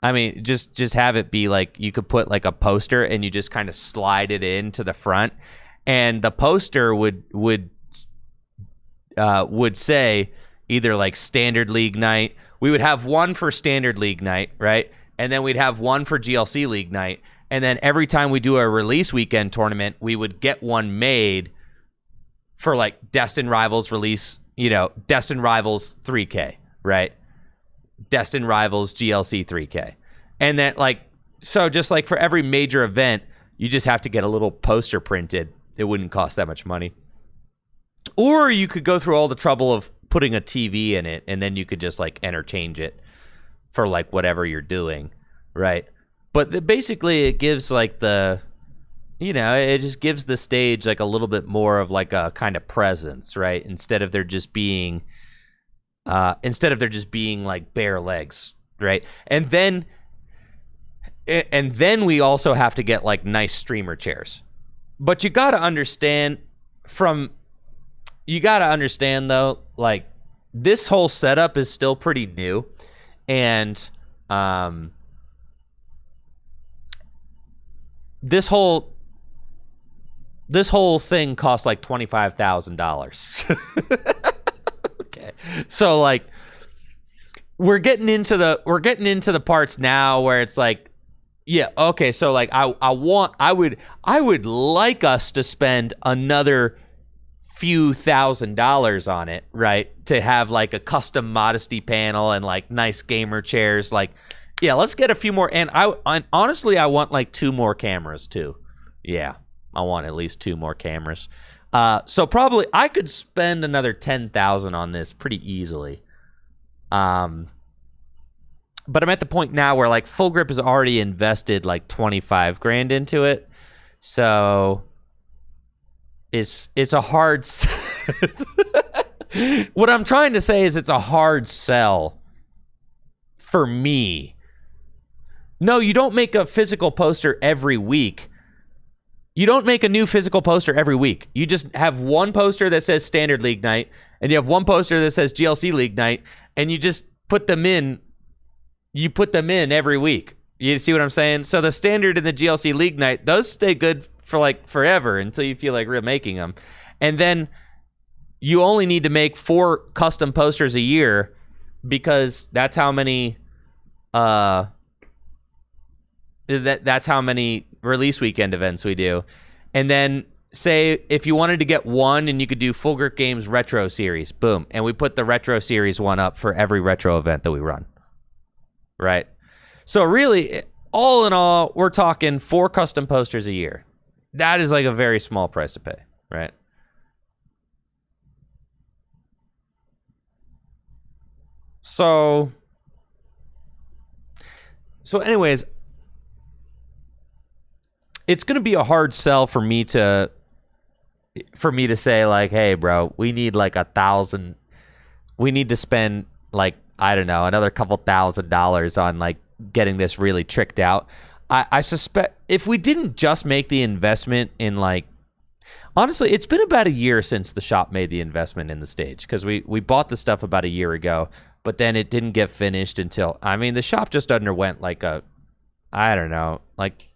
I mean, just have it be like you could put like a poster and you just kind of slide it into the front, and the poster would say either like Standard League night. We would have one for Standard League night, right? And then we'd have one for GLC League night. And then every time we do a release weekend tournament, we would get one made for like Destined Rivals release, you know, Destined Rivals 3K, right? Destined Rivals GLC 3K. And then like, so just like for every major event, you just have to get a little poster printed. It wouldn't cost that much money. Or you could go through all the trouble of putting a TV in it, and then you could just like interchange it for like whatever you're doing, right? But basically, it gives like the, you know, it just gives the stage like a little bit more of like a kind of presence, right? Instead of there just being like bare legs, right? And then we also have to get like nice streamer chairs. But you got to understand though, like this whole setup is still pretty new, and this whole thing costs like $25,000. Okay, so like we're getting into the parts now where it's like, yeah, okay, so like I would like us to spend another few $1,000s on it, right? To have like a custom Modesty panel and like nice gamer chairs, like. Yeah, let's get a few more, and honestly, I want like 2 more cameras too. Yeah, I want at least 2 more cameras. So probably I could spend another $10,000 on this pretty easily. But I'm at the point now where like Full Grip has already invested like 25 grand into it, so it's a hard. What I'm trying to say is it's a hard sell for me. No, you don't make a physical poster every week. You don't make a new physical poster every week. You just have one poster that says Standard League night, and you have one poster that says GLC League night, and you just put them in. You put them in every week. You see what I'm saying? So the standard and the GLC League Night, those stay good for like forever until you feel like remaking them. And then you only need to make 4 custom posters a year because that's how many that's how many release weekend events we do. And then say if you wanted to get one and you could do Full Grip Games Retro Series, boom. And we put the Retro Series one up for every retro event that we run. Right? So really, all in all, we're talking 4 custom posters a year. That is like a very small price to pay, right? So anyways, it's going to be a hard sell for me to say like, hey, bro, we need like $1,000. We need to spend like, I don't know, another couple $1,000s on like getting this really tricked out. I suspect if we didn't just make the investment in like, honestly, it's been about a year since the shop made the investment in the stage because we bought the stuff about a year ago, but then it didn't get finished until, I mean, the shop just underwent like a, I don't know, like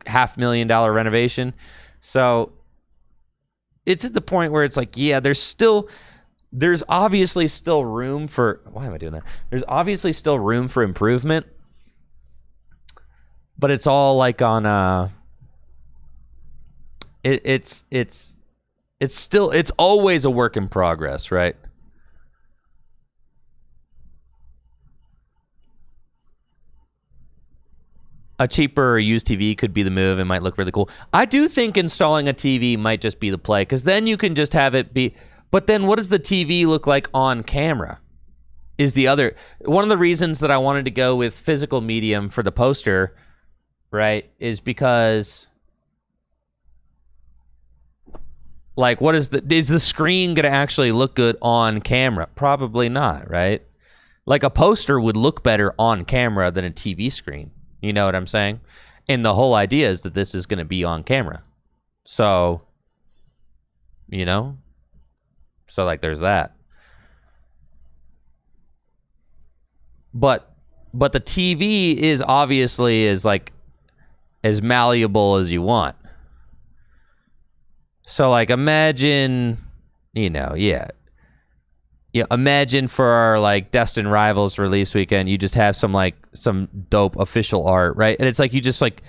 $500,000 renovation. So it's at the point where it's like, yeah, there's obviously still room for, why am I doing that? There's obviously still room for improvement, but it's all like on, it's always a work in progress, right? A cheaper or used TV could be the move. It might look really cool. I do think installing a TV might just be the play because then you can just have it be. But then what does the TV look like on camera? Is the other one of the reasons that I wanted to go with physical medium for the poster, right? Is because like is the screen going to actually look good on camera? Probably not, right? Like a poster would look better on camera than a TV screen. You know what I'm saying? And the whole idea is that this is going to be on camera. So, you know? So, like, there's that. But the TV is obviously like as malleable as you want. So, like, imagine, you know, yeah, imagine for our like Destined Rivals release weekend, you just have some dope official art, right? And it's like you just like,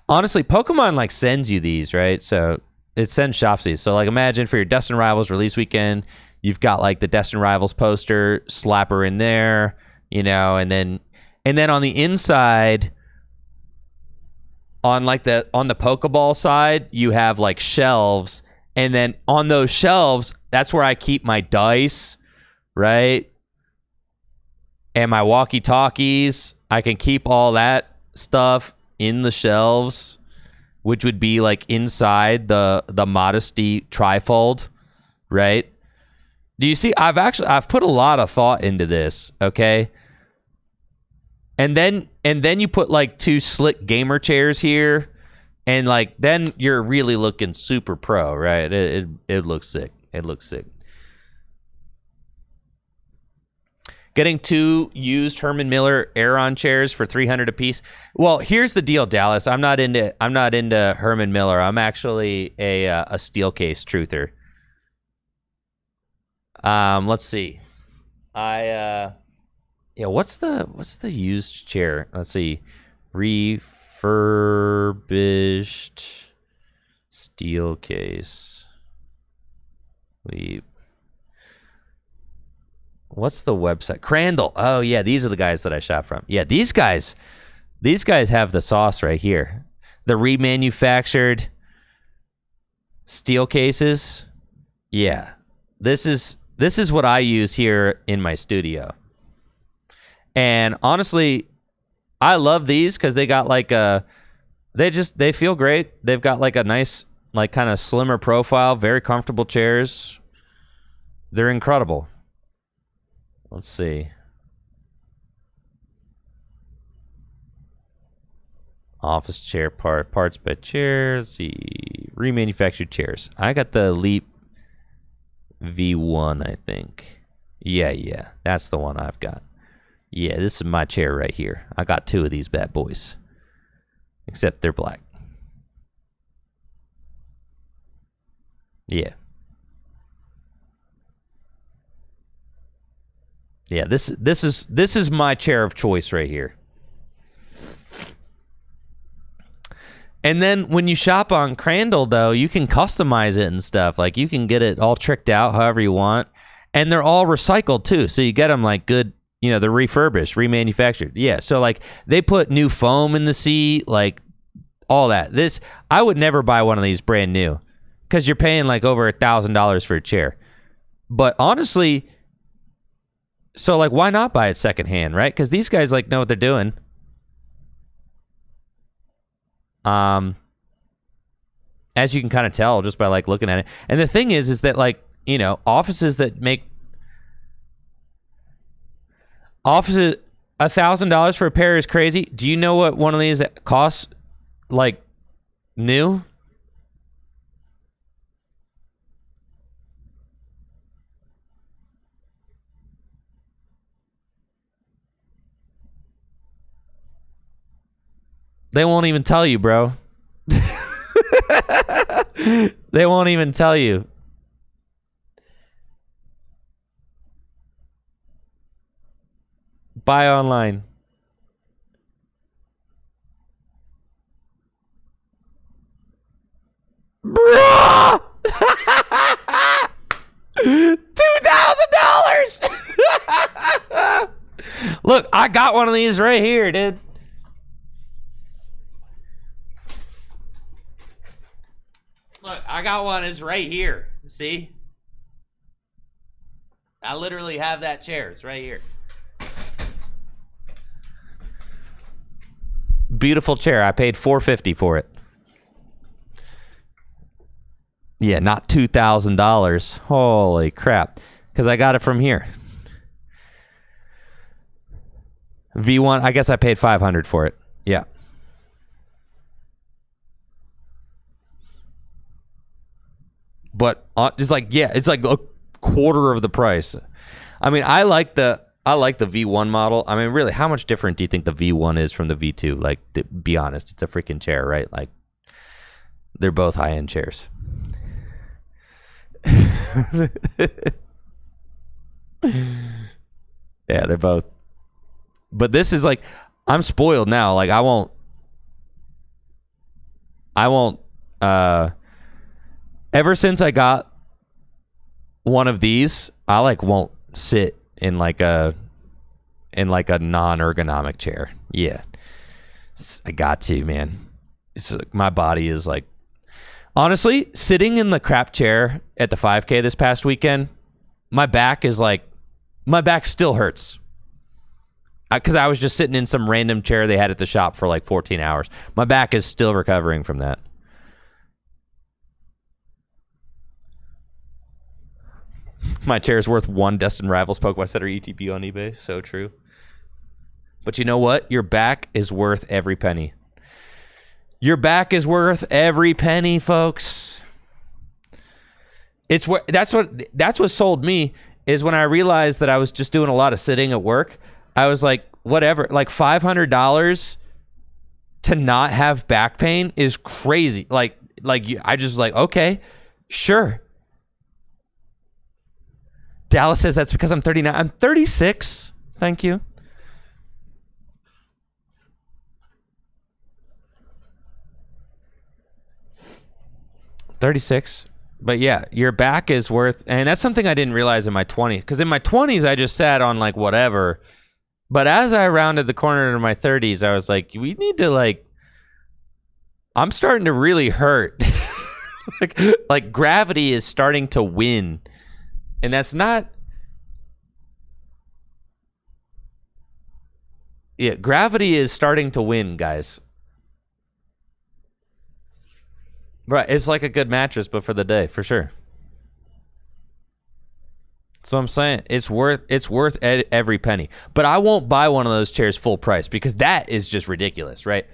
honestly, Pokemon like sends you these, right? So it sends shops these. So like imagine for your Destined Rivals release weekend, you've got like the Destined Rivals poster, slapper in there, you know, and then on the inside, on the Pokeball side, you have like shelves, and then on those shelves, that's where I keep my dice. Right? And my walkie-talkies, I can keep all that stuff in the shelves, which would be like inside the Modesty trifold, right? Do you see? I've put a lot of thought into this, okay? And then you put like 2 slick gamer chairs here, and like then you're really looking super pro, right? It looks sick. It looks sick. Getting 2 used Herman Miller Aeron chairs for $300 a piece. Well, here's the deal, Dallas. I'm not into Herman Miller. I'm actually a steel case truther. Let's see. What's the used chair? Let's see. Refurbished steel case. What's the website? Crandall. Oh yeah, these are the guys that I shop from. Yeah, these guys have the sauce right here. The remanufactured steel cases. Yeah. This is what I use here in my studio. And honestly, I love these because they got like they feel great. They've got like a nice, like kind of slimmer profile, very comfortable chairs. They're incredible. Let's see. Office chair parts by chair. Let's see. Remanufactured chairs. I got the Leap V1, I think. Yeah. That's the one I've got. Yeah, this is my chair right here. I got 2 of these bad boys. Except they're black. Yeah. Yeah, this is my chair of choice right here. And then when you shop on Crandall, though, you can customize it and stuff. Like, you can get it all tricked out however you want. And they're all recycled, too. So you get them, like, good, you know, they're refurbished, remanufactured. Yeah, so, like, they put new foam in the seat, like, all that. I would never buy one of these brand new because you're paying, like, over $1,000 for a chair. But honestly, so, like, why not buy it secondhand, right? Because these guys, like, know what they're doing. As you can kind of tell just by like looking at it. And the thing is that like, you know, offices $1,000 for a pair is crazy. Do you know what one of these costs like new? They won't even tell you, bro. They won't even tell you. Buy online. Bruh! $2,000! Look, I got one of these right here, dude. Look, I got one. It's right here. See? I literally have that chair. It's right here. Beautiful chair. I paid $450 for it. Yeah, not $2,000. Holy crap. Because I got it from here. V1, I guess I paid $500 for it. Yeah. But it's like, yeah, it's like a quarter of the price. I mean, I like the V1 model. I mean, really, how much different do you think the V1 is from the V2? Like, to be honest, it's a freaking chair, right? Like, they're both high-end chairs. Yeah, they're both. But this is like, I'm spoiled now. Like, I won't, ever since I got one of these, I like won't sit in like a non-ergonomic chair. Yeah, I got to, man. It's like, my body is like, honestly, sitting in the crap chair at the 5K this past weekend, my back still hurts. Because I was just sitting in some random chair they had at the shop for like 14 hours. My back is still recovering from that. My chair is worth one Destin Rivals Pokemon Center ETB on eBay. So true. But you know what? Your back is worth every penny. Your back is worth every penny, folks. It's that's what sold me, is when I realized that I was just doing a lot of sitting at work. I was like, whatever, like $500 to not have back pain is crazy. I just like, okay, sure. Dallas says that's because I'm 39. I'm 36. Thank you. $36. But yeah, your back is worth, and that's something I didn't realize in my 20s. Because in my 20s, I just sat on like whatever. But as I rounded the corner into my 30s, I was like, we need to like, I'm starting to really hurt. like gravity is starting to win. And that's not, yeah, gravity is starting to win, guys. Right, it's like a good mattress, but for the day, for sure. So I'm saying it's worth every penny. But I won't buy one of those chairs full price because that is just ridiculous, right?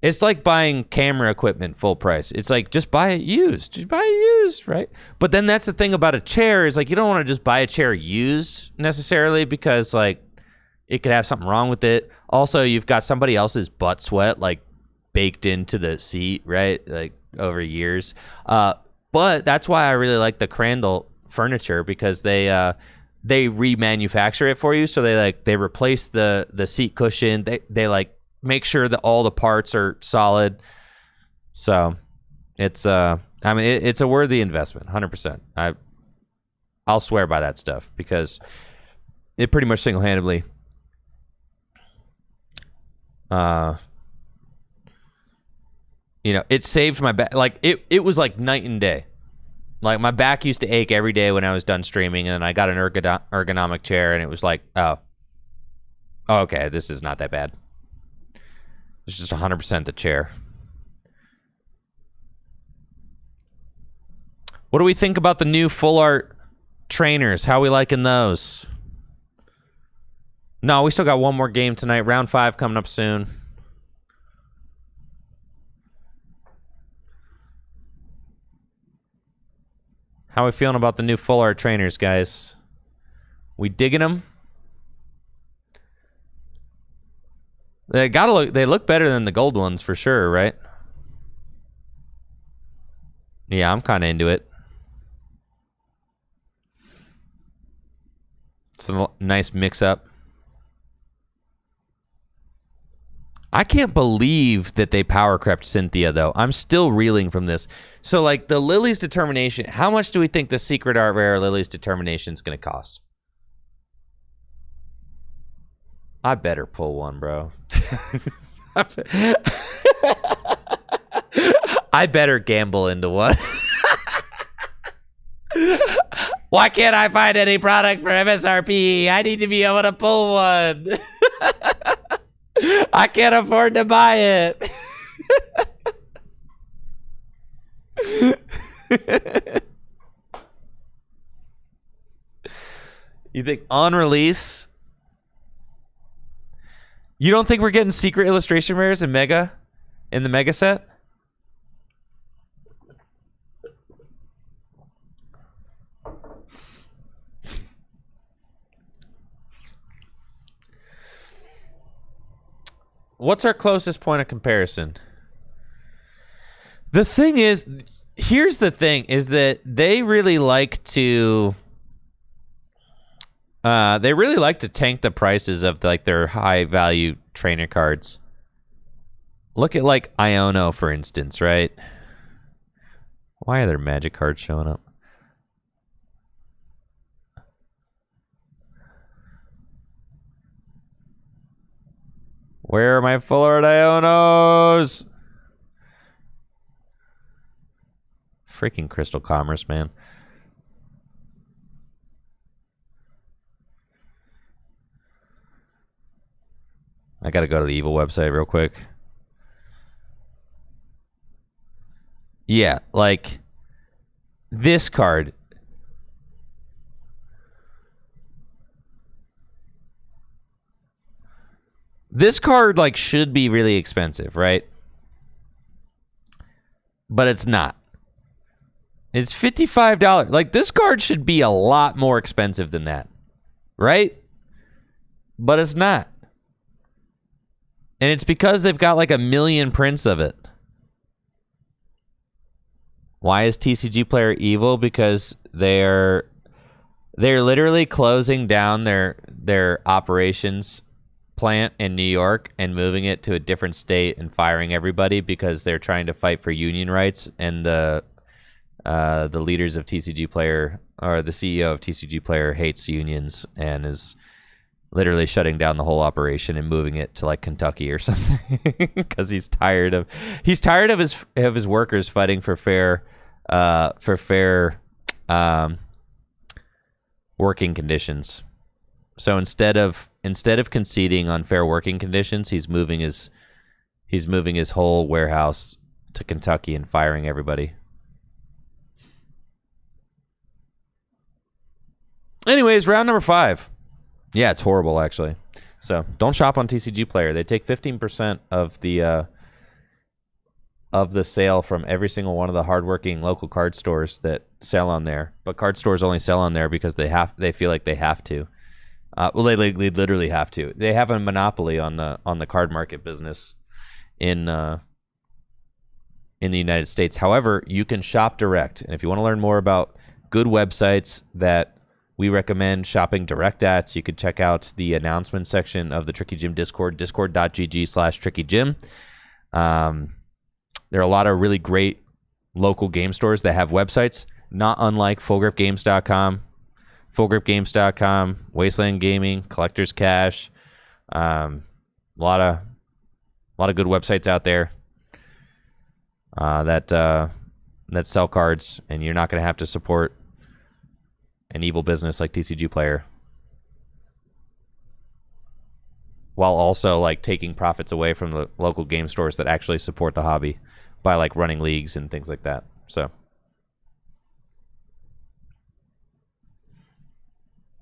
It's like buying camera equipment full price. It's like, just buy it used. Just buy it used, right? But then that's the thing about a chair is like, you don't want to just buy a chair used necessarily because like it could have something wrong with it. Also, you've got somebody else's butt sweat like baked into the seat, right? Like over years. But that's why I really like the Crandall furniture because they remanufacture it for you. So they replace the seat cushion. They like make sure that all the parts are solid. So it's it's a worthy investment, 100%. I'll swear by that stuff because it pretty much single-handedly it saved my back. Like it was like night and day. Like my back used to ache every day when I was done streaming, and I got an ergonomic chair, and it was like, oh, okay, this is not that bad. It's just 100% the chair. What do we think about the new full art trainers? How we liking those? No, we still got one more game tonight. Round 5 coming up soon. How are we feeling about the new full art trainers, guys? We digging them? They look better than the gold ones for sure, right? Yeah, I'm kind of into it. It's a nice mix up. I can't believe that they power crept Cynthia, though. I'm still reeling from this. So, like, the Lily's Determination, how much do we think the Secret Art Rare Lily's Determination is going to cost? I better pull one, bro. I better gamble into one. Why can't I find any product for MSRP? I need to be able to pull one. I can't afford to buy it. You think on release? You don't think we're getting secret illustration rares in the Mega set? What's our closest point of comparison? The thing is, here's the thing, is that they really like to tank the prices of like their high value trainer cards. Look at like Iono, for instance, right? Why are there magic cards showing up? Where are my full art Ionos? Freaking Crystal Commerce, man. I gotta go to the Evil website real quick. Yeah, like this card. This card like should be really expensive, right? But it's not. It's $55. Like this card should be a lot more expensive than that, right? But it's not. And it's because they've got like 1 million prints of it. Why is TCG Player evil? Because they're literally closing down their operations plant in New York and moving it to a different state and firing everybody because they're trying to fight for union rights, and the leaders of TCG Player, or the CEO of TCG Player, hates unions and is literally shutting down the whole operation and moving it to like Kentucky or something because he's tired of his workers fighting for fair working conditions. So instead of conceding on fair working conditions, he's moving his whole warehouse to Kentucky and firing everybody. Anyways, round number 5. Yeah, it's horrible actually. So don't shop on TCG Player. They take 15% of the of the sale from every single one of the hardworking local card stores that sell on there. But card stores only sell on there because they feel like they have to. Well, they literally have to. They have a monopoly on the card market business in the United States. However, you can shop direct, and if you want to learn more about good websites that we recommend shopping direct at, you could check out the announcement section of the Tricky Gym Discord, discord.gg/trickygym. There are a lot of really great local game stores that have websites, not unlike fullgripgames.com, fullgripgames.com, Wasteland Gaming, Collector's Cash. A lot of good websites out there that sell cards, and you're not going to have to support an evil business like TCG Player, while also like taking profits away from the local game stores that actually support the hobby by like running leagues and things like that. So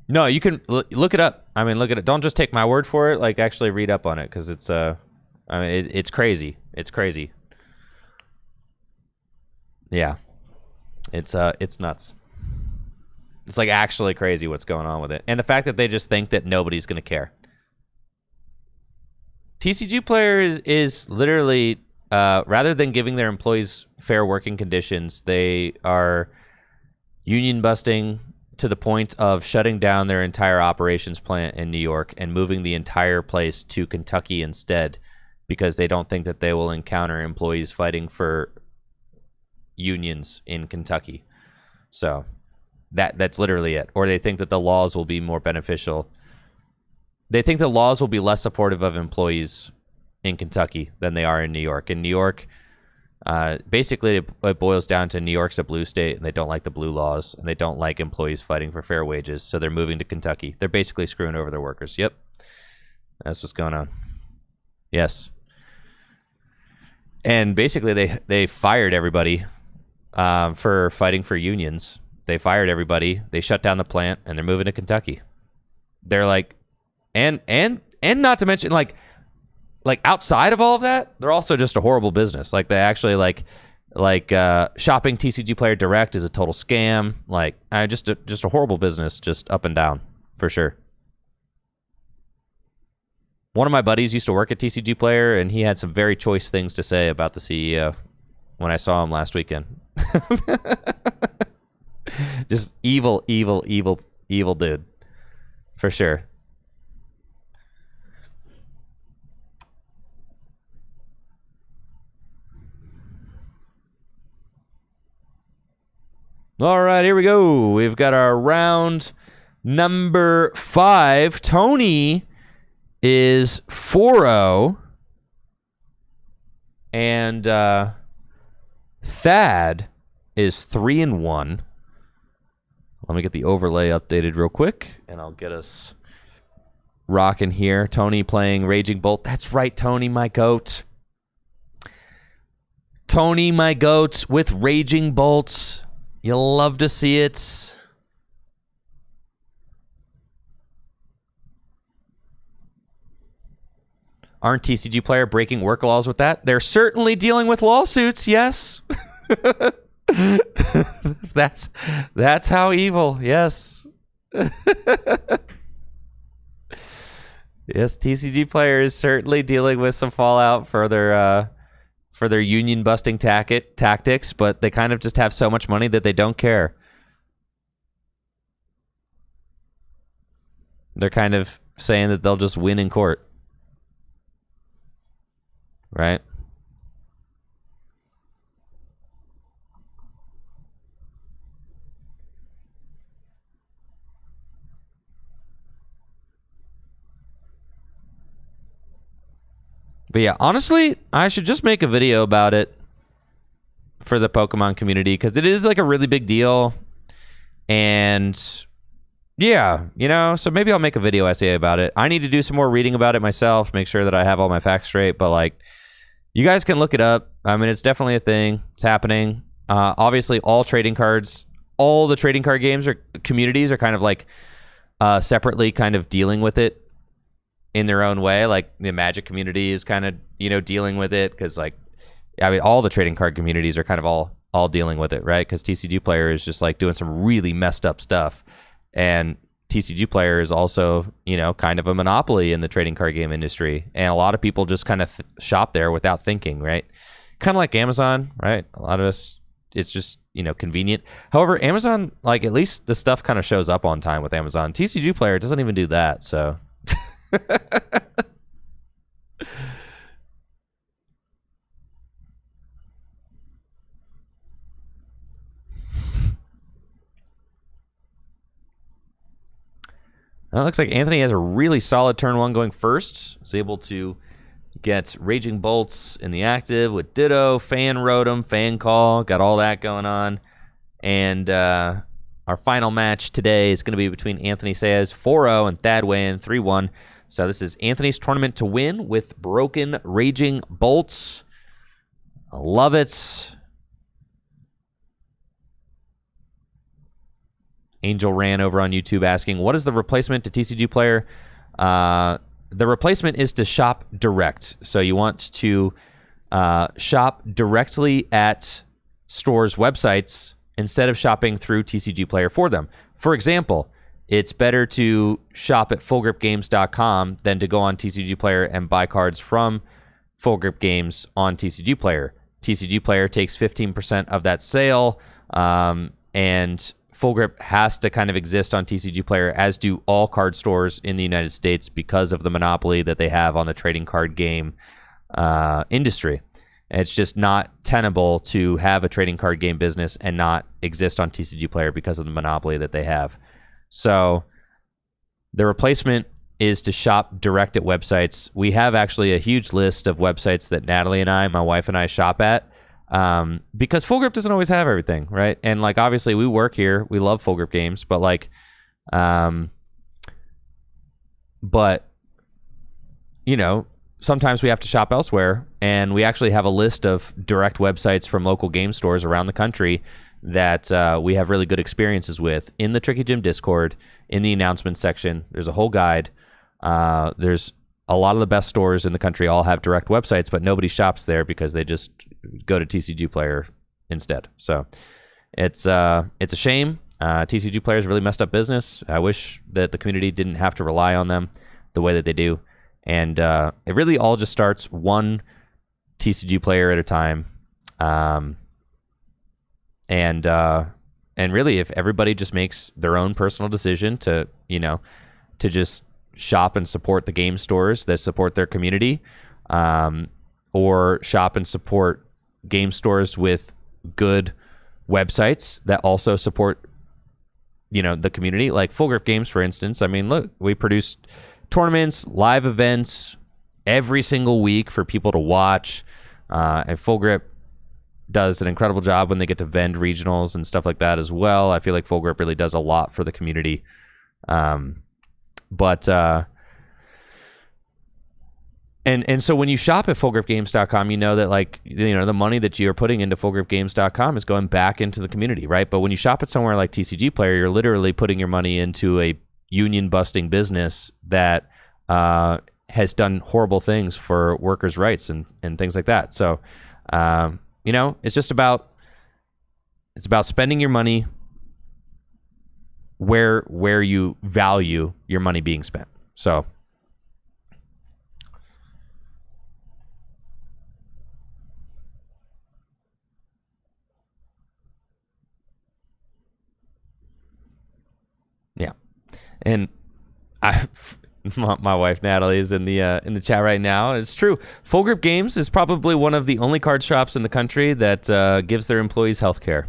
no, you can look it up. I mean, look at it. Don't just take my word for it. Like, actually read up on it, because it's I mean, it's crazy. It's crazy. Yeah, it's nuts. It's like actually crazy what's going on with it. And the fact that they just think that nobody's going to care. TCG Player is literally, rather than giving their employees fair working conditions, they are union busting to the point of shutting down their entire operations plant in New York and moving the entire place to Kentucky instead, because they don't think that they will encounter employees fighting for unions in Kentucky. So that's literally it. Or they think that the laws will be more beneficial. They think the laws will be less supportive of employees in Kentucky than they are in New York. In New York, basically it boils down to New York's a blue state, and they don't like the blue laws, and they don't like employees fighting for fair wages, so they're moving to Kentucky. They're basically screwing over their workers. Yep. That's what's going on. Yes. And basically they fired everybody for fighting for unions. They fired everybody. They shut down the plant, and they're moving to Kentucky. They're like, and not to mention, like outside of all of that, they're also just a horrible business. Like, they actually like shopping TCG Player Direct is a total scam. Like, just a horrible business, just up and down for sure. One of my buddies used to work at TCG Player, and he had some very choice things to say about the CEO when I saw him last weekend. Just evil dude, for sure. All right, here we go. We've got our round number 5. Tony is 4-0, and Thad is 3-1. Let me get the overlay updated real quick, and I'll get us rocking here. Tony playing Raging Bolt. That's right, Tony, my goat. Tony, my goat, with Raging Bolts. You'll love to see it. Aren't TCG Player breaking work laws with that? They're certainly dealing with lawsuits, yes. That's how evil, yes. Yes, TCG Player is certainly dealing with some fallout for their union busting tactics, but they kind of just have so much money that they don't care. They're kind of saying that they'll just win in court. Right? But yeah, honestly, I should just make a video about it for the Pokemon community, because it is like a really big deal. And yeah, you know, so maybe I'll make a video essay about it. I need to do some more reading about it myself, make sure that I have all my facts straight. But like, you guys can look it up. I mean, it's definitely a thing. It's happening. Obviously, all the trading card games or communities are kind of like separately kind of dealing with it in their own way. Like, the Magic community is kind of, you know, dealing with it because, like, I mean, all the trading card communities are kind of all dealing with it, right? Because TCG Player is just like doing some really messed up stuff, and TCG Player is also, you know, kind of a monopoly in the trading card game industry, and a lot of people just kind of shop there without thinking, right? Kind of like Amazon, right? A lot of us, it's just, you know, convenient. However, Amazon, like, at least the stuff kind of shows up on time with Amazon. TCG Player doesn't even do that, so. Well, it looks like Anthony has a really solid turn one going first. Is able to get Raging Bolts in the active with Ditto, Fan Rotom, Fan Call, got all that going on. And our final match today is going to be between Anthony Saez 4-0 and Thad Wayan 3-1. So this is Anthony's tournament to win with Broken Raging Bolts. I love it. Angel Ran over on YouTube asking, what is the replacement to TCG Player? The replacement is to shop direct. So you want to shop directly at stores' websites instead of shopping through TCG Player for them. For example, it's better to shop at fullgripgames.com than to go on TCG Player and buy cards from Full Grip Games on TCG Player. TCG Player takes 15% of that sale, and Full Grip has to kind of exist on TCG Player, as do all card stores in the United States, because of the monopoly that they have on the trading card game industry. It's just not tenable to have a trading card game business and not exist on TCG Player because of the monopoly that they have. So the replacement is to shop direct at websites. We have actually a huge list of websites that Natalie and I, my wife and I, shop at. Because Full Grip doesn't always have everything, right? And like, obviously we work here, we love Full Grip Games, but like, but you know, sometimes we have to shop elsewhere, and we actually have a list of direct websites from local game stores around the country that we have really good experiences with in the Tricky Gym Discord, in the announcement section. There's a whole guide. There's a lot of the best stores in the country all have direct websites, but nobody shops there because they just go to TCG Player instead. So it's a shame. TCG Player is a really messed up business. I wish that the community didn't have to rely on them the way that they do. And it really all just starts one TCG Player at a time. And really, if everybody just makes their own personal decision to, you know, to just shop and support the game stores that support their community, or shop and support game stores with good websites that also support, you know, the community, like Full Grip Games, for instance. I mean, look, we produce tournaments, live events every single week for people to watch, and Full Grip does an incredible job when they get to vend regionals and stuff like that as well. I feel like Full Grip really does a lot for the community. And so when you shop at fullgripgames.com, you know that, like, you know, the money that you're putting into fullgripgames.com is going back into the community, right? But when you shop at somewhere like TCG Player, you're literally putting your money into a union-busting business that has done horrible things for workers' rights and things like that. So, you know, it's about spending your money where you value your money being spent. So yeah. And my wife Natalie is in the chat right now. It's true. Full Grip Games is probably one of the only card shops in the country that gives their employees health care,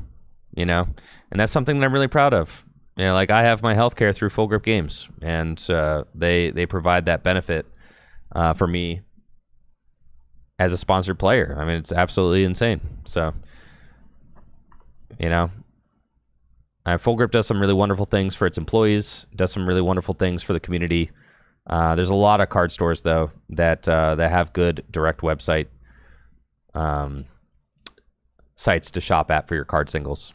you know, and that's something that I'm really proud of. You know, like, I have my healthcare through Full Grip Games, and they provide that benefit for me as a sponsored player. I mean, it's absolutely insane. So, you know, Full Grip does some really wonderful things for its employees, does some really wonderful things for the community. There's a lot of card stores, though, that have good direct website sites to shop at for your card singles.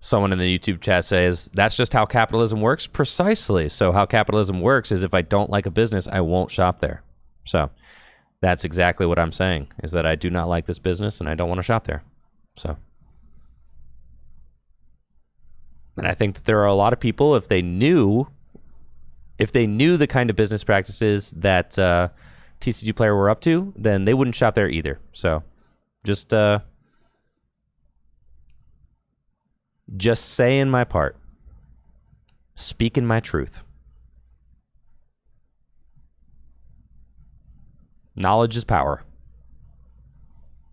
Someone in the YouTube chat says, that's just how capitalism works. Precisely. So how capitalism works is if I don't like a business, I won't shop there. So that's exactly what I'm saying, is that I do not like this business and I don't want to shop there. So, and I think that there are a lot of people, if they knew the kind of business practices that TCG Player were up to, then they wouldn't shop there either. So just saying my part, speaking my truth. Knowledge is power.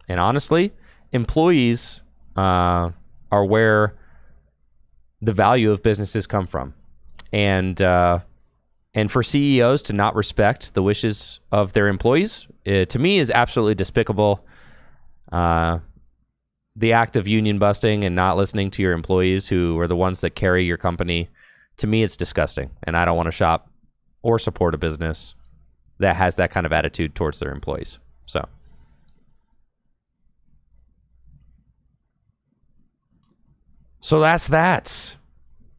And honestly, employees are where the value of businesses come from. And for CEOs to not respect the wishes of their employees, to me, is absolutely despicable. The act of union busting and not listening to your employees, who are the ones that carry your company, to me, it's disgusting. And I don't want to shop or support a business that has that kind of attitude towards their employees. So that's that.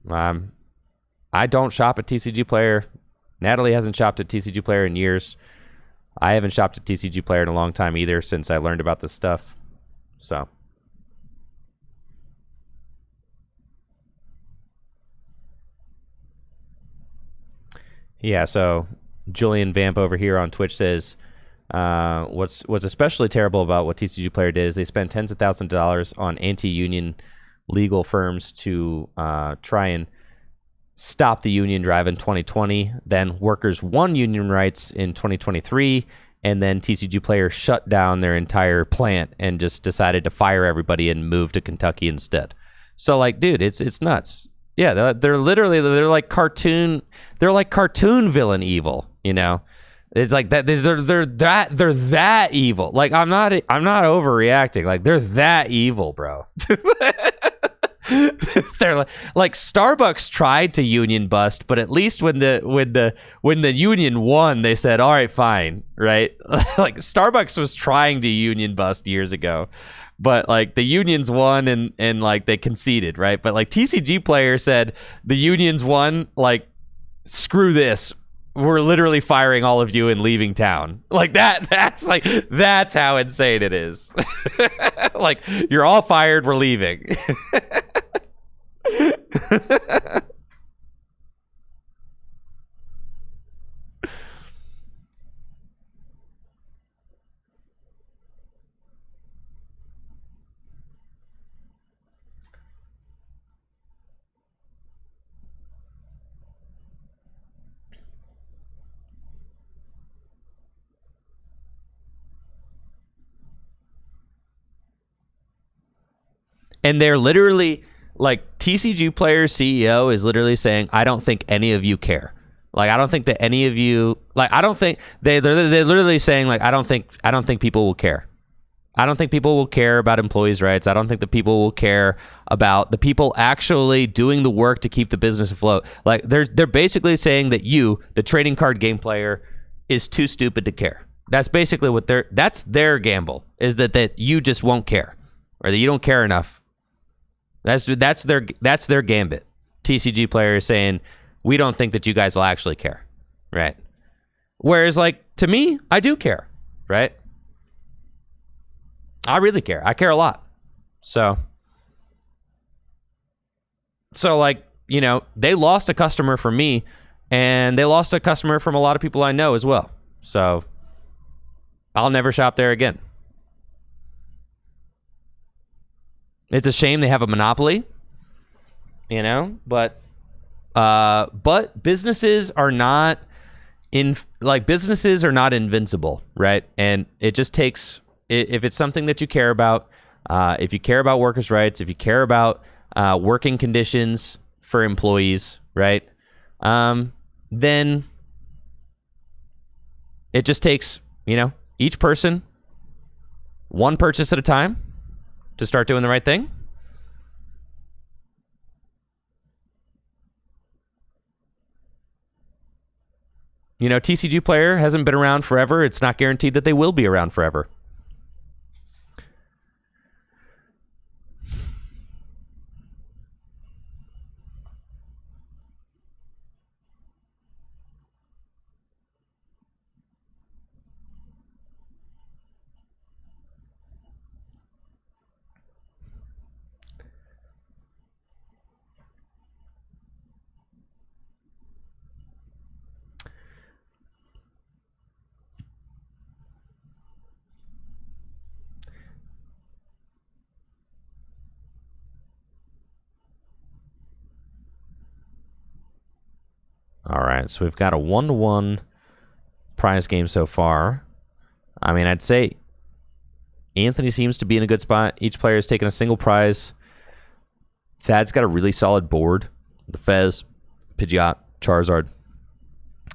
I don't shop at TCG Player. Natalie hasn't shopped at TCG Player in years. I haven't shopped at TCG Player in a long time either, since I learned about this stuff. So yeah, so Julian Vamp over here on Twitch says, what's especially terrible about what TCG Player did is they spent tens of thousands of dollars on anti-union legal firms to try and stop the union drive in 2020. Then workers won union rights in 2023, and then TCG Player shut down their entire plant and just decided to fire everybody and move to Kentucky instead. So, like, dude, it's nuts. Yeah, they're like cartoon villain evil, you know? It's like that they're that evil. Like, I'm not overreacting. Like, they're that evil, bro. They're like Starbucks tried to union bust, but at least when the union won, they said, all right, fine, right? Like, Starbucks was trying to union bust years ago, but like the unions won and like they conceded, right? But like TCG Player said, the unions won, like, screw this, we're literally firing all of you and leaving town. Like that's how insane it is. Like, you're all fired, we're leaving. And they're literally, like, TCG Player CEO is literally saying, I don't think any of you care. Like, I don't think that any of you, like, I don't think they're literally saying, like, I don't think people will care. I don't think people will care about employees' rights. I don't think that people will care about the people actually doing the work to keep the business afloat. Like, they're basically saying that you, the trading card game player, is too stupid to care. That's basically what that's their gamble, is that you just won't care, or that you don't care enough. That's their gambit. TCG Player is saying, we don't think that you guys will actually care, right? Whereas, like, to me, I do care, right? I really care. I care a lot. So like, you know, they lost a customer from me, and they lost a customer from a lot of people I know as well. So I'll never shop there again. It's a shame they have a monopoly, you know, but businesses are not businesses are not invincible, right? And it just takes, if it's something that you care about, if you care about workers' rights, if you care about working conditions for employees, right? Then it just takes, you know, each person, one purchase at a time, to start doing the right thing. You know, TCG Player hasn't been around forever. It's not guaranteed that they will be around forever. All right, so we've got a 1-1 prize game so far. I mean, I'd say Anthony seems to be in a good spot. Each player has taken a single prize. Thad's got a really solid board. The Fez, Pidgeot, Charizard,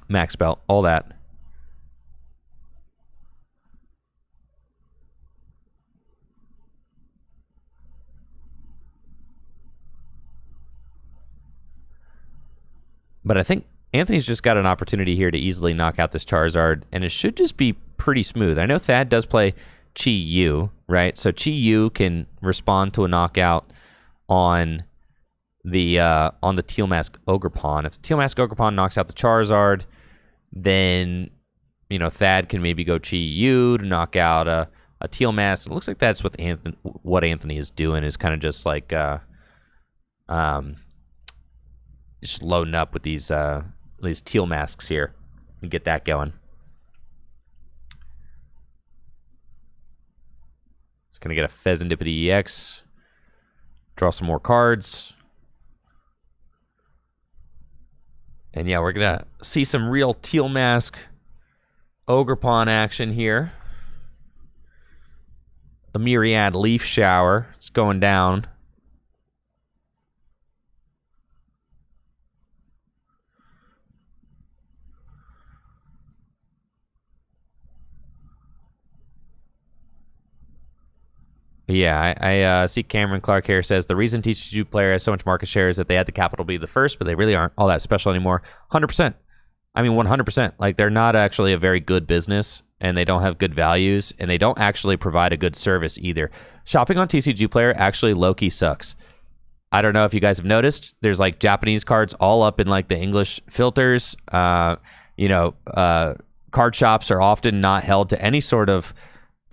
Max Belt, all that. But I think Anthony's just got an opportunity here to easily knock out this Charizard, and it should just be pretty smooth. I know Thad does play Chi-Yu, right? So Chi-Yu can respond to a knockout on the Teal Mask Ogerpon. If the Teal Mask Ogerpon knocks out the Charizard, then Thad can maybe go Chi-Yu to knock out a Teal Mask. It looks like that's what Anthony is doing, is kind of just like just loading up with these Teal Masks here and get that going. It's gonna get a Pheasantipity EX. Draw some more cards. And yeah, we're going to see some real Teal Mask Ogerpon action here. The Myriad Leaf Shower. It's going down. Yeah, I see Cameron Clark here says the reason TCG player has so much market share is that they had the capital be the first, but they really aren't all that special anymore. 100%. I mean, 100%. Like, they're not actually a very good business, and they don't have good values, and they don't actually provide a good service either. Shopping on TCG player actually low-key sucks. I don't know if you guys have noticed. There's like Japanese cards all up in like the English filters. Card shops are often not held to any sort of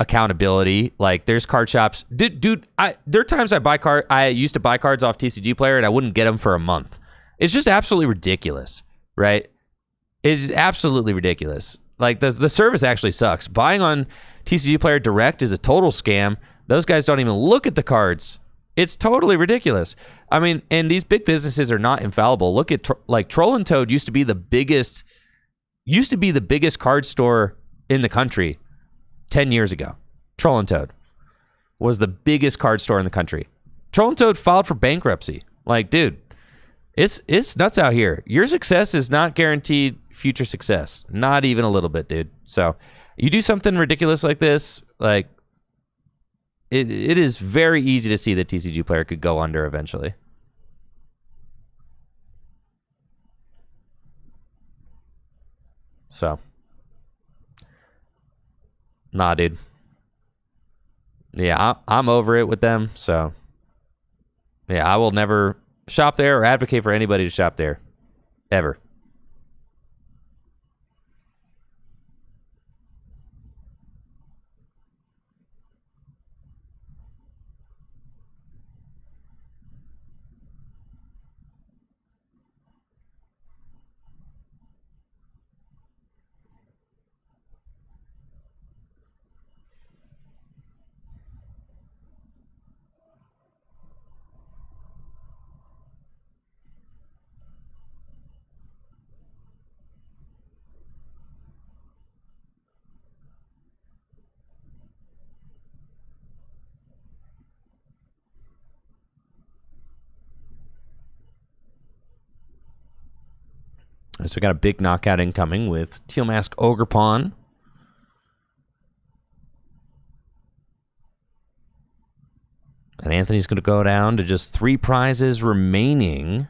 accountability. Like, there's card shops, dude. There are times I used to buy cards off TCG player and I wouldn't get them for a month. It's just absolutely ridiculous, right? It's absolutely ridiculous. Like, the service actually sucks. Buying on TCG player direct is a total scam. Those guys don't even look at the cards. It's totally ridiculous. I mean, and these big businesses are not infallible. Look at like Troll and Toad used to be the biggest card store in the country 10 years ago. Troll and Toad was the biggest card store in the country. Troll and Toad filed for bankruptcy. Like, dude, it's nuts out here. Your success is not guaranteed future success. Not even a little bit, dude. So you do something ridiculous like this, like, it is very easy to see that TCG player could go under eventually. So, nah, dude. Yeah, I'm over it with them. So, yeah, I will never shop there or advocate for anybody to shop there, ever. So we got a big knockout incoming with Teal Mask Ogerpon. And Anthony's going to go down to just 3 prizes remaining.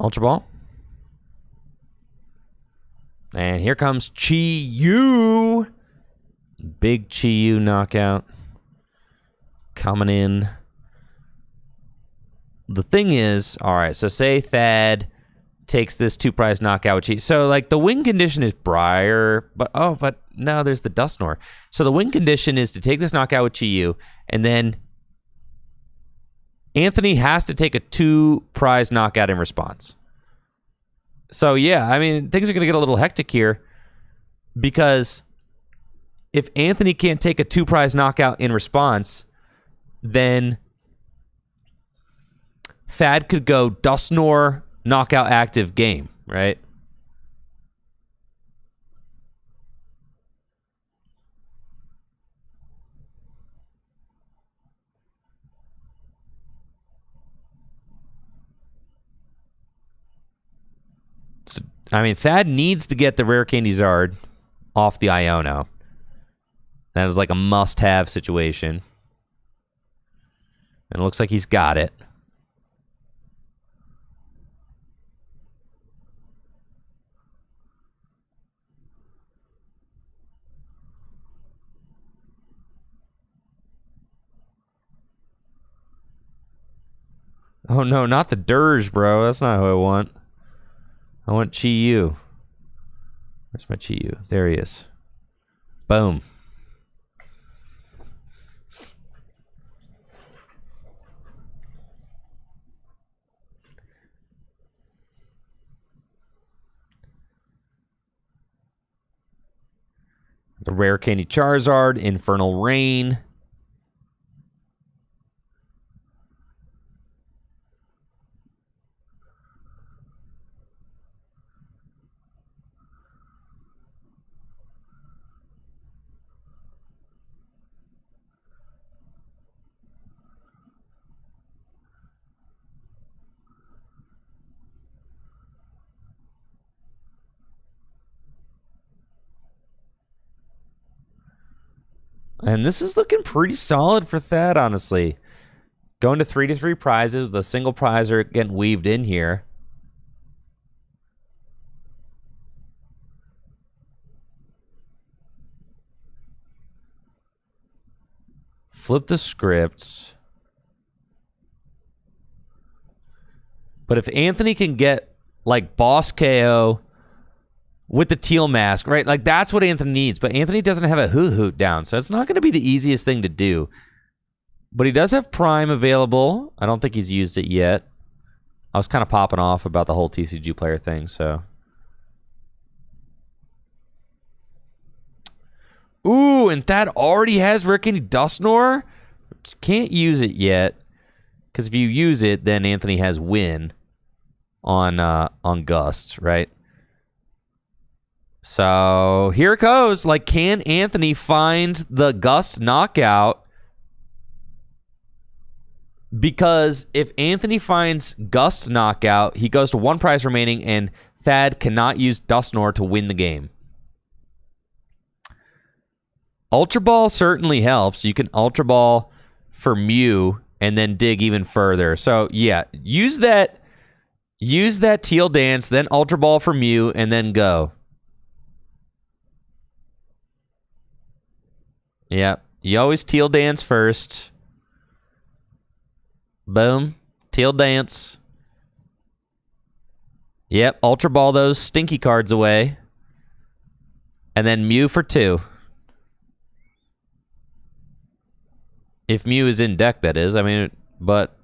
Ultra Ball. And here comes Chi-Yu. Big Chi-Yu knockout coming in. The thing is, all right, so say Thad takes this 2-prize knockout with Chi. So, like, the win condition is Briar, but no, there's the Dusknoir. So the win condition is to take this knockout with Chi-Yu, and then Anthony has to take a 2-prize knockout in response. So, yeah, I mean, things are going to get a little hectic here. Because if Anthony can't take a 2-prize knockout in response, then Thad could go Dusknoir, knockout active game, right? So, I mean, Thad needs to get the Rare Candy Zard off the Iono. That is like a must-have situation. And it looks like he's got it. Oh no, not the Dirge, bro. That's not who I want. I want Chi-Yu. Where's my Chi-Yu? There he is. Boom. The Rare Candy Charizard, Infernal Rain. And this is looking pretty solid for Thad, honestly. Going to 3-3 prizes with a single prizer getting weaved in here. Flip the scripts. But if Anthony can get, like, boss KO with the teal mask, right? Like, that's what Anthony needs. But Anthony doesn't have a hoot down, so it's not going to be the easiest thing to do. But he does have Prime available. I don't think he's used it yet. I was kind of popping off about the whole TCG player thing, so. Ooh, and that already has Rare Candy Dusknoir. Can't use it yet, because if you use it, then Anthony has win on Gust, right? So here it goes. Like, can Anthony find the Gust knockout? Because if Anthony finds Gust knockout, he goes to 1 prize remaining, and Thad cannot use Dusknoir to win the game. Ultra Ball certainly helps. You can Ultra Ball for Mew and then dig even further. So yeah, use that Teal Dance, then Ultra Ball for Mew, and then go. Yep. You always Teal Dance first. Boom. Teal Dance. Yep. Ultra Ball those stinky cards away. And then Mew for 2. If Mew is in deck, that is. I mean, but...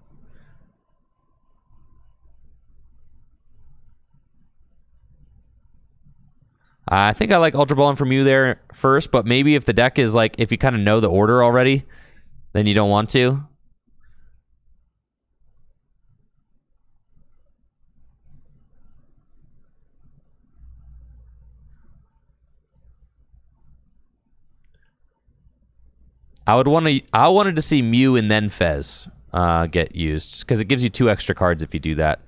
I think I like Ultra Balling from you there first, but maybe if the deck is like, if you kind of know the order already, then you don't want to. I wanted to see Mew and then Fez get used, because it gives you 2 extra cards if you do that.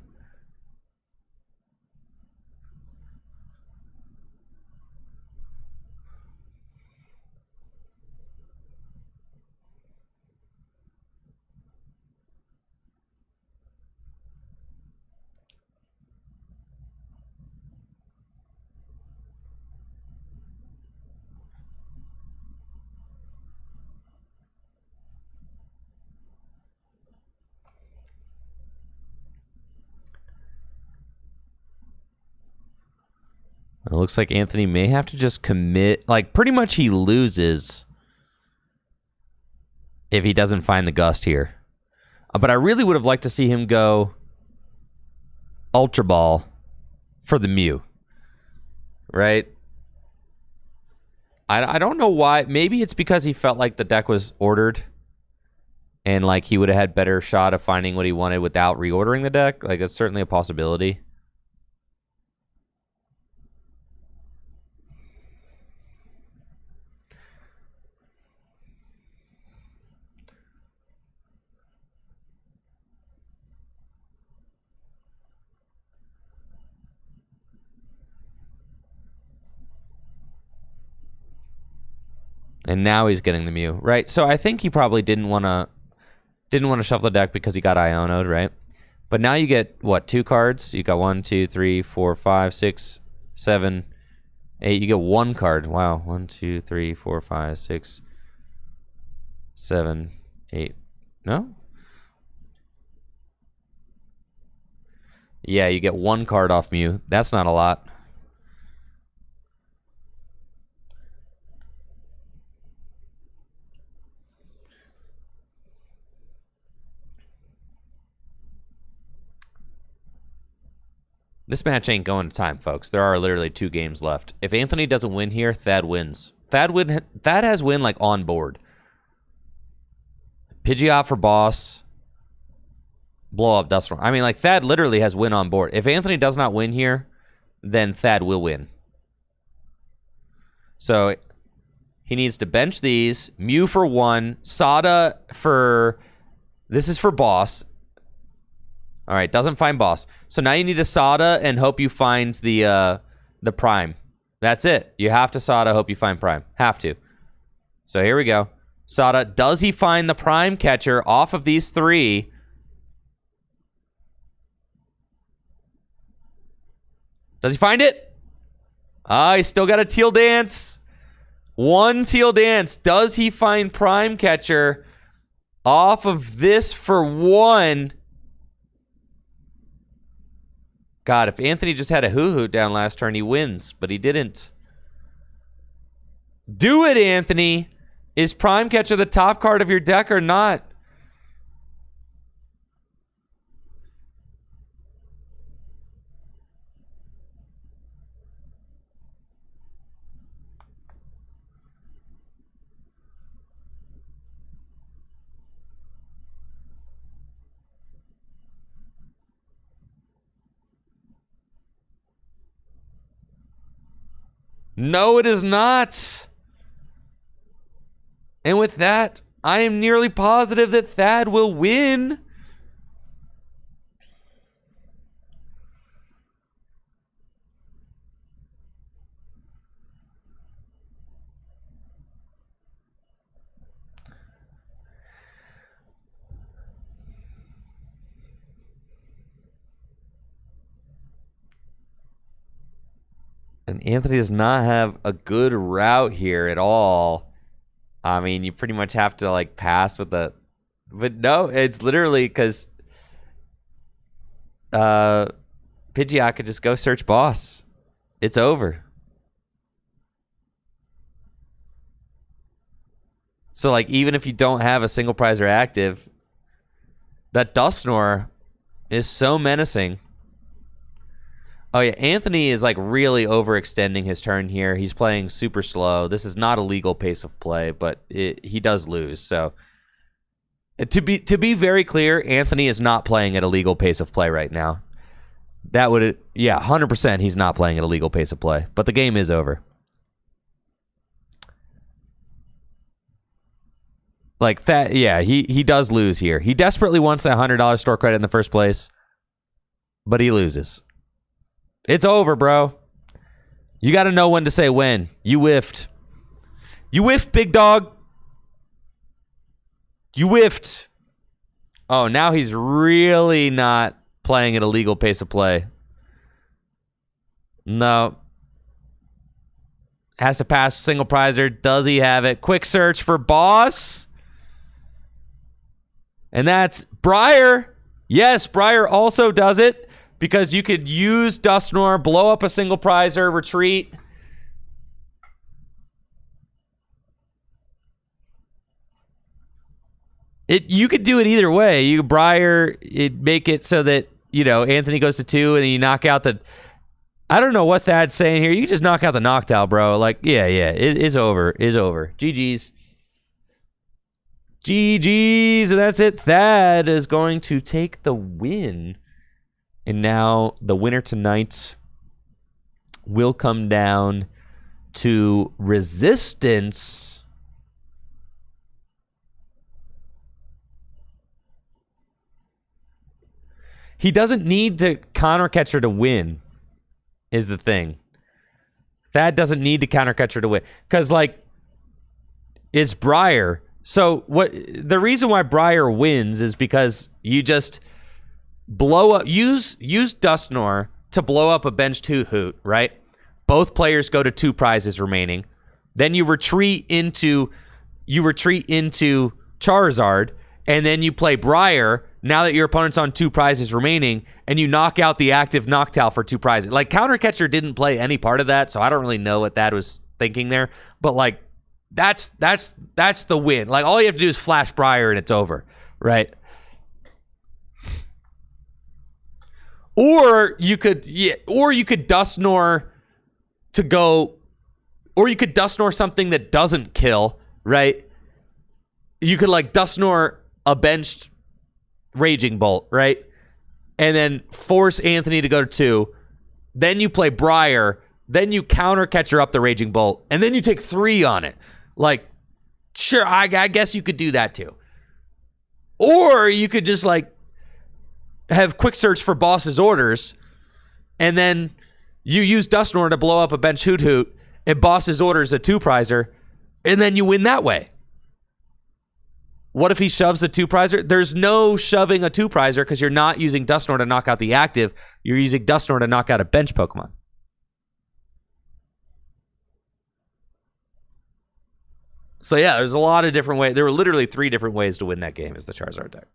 It looks like Anthony may have to just commit. Like, pretty much he loses if he doesn't find the Gust here. But I really would have liked to see him go Ultra Ball for the Mew. Right? I don't know why. Maybe it's because he felt like the deck was ordered. And, like, he would have had better shot of finding what he wanted without reordering the deck. Like, that's certainly a possibility. And now he's getting the Mew, right? So I think he probably didn't want to shuffle the deck because he got Iono'd, right? But now you get what, 2 cards? You got 1, 2, 3, 4, 5, 6, 7, 8. You get 1 card. Wow, 1, 2, 3, 4, 5, 6, 7, 8. No? Yeah, you get 1 card off Mew. That's not a lot. This match ain't going to time, folks. There are literally 2 games left. If Anthony doesn't win here, Thad wins. Thad has win, like, on board. Pidgeot for boss. Blow up Dusknoir. I mean, like, Thad literally has win on board. If Anthony does not win here, then Thad will win. So he needs to bench these. Mew for 1. Sada for... This is for boss. All right, doesn't find boss. So now you need to Sada and hope you find the prime. That's it. You have to Sada, hope you find prime. Have to. So here we go. Sada, does he find the prime catcher off of these 3? Does he find it? Ah, he's still got a teal dance. 1 teal dance. Does he find prime catcher off of this for 1? God, if Anthony just had a hoo-hoo down last turn, he wins, but he didn't. Do it, Anthony. Is Prime Catcher the top card of your deck or not? No, it is not. And with that, I am nearly positive that Thad will win. And Anthony does not have a good route here at all. I mean, you pretty much have to, like, pass with the... But no, it's literally because Pidgeot could just go search boss. It's over. So, like, even if you don't have a single prizer active, that Dusknoir is so menacing. Oh, yeah, Anthony is, like, really overextending his turn here. He's playing super slow. This is not a legal pace of play, but he does lose. So, to be very clear, Anthony is not playing at a legal pace of play right now. That would, yeah, 100% he's not playing at a legal pace of play. But the game is over. Like, that, yeah, he does lose here. He desperately wants that $100 store credit in the first place, but he loses. It's over, bro. You got to know when to say when. You whiffed. You whiffed, big dog. You whiffed. Oh, now he's really not playing at a legal pace of play. No. Has to pass single prizer. Does he have it? Quick search for boss. And that's Briar. Yes, Briar also does it. Because you could use Dusknoir, blow up a single prizer, retreat. You could do it either way. You Briar, make it so that, you know, Anthony goes to 2 and then you knock out the I don't know what Thad's saying here. You just knock out the Noctowl, bro. Like, yeah, it is over. It's over. GG's. GG's, and that's it. Thad is going to take the win. And now the winner tonight will come down to Resistance. He doesn't need to counter catcher to win, is the thing. Thad doesn't need to counter catcher to win. Because, like, it's Briar. So what the reason why Briar wins is because you just blow up, use Dusknoir to blow up a bench 2 Hoot, right? Both players go to 2 prizes remaining. Then you retreat into Charizard, and then you play Briar now that your opponent's on 2 prizes remaining, and you knock out the active Noctowl for 2 prizes. Like, counter catcher didn't play any part of that, so I don't really know what Thad was thinking there. But like, that's the win. Like, all you have to do is flash Briar and it's over, right? Or you could Dusknoir to go, or you could Dusknoir something that doesn't kill, right? You could like Dusknoir a benched Raging Bolt, right? And then force Anthony to go to 2. Then you play Briar. Then you counter catcher up the Raging Bolt. And then you take 3 on it. Like, sure, I guess you could do that too. Or you could just like have quick search for boss's orders, and then you use Dusknoir to blow up a bench Hoot Hoot, and boss's orders a 2-prizer, and then you win that way. What if he shoves a 2-prizer? There's no shoving a 2-prizer because you're not using Dusknoir to knock out the active. You're using Dusknoir to knock out a bench Pokemon. So yeah, there's a lot of different ways. There were literally 3 different ways to win that game as the Charizard deck.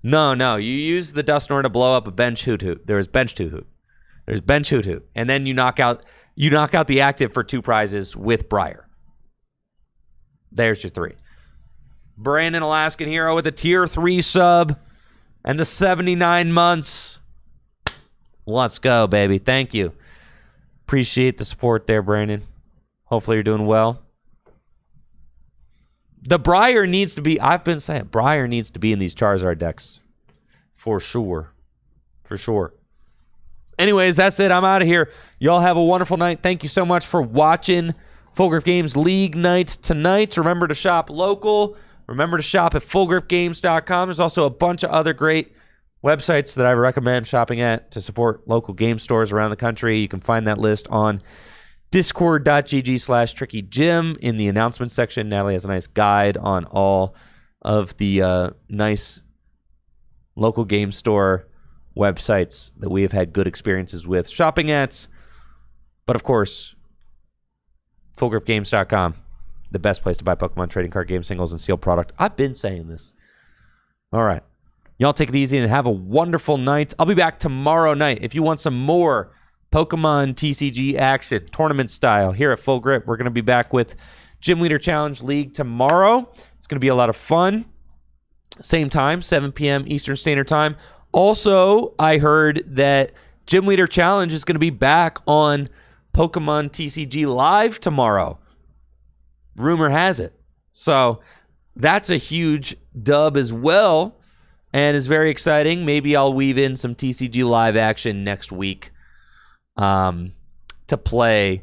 No, you use the Dusknoir to blow up a bench Hoot Hoot. There was bench 2 Hoot. There's bench Hoot Hoot. And then you knock out the active for 2 prizes with Briar. There's your 3. Brandon Alaskan Hero with a tier 3 sub and the 79 months. Let's go, baby. Thank you. Appreciate the support there, Brandon. Hopefully you're doing well. The Briar needs to be, I've been saying, Briar needs to be in these Charizard decks. For sure. For sure. Anyways, that's it. I'm out of here. Y'all have a wonderful night. Thank you so much for watching Full Grip Games League Nights tonight. Remember to shop local. Remember to shop at fullgripgames.com. There's also a bunch of other great websites that I recommend shopping at to support local game stores around the country. You can find that list on discord.gg/trickygym in the announcements section. Natalie has a nice guide on all of the nice local game store websites that we have had good experiences with shopping at. But of course, fullgripgames.com, the best place to buy Pokemon trading card game singles and sealed product. I've been saying this. All right. Y'all take it easy and have a wonderful night. I'll be back tomorrow night. If you want some more Pokemon TCG action, tournament style, here at Full Grip, we're going to be back with Gym Leader Challenge League tomorrow. It's going to be a lot of fun. Same time, 7 p.m. Eastern Standard Time. Also, I heard that Gym Leader Challenge is going to be back on Pokemon TCG Live tomorrow. Rumor has it. So that's a huge dub as well, and is very exciting. Maybe I'll weave in some TCG Live action next week to play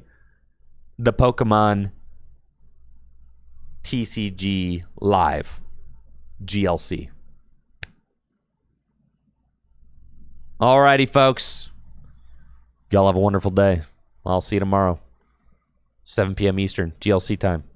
the Pokemon TCG Live GLC. Alrighty, folks. Y'all have a wonderful day. I'll see you tomorrow. 7 p.m. Eastern, GLC time.